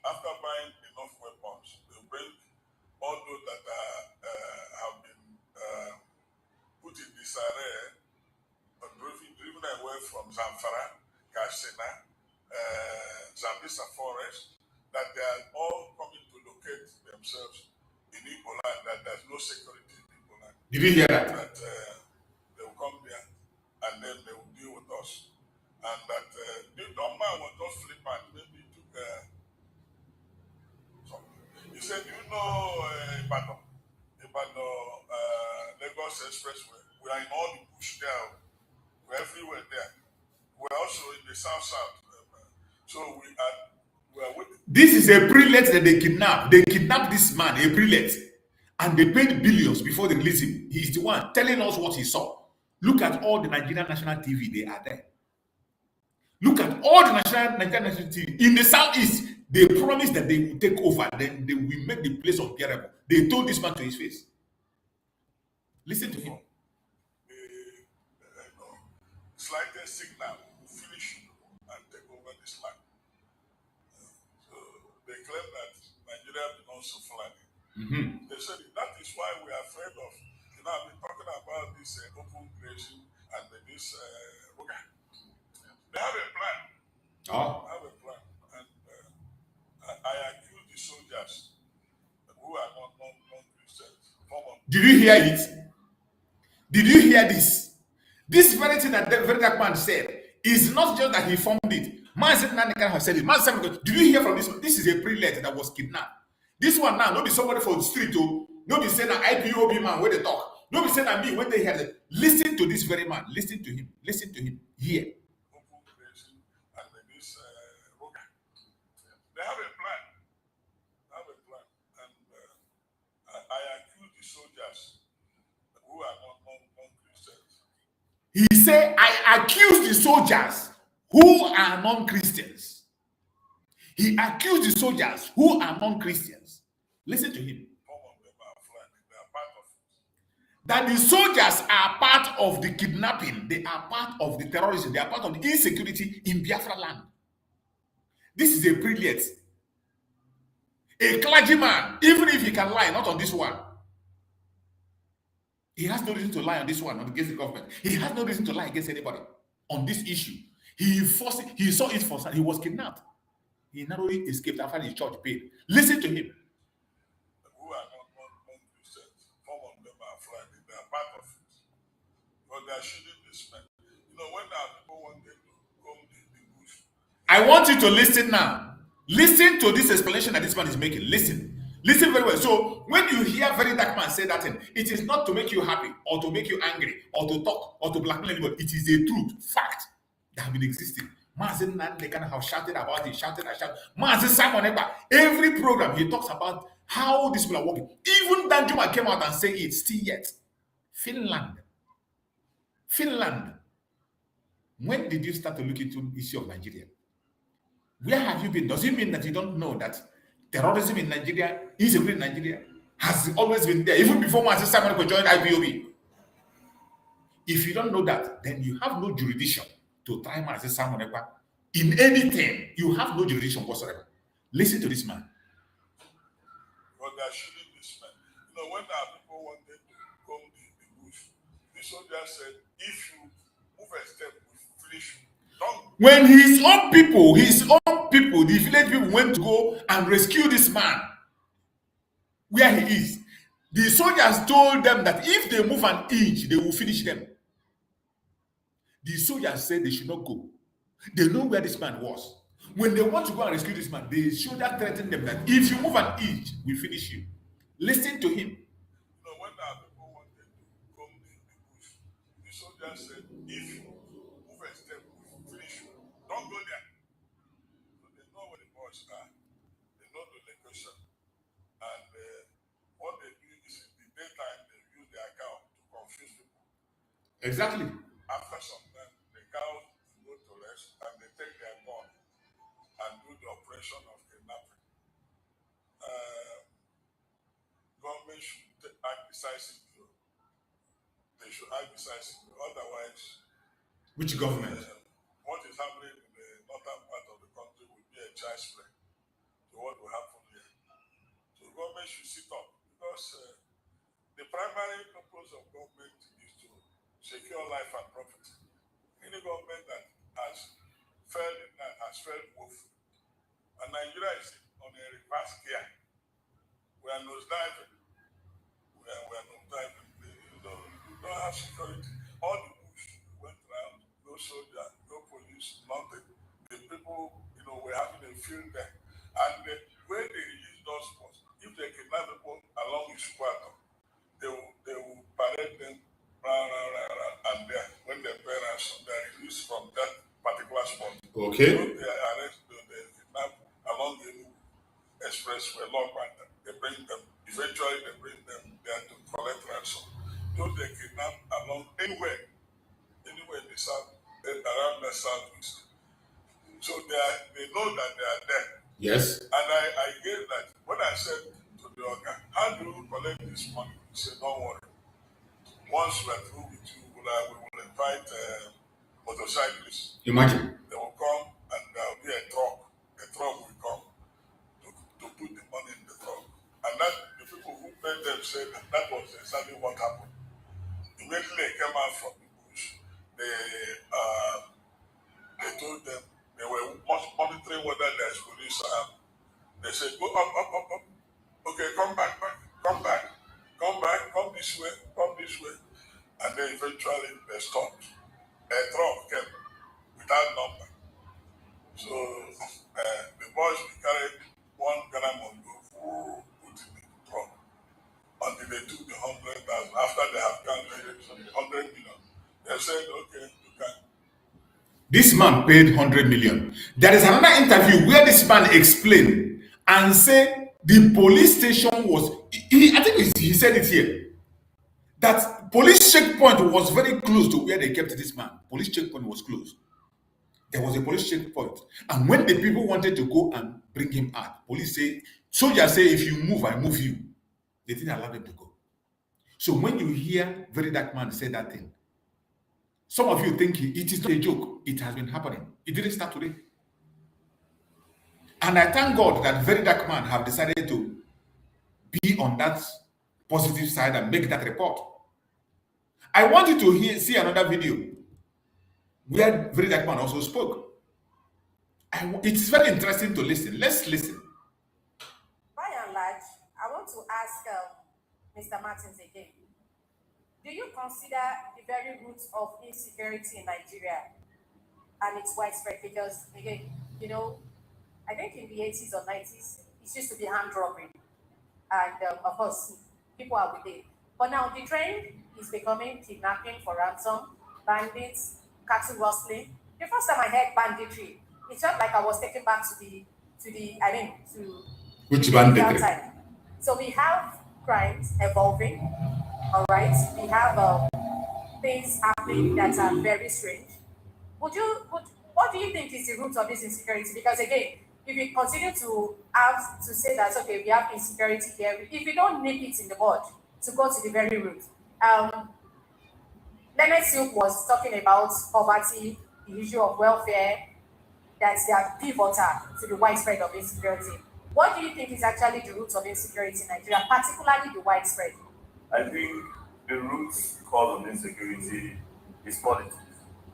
after buying enough weapons, they'll bring all those that have been put in disarray, driven away from Zamfara, Katsina, Zambisa Forest, that they are all coming to locate themselves in Igbo land, that there's no security in Igbo land.
Did you hear that?
That they will come there and then they will deal with us. And that the dumb man was just flippant. Maybe he took something. He said, you know, Ekpa'S, Lagos Expressway, we are in all the bush there. We're everywhere there. We're also in the south. So we are waiting.
This is a prelate that they kidnapped. They kidnapped this man, a prelate, and they paid billions before they release him. He's the one telling us what he saw. Look at all the Nigerian national TV, they are there. Look at all the Nigerian national TV. In the southeast, they promised that they will take over, then they will make the place unbearable. They told this man to his face. Listen to him.
Slightest signal will finish and take over this land. So they claim that Nigeria belongs to Fulani. They said that is why we are afraid of. You know, I've been talking about this open grazing and this. They have a plan.
Oh.
They have a plan, and I accuse the soldiers who are not non-Christians.
Did you hear it? Did you hear this? This very thing that the very dark man said is not just that he formed it. Man said Nnamdi has said it. Man said, did you hear from this one? This is a prelate that was kidnapped. This one now, not be somebody from the street, oh, not be saying that IPOB man where they talk. Not be saying that me when they hear it. Listen to this very man. Listen to him. Listen to him. Here.
They have a plan. They have a plan. And I accuse the soldiers who are not non-Christians.
He said, I accuse the soldiers who are non-Christians. He accused the soldiers who are non-Christians. Listen to him. That the soldiers are part of the kidnapping. They are part of the terrorism. They are part of the insecurity in Biafra land. This is a prelate. A clergyman, even if he can lie, not on this one. He has no reason to lie on this one against the government. He has no reason to lie against anybody on this issue. He saw it for he was kidnapped. He narrowly escaped after his church paid. Listen to him.
Who are not non-Christians. Some of them are Friday. They are part of it. But they are shooting this man. You know, when our people want them to come in the bush.
I want you to listen now. Listen to this explanation that this man is making. Listen. Listen very well. So when you hear very dark man say that thing, it is not to make you happy or to make you angry or to talk or to blackmail anybody. It is a truth, fact that have been existing. Mazen Nnamdi kind of have shouted about it, shouted. Mazen Simon Ekpa, every program he talks about how these people are working. Even Danjuma came out and said it still yet. Finland. When did you start to look into the issue of Nigeria? Where have you been? Does it mean that you don't know that terrorism in Nigeria, insecurity in Nigeria, has always been there, even before Master Simon Ekpa joined IPOB? If you don't know that, then you have no jurisdiction to try Master Simon Ekpa in anything. You have no jurisdiction whatsoever. Listen to this man.
But they are shooting this man. You know, when our people wanted to come in the bush, the soldier said, if you move a step, we finish you.
When his own people, the village people went to go and rescue this man, where he is. The soldiers told them that if they move an inch, they will finish them. The soldiers said they should not go. They know where this man was. When they want to go and rescue this man, the soldier threatened them that if you move an inch, we finish you. Listen to him.
You know, when our people wanted to come in the bush, the soldiers said, if you move a step, we will finish you. Don't go there. So they know where the boys are. They know the location. And what they do is in the daytime, they use their cow to confuse people.
Exactly.
After some time, the cows go to rest and they take their gun and do the operation of kidnapping. Government should act decisively. They should act decisively. Otherwise,
which government?
What is happening in the northern part of the country will be a child's play to what will happen here. So government should sit up because the primary purpose of government is to secure life and property. Any government that has failed in that has failed woefully. And Nigeria is on a reverse gear. We are nosediving. We are nosediving. You don't have security. All the bush went around, no soldier, no police, nothing. The people, were having a field there. And the way they release those spots, if they kidnap people along the squatter, they will parade them round, and when their parents they are released from that particular spot.
Okay.
So they arrest them, they kidnap along the expressway, they bring them. Eventually, they bring them there to collect ransom. Those they kidnap along anywhere in the south, around the southeast. So they know that they are there.
Yes.
And I gave that. When I said to the organ, how do you collect this money? He said, don't worry. Once we are through with you, we will invite motorcyclists.
Imagine.
They will come and there will be a truck. A truck will come to put the money in the truck. And that the people who paid them said that was exactly what happened. Immediately they came out from the bush. They told them they were monitoring whether there's police around. They said, go up. Okay, come back, come this way. And then eventually they stopped. A truck came without number. So the boys carried one gram of gold, put in the truck until they took the 100,000. After they have calculated 100 million, they said, okay, you can.
This man paid 100 million. There is another interview where this man explained and said the police station was, I think he said it here, that police checkpoint was very close to where they kept this man. Police checkpoint was close. There was a police checkpoint. And when the people wanted to go and bring him out, police say, soldiers say, if you move, I move you. They didn't allow them to go. So when you hear Very Dark Man say that thing, some of you think it is not a joke. It has been happening. It didn't start today. And I thank God that Very Dark Man have decided to be on that positive side and make that report. I want you to see another video where Very Dark Man also spoke. It's very interesting to listen. Let's listen.
By and large, I want to ask Mr. Martins again. Do you consider the very roots of insecurity in Nigeria and its widespread? Because, again, I think in the 80s or 90s, it used to be hand robbery. And, of course, people are with it. But now the trend is becoming kidnapping for ransom, bandits, cattle rustling. The first time I heard banditry, it felt like I was taken back to
which banditry?
Time. So we have crimes evolving, all right? We have things happening that are very strange. What do you think is the root of this insecurity? Because again, if we continue to have to say that, okay, we have insecurity here, if we don't nip it in the bud to go to the very root. Leonard Silk was talking about poverty, the issue of welfare, that they are pivotal to the widespread of insecurity. What do you think is actually the root of insecurity in Nigeria, particularly the widespread?
I think the root cause of insecurity is politics.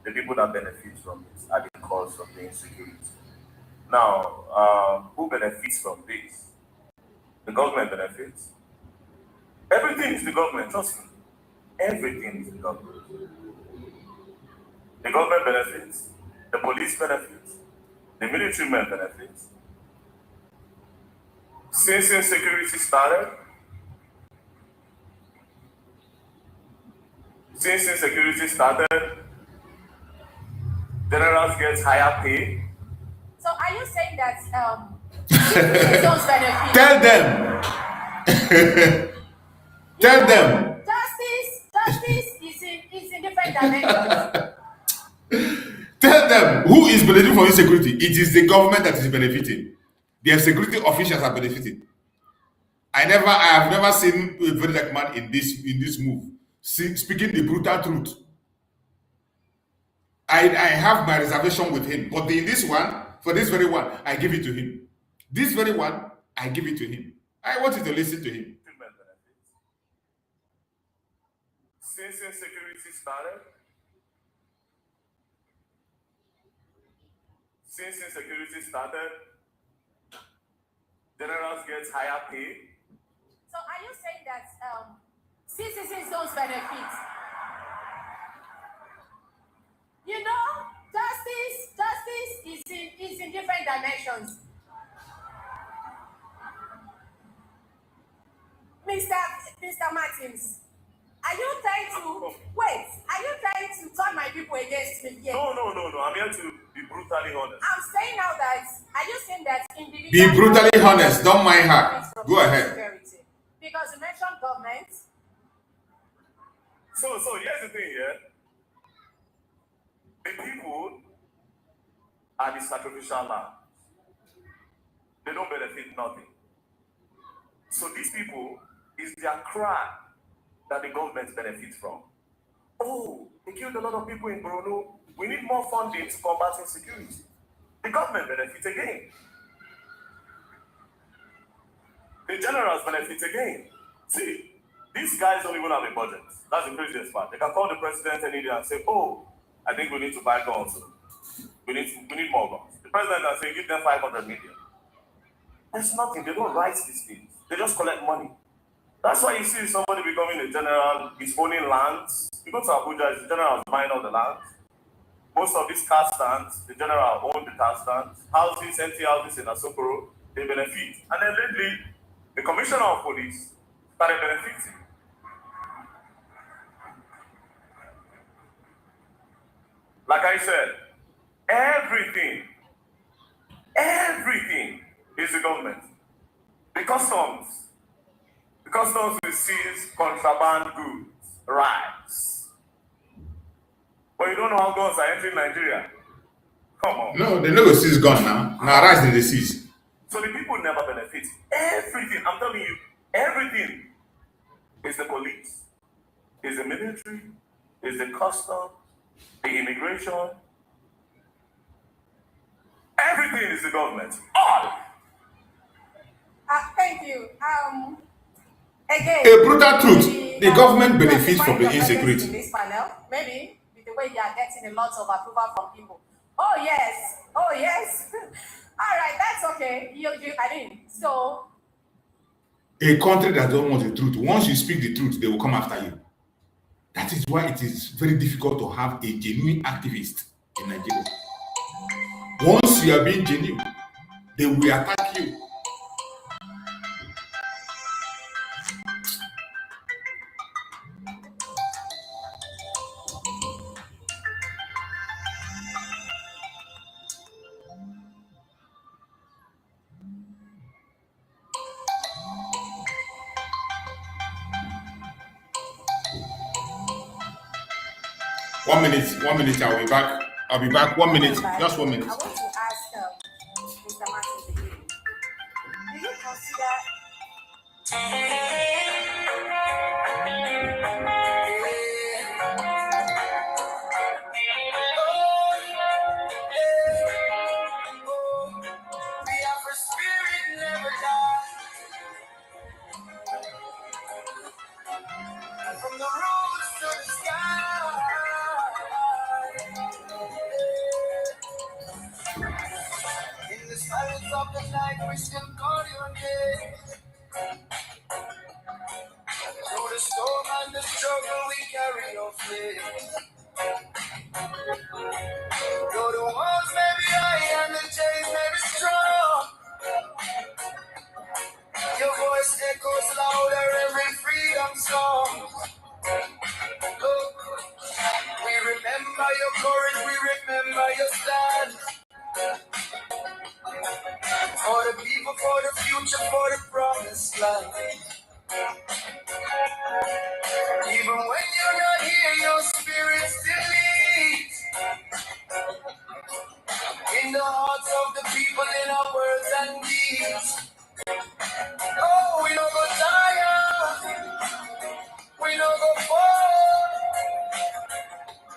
The people that benefit from it are the cause of the insecurity. Now, who benefits from this? The government benefits, Everything is the government, trust me. Everything is the government. The government benefits, the police benefits, the military men benefits. Since security started, generals get higher pay.
So are you saying that citizens benefit?
Tell them. Tell them.
Justice is in different dimensions.
Tell them who is benefiting from insecurity. It is the government that is benefiting. Their security officials are benefiting. I have never seen a very like man in this move speaking the brutal truth. I have my reservation with him, but in this one, for this very one, I give it to him. This very one, I give it to him. I want you to listen to him.
Since security started, generals get higher pay.
So are you saying that citizens don't benefit? You know, justice is in different dimensions. Mr. Martins, are you trying to turn my people against me? Yes.
No. I'm here to be brutally honest.
I'm saying now that, are you saying that individuals...
Be brutally honest, don't mind her. Go ahead.
Security? Because you mentioned government.
So here's the thing, yeah? The people are the sacrificial lambs. They don't benefit nothing. So these people, is their cry that the government benefits from. Oh, they killed a lot of people in Borno. We need more funding to combat insecurity. The government benefits again. The generals benefit again. See, these guys don't even have a budget. That's the craziest part. They can call the president any day and say, oh, I think we need to buy guns. We need more guns. The president can say, give them 500 million. There's nothing. They don't write these things. They just collect money. That's why you see somebody becoming a general, is owning lands. You go to Abuja, the general is buying all the lands. Most of these car stands, the general owns the car stands. Houses, empty houses in Asokoro, they benefit. And then lately, the commissioner of police started benefiting. Like I said, everything is the government. The customs will seize contraband goods, rights. But you don't know how guns are entering Nigeria. Come on.
No, they never seize gun now. Now rights they seize.
So the people never benefit. Everything, I'm telling you, everything is the police, is the military, is the customs, the immigration. Everything is the government. All.
Thank you. Again,
A brutal truth. The government benefits from the insecurity.
In this panel, maybe with the way you are getting a lot of approval from people. Oh yes. All right, that's okay. So
A country that don't want the truth, once you speak the truth, they will come after you. That is why it is very difficult to have a genuine activist in Nigeria. Once you are being genuine, they will attack you. One minute, I'll be back. 1 minute, just 1 minute.
I want to ask Mr. Martins again. Do you consider
Biafra spirit never dies. From the roots to the sky. In the silence of the night, we still call your name. flame. Though the walls may be high and the chains may be strong, your voice echoes louder every freedom song. Oh, we remember your courage, we remember your stand. For the people, for the future, for the promised land. Even when you're not here, your spirit still leads in the hearts of the people, in our words and deeds. Oh, we don't go tired, we don't go fall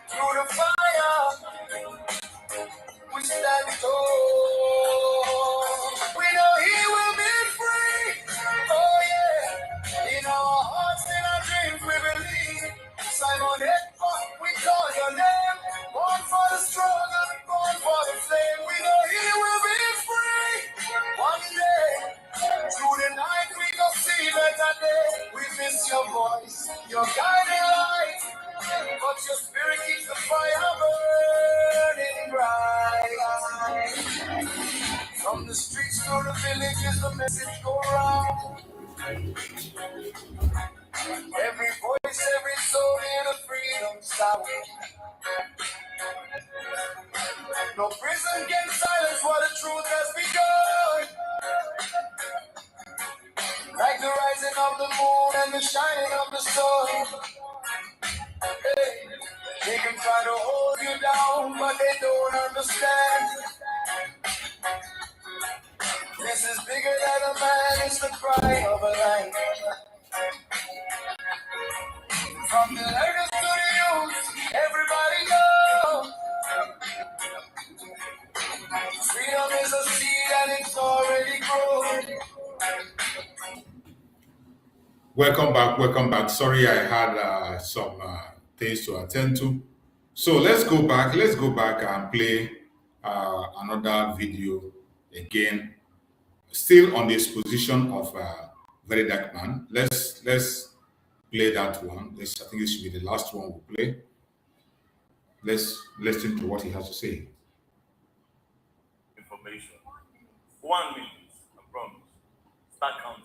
through the fire. We stand tall. We know He will be free. Oh yeah. In our hearts, in our dreams, we believe. Simon Ekpa, we call your name. Born for the struggle, born for the flame. We know He will be free. One day, through the night, we go see better day. We miss your voice, your guiding light. But your spirit keeps the fire burning bright. From the streets to the villages, the message go round. Every voice, every soul in a freedom sound. No prison can silence what the truth has begun. Like the rising of the moon and the shining of the sun. Hey, they can try to hold you down, but they don't understand. This is bigger than a man, it's the cry of a lion. From the learners to the youth, everybody know. Freedom is a seed and it's already grown.
Welcome back. Sorry, I had some things to attend to. So let's go back and play another video again. Still on the exposition of Very Dark Man. Let's play that one. I think this should be the last one we'll play. Let's listen to what he has to say.
Information. 1 minute, I promise. Start counting.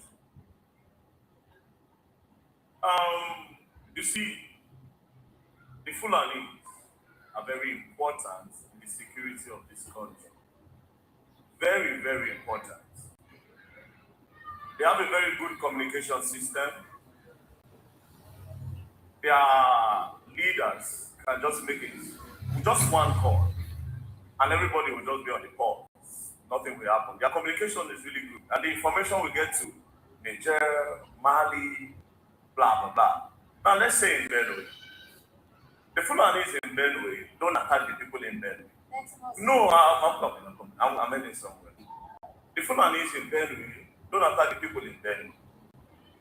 You see, the Fulanis are very important in the security of this country. Very, very important. They have a very good communication system. Their leaders can just make it with just one call, and everybody will just be on the call. Nothing will happen. Their communication is really good, and the information we get to Niger, Mali, blah blah blah. Now let's say in Benue, the Fulanis in Benue don't attack the people in Benue. No, I'm coming. I'm heading somewhere. The Fulanis in Benue don't attack the people in Benue.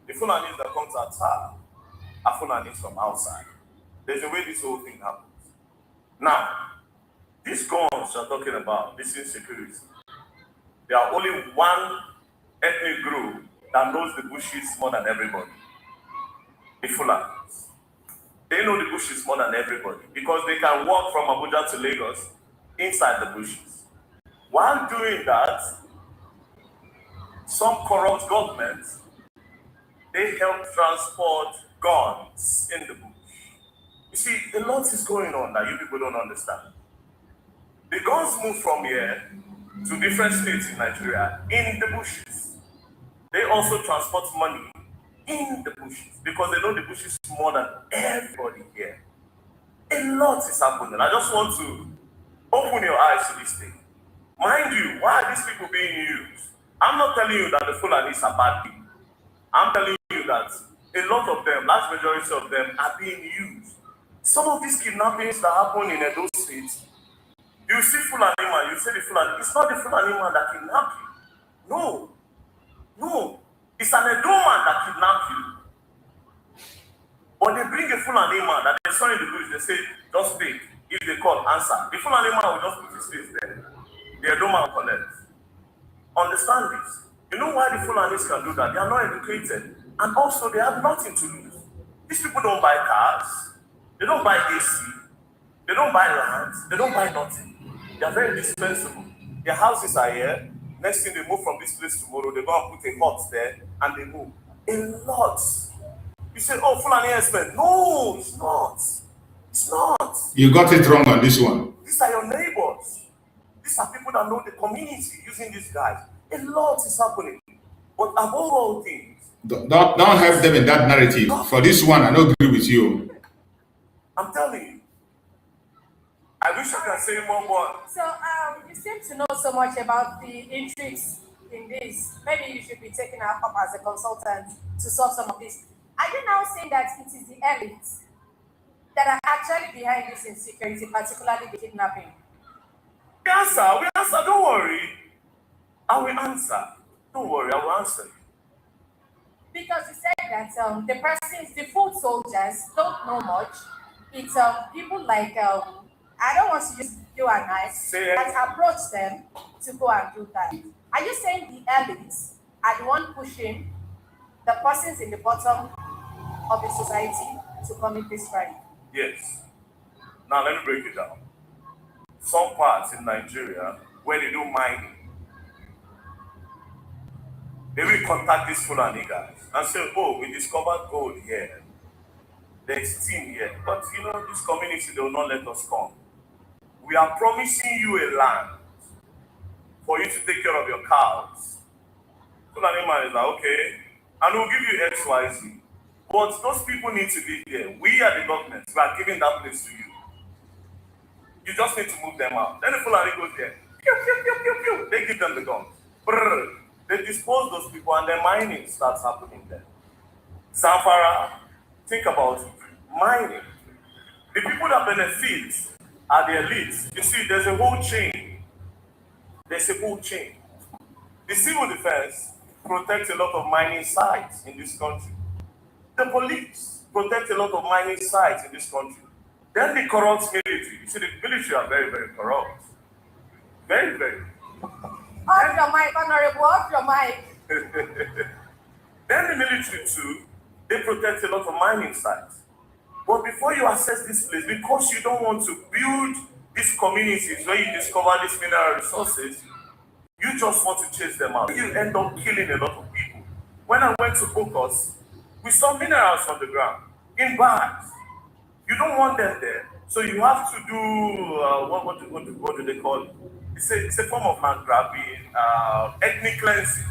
The Fulanis that come to attack are Fulanis from outside. There's a way this whole thing happens. Now, these guns you're talking about, this insecurity, there are only one ethnic group that knows the bushes more than everybody. The Fulanis. They know the bushes more than everybody because they can walk from Abuja to Lagos inside the bushes. While doing that, some corrupt governments, they help transport guns in the bush. You see, a lot is going on that you people don't understand. The guns move from here to different states in Nigeria in the bushes. They also transport money in the bushes because they know the bushes more than everybody here. A lot is happening. I just want to open your eyes to this thing. Mind you, why are these people being used? I'm not telling you that the Fulanis are bad people. I'm telling you that a lot of them, large majority of them, are being used. Some of these kidnappings that happen in Edo State, you see Fulani man, you say the Fulani, it's not the Fulani man that kidnapped you. No. It's an Edo man that kidnapped you. But they bring a Fulani man that they saw in the bush, they say, just pay. If they call, answer. The Fulani man will just put his face there. The Edo man will collect. Understand this. You know why the Fulanis can do that? They are not educated. And also, they have nothing to lose. These people don't buy cars. They don't buy AC. They don't buy land. They don't buy nothing. They are very dispensable. Their houses are here. Next thing they move from this place tomorrow, they go and put a hut there and they move. A lot. You say, oh, Fulani expert. No, it's not. It's not.
You got it wrong on this one.
These are your neighbors. These are people that know the community using these guys. A lot is happening. But above all things,
Don't help them in that narrative. For this one, I don't agree with you.
I'm telling you. I wish I could say more, but...
So, you seem to know so much about the intrigues in this. Maybe you should be taken up as a consultant to solve some of this. Are you now saying that it is the elites that are actually behind this insecurity, particularly the kidnapping?
We answer, don't worry. I will answer. Don't worry, I will answer you.
Because you said that the persons, the foot soldiers, don't know much. It's people like, I don't want to use you and I, that approach them to go and do that. Are you saying the elites are the one pushing the persons in the bottom of the society to commit this crime?
Yes. Now let me break it down. Some parts in Nigeria where they do mining, they will contact these Fulani guys and say, oh, we discovered gold here. There's tin here. But you know, this community, they will not let us come. We are promising you a land for you to take care of your cows. Fulani man is like, okay, and we'll give you X, Y, Z. But those people need to live there. We are the government. We are giving that place to you. You just need to move them out. Then the Fulani goes there. Pew, pew, pew, pew, pew. They give them the guns. Brrr. They dispose those people and then mining starts happening there. Zamfara, think about it. Mining. The people that benefit are the elites. You see, there's a whole chain. There's a whole chain. The civil defense protects a lot of mining sites in this country. The police protect a lot of mining sites in this country. Then the corrupt military. You see, the military are very, very corrupt. Very, very.
Off your mic, Honorable, off your mic.
Then the military too, they protect a lot of mining sites. But before you access this place, because you don't want to build these communities where you discover these mineral resources, you just want to chase them out. You end up killing a lot of people. When I went to Focus, we saw minerals on the ground, in bags. You don't want them there, so you have to do, what do they call it? It's a form of hand grabbing, ethnic cleansing.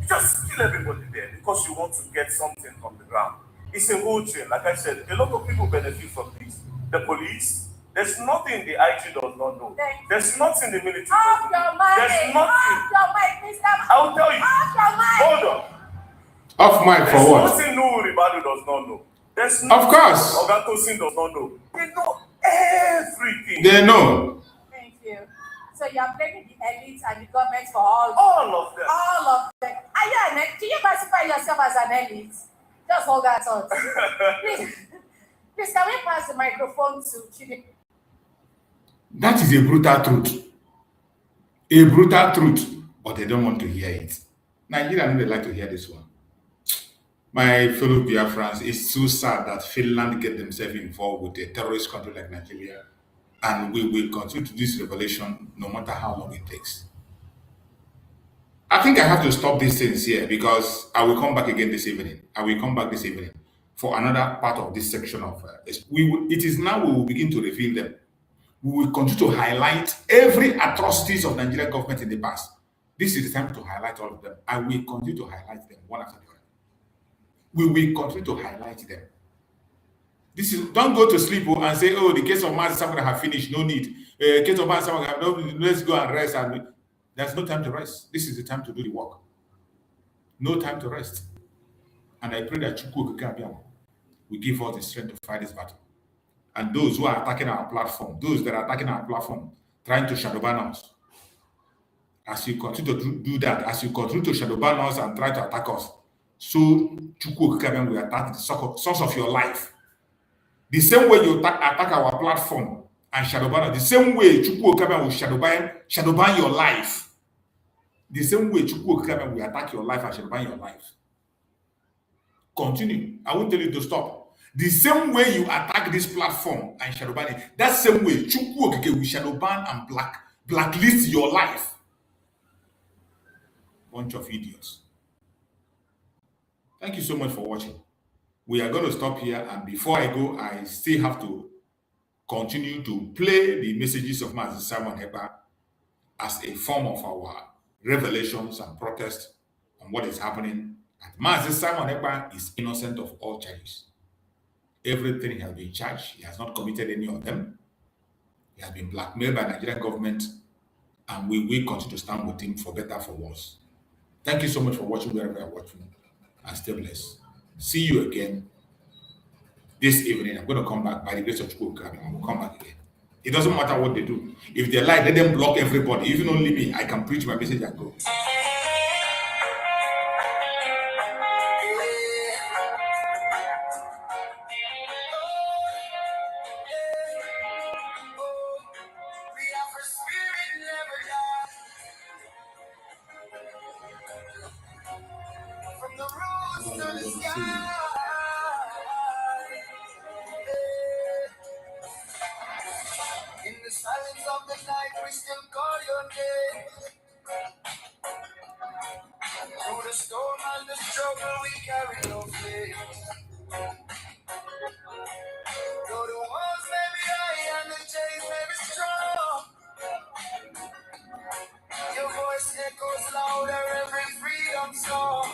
You just kill everybody there because you want to get something from the ground. It's a whole chain. Like I said, a lot of people benefit from this. The police, there's nothing the IG does not know. There's nothing the military does not know. There's nothing. I will tell you. Hold on.
Off mic for what?
There's nothing no Ribadu does not know. There's
nothing of course.
Ogantosin does not know. They know everything.
They know.
Thank you. So you are blaming the elites and the government for all
of them.
All of them. Do you classify yourself as an elite? Just hold that thought. Please, can we pass the microphone to Chidi?
That is a brutal truth. A brutal truth, but they don't want to hear it. Nigerians don't like to hear this one. My fellow Biafrans, it's so sad that Finland get themselves involved with a terrorist country like Nigeria, and we will continue to do this revelation no matter how long it takes. I think I have to stop these things here because I will come back again this evening. I will come back this evening for another part of this section of it is now we will begin to reveal them. We will continue to highlight every atrocities of Nigerian government in the past. This is the time to highlight all of them. I will continue to highlight them one after the other. We will continue to highlight them. This is don't go to sleep and say, oh, the case of Mazi Samora have finished, no need. Case of Mazi Samora have no, let's go and rest. And there's no time to rest. This is the time to do the work. No time to rest. And I pray that CHUKS will give us the strength to fight this battle. And those who are attacking our platform, those that are attacking our platform, trying to shadow ban us, as you continue to do that, as you continue to shadow ban us and try to attack us, so CHUKS will attack the source of your life. The same way you attack our platform and shadow ban us, the same way CHUKS will shadow ban your life. The same way CHUKS will attack your life and shadow ban your life. Continue. I won't tell you to stop. The same way you attack this platform and shadow ban it, that same way Chukwu Okike will shadow ban and blacklist your life. Bunch of idiots. Thank you so much for watching. We are going to stop here, and before I go, I still have to continue to play the messages of Mazi Simon Ekpa as a form of our revelations and protest on what is happening. And Mazi Simon Ekpa is innocent of all charges. Everything has been charged. He has not committed any of them. He has been blackmailed by the Nigerian government, and we will continue to stand with him for better, for worse. Thank you so much for watching wherever you're watching, and stay blessed. See you again this evening. I'm going to come back by the grace of God. I will come back again. It doesn't matter what they do. If they lie, let them block everybody. Even only me, I can preach my message and go.
From the roots to the sky. In the silence of the night, we still call your name. Through the storm and the struggle, we carry no flame. Though the walls may be high and the chains may be strong, your voice echoes louder every freedom song.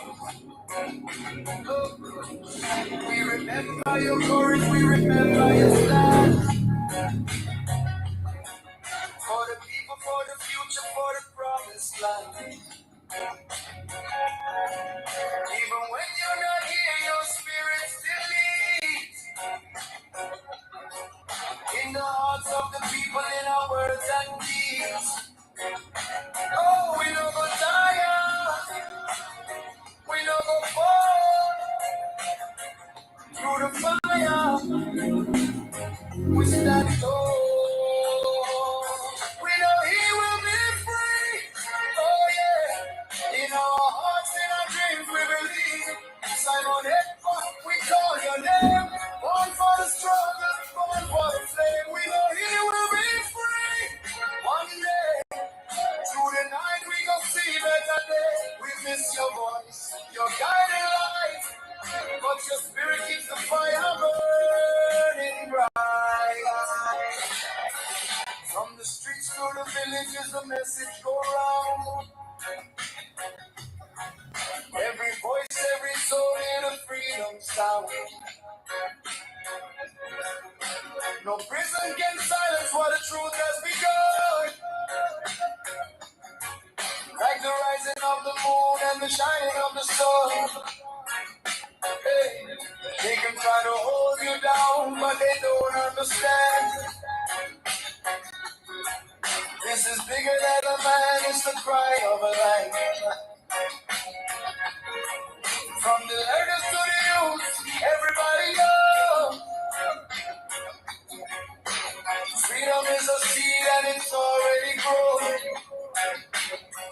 We remember your courage, we remember your stand. For the people, for the future, for the promised land. Even when you're not here, your spirit still leads. In the hearts of the people, in our words and deeds. Oh, we no go tire, we no go fall. Through the fire, we stand tall. We know he will be free. Oh yeah, in our hearts, in our dreams, we believe. Simon Ekpa, we call your name. Born for the struggle, born for the flame. We know he will be free. One day, through the night, we go see better day. We miss your voice, your guiding light. But your spirit keeps the fire burning bright. From the streets to the villages, the message go round. Every voice, every soul in a freedom sound. No prison can silence what the truth has begun. Like the rising of the moon and the shining of the sun. Hey, they can try to hold you down, but they don't understand. This is bigger than a man, it's the cry of a lion. From the elders to the youth, everybody know. Freedom is a seed and it's already grown.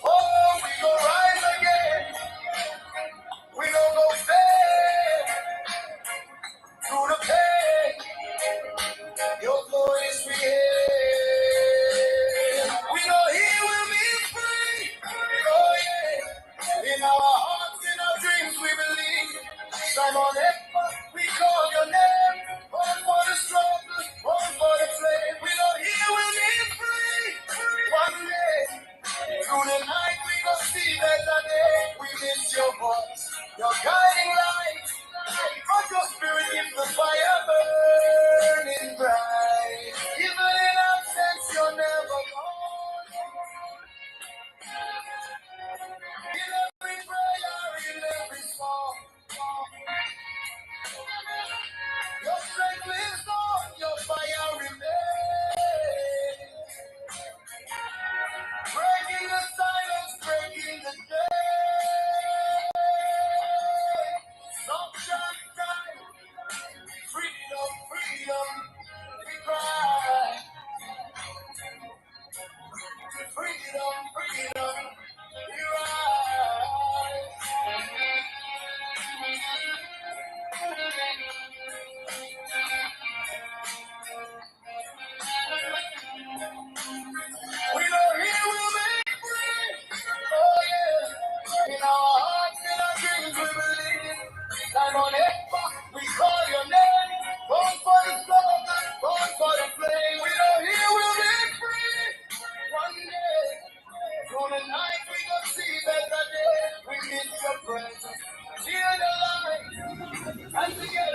Oh, we go rise again. We don't go fail. Through the pain, your voice we hear. We know he will be free. Oh in your presence. Hear the light. And together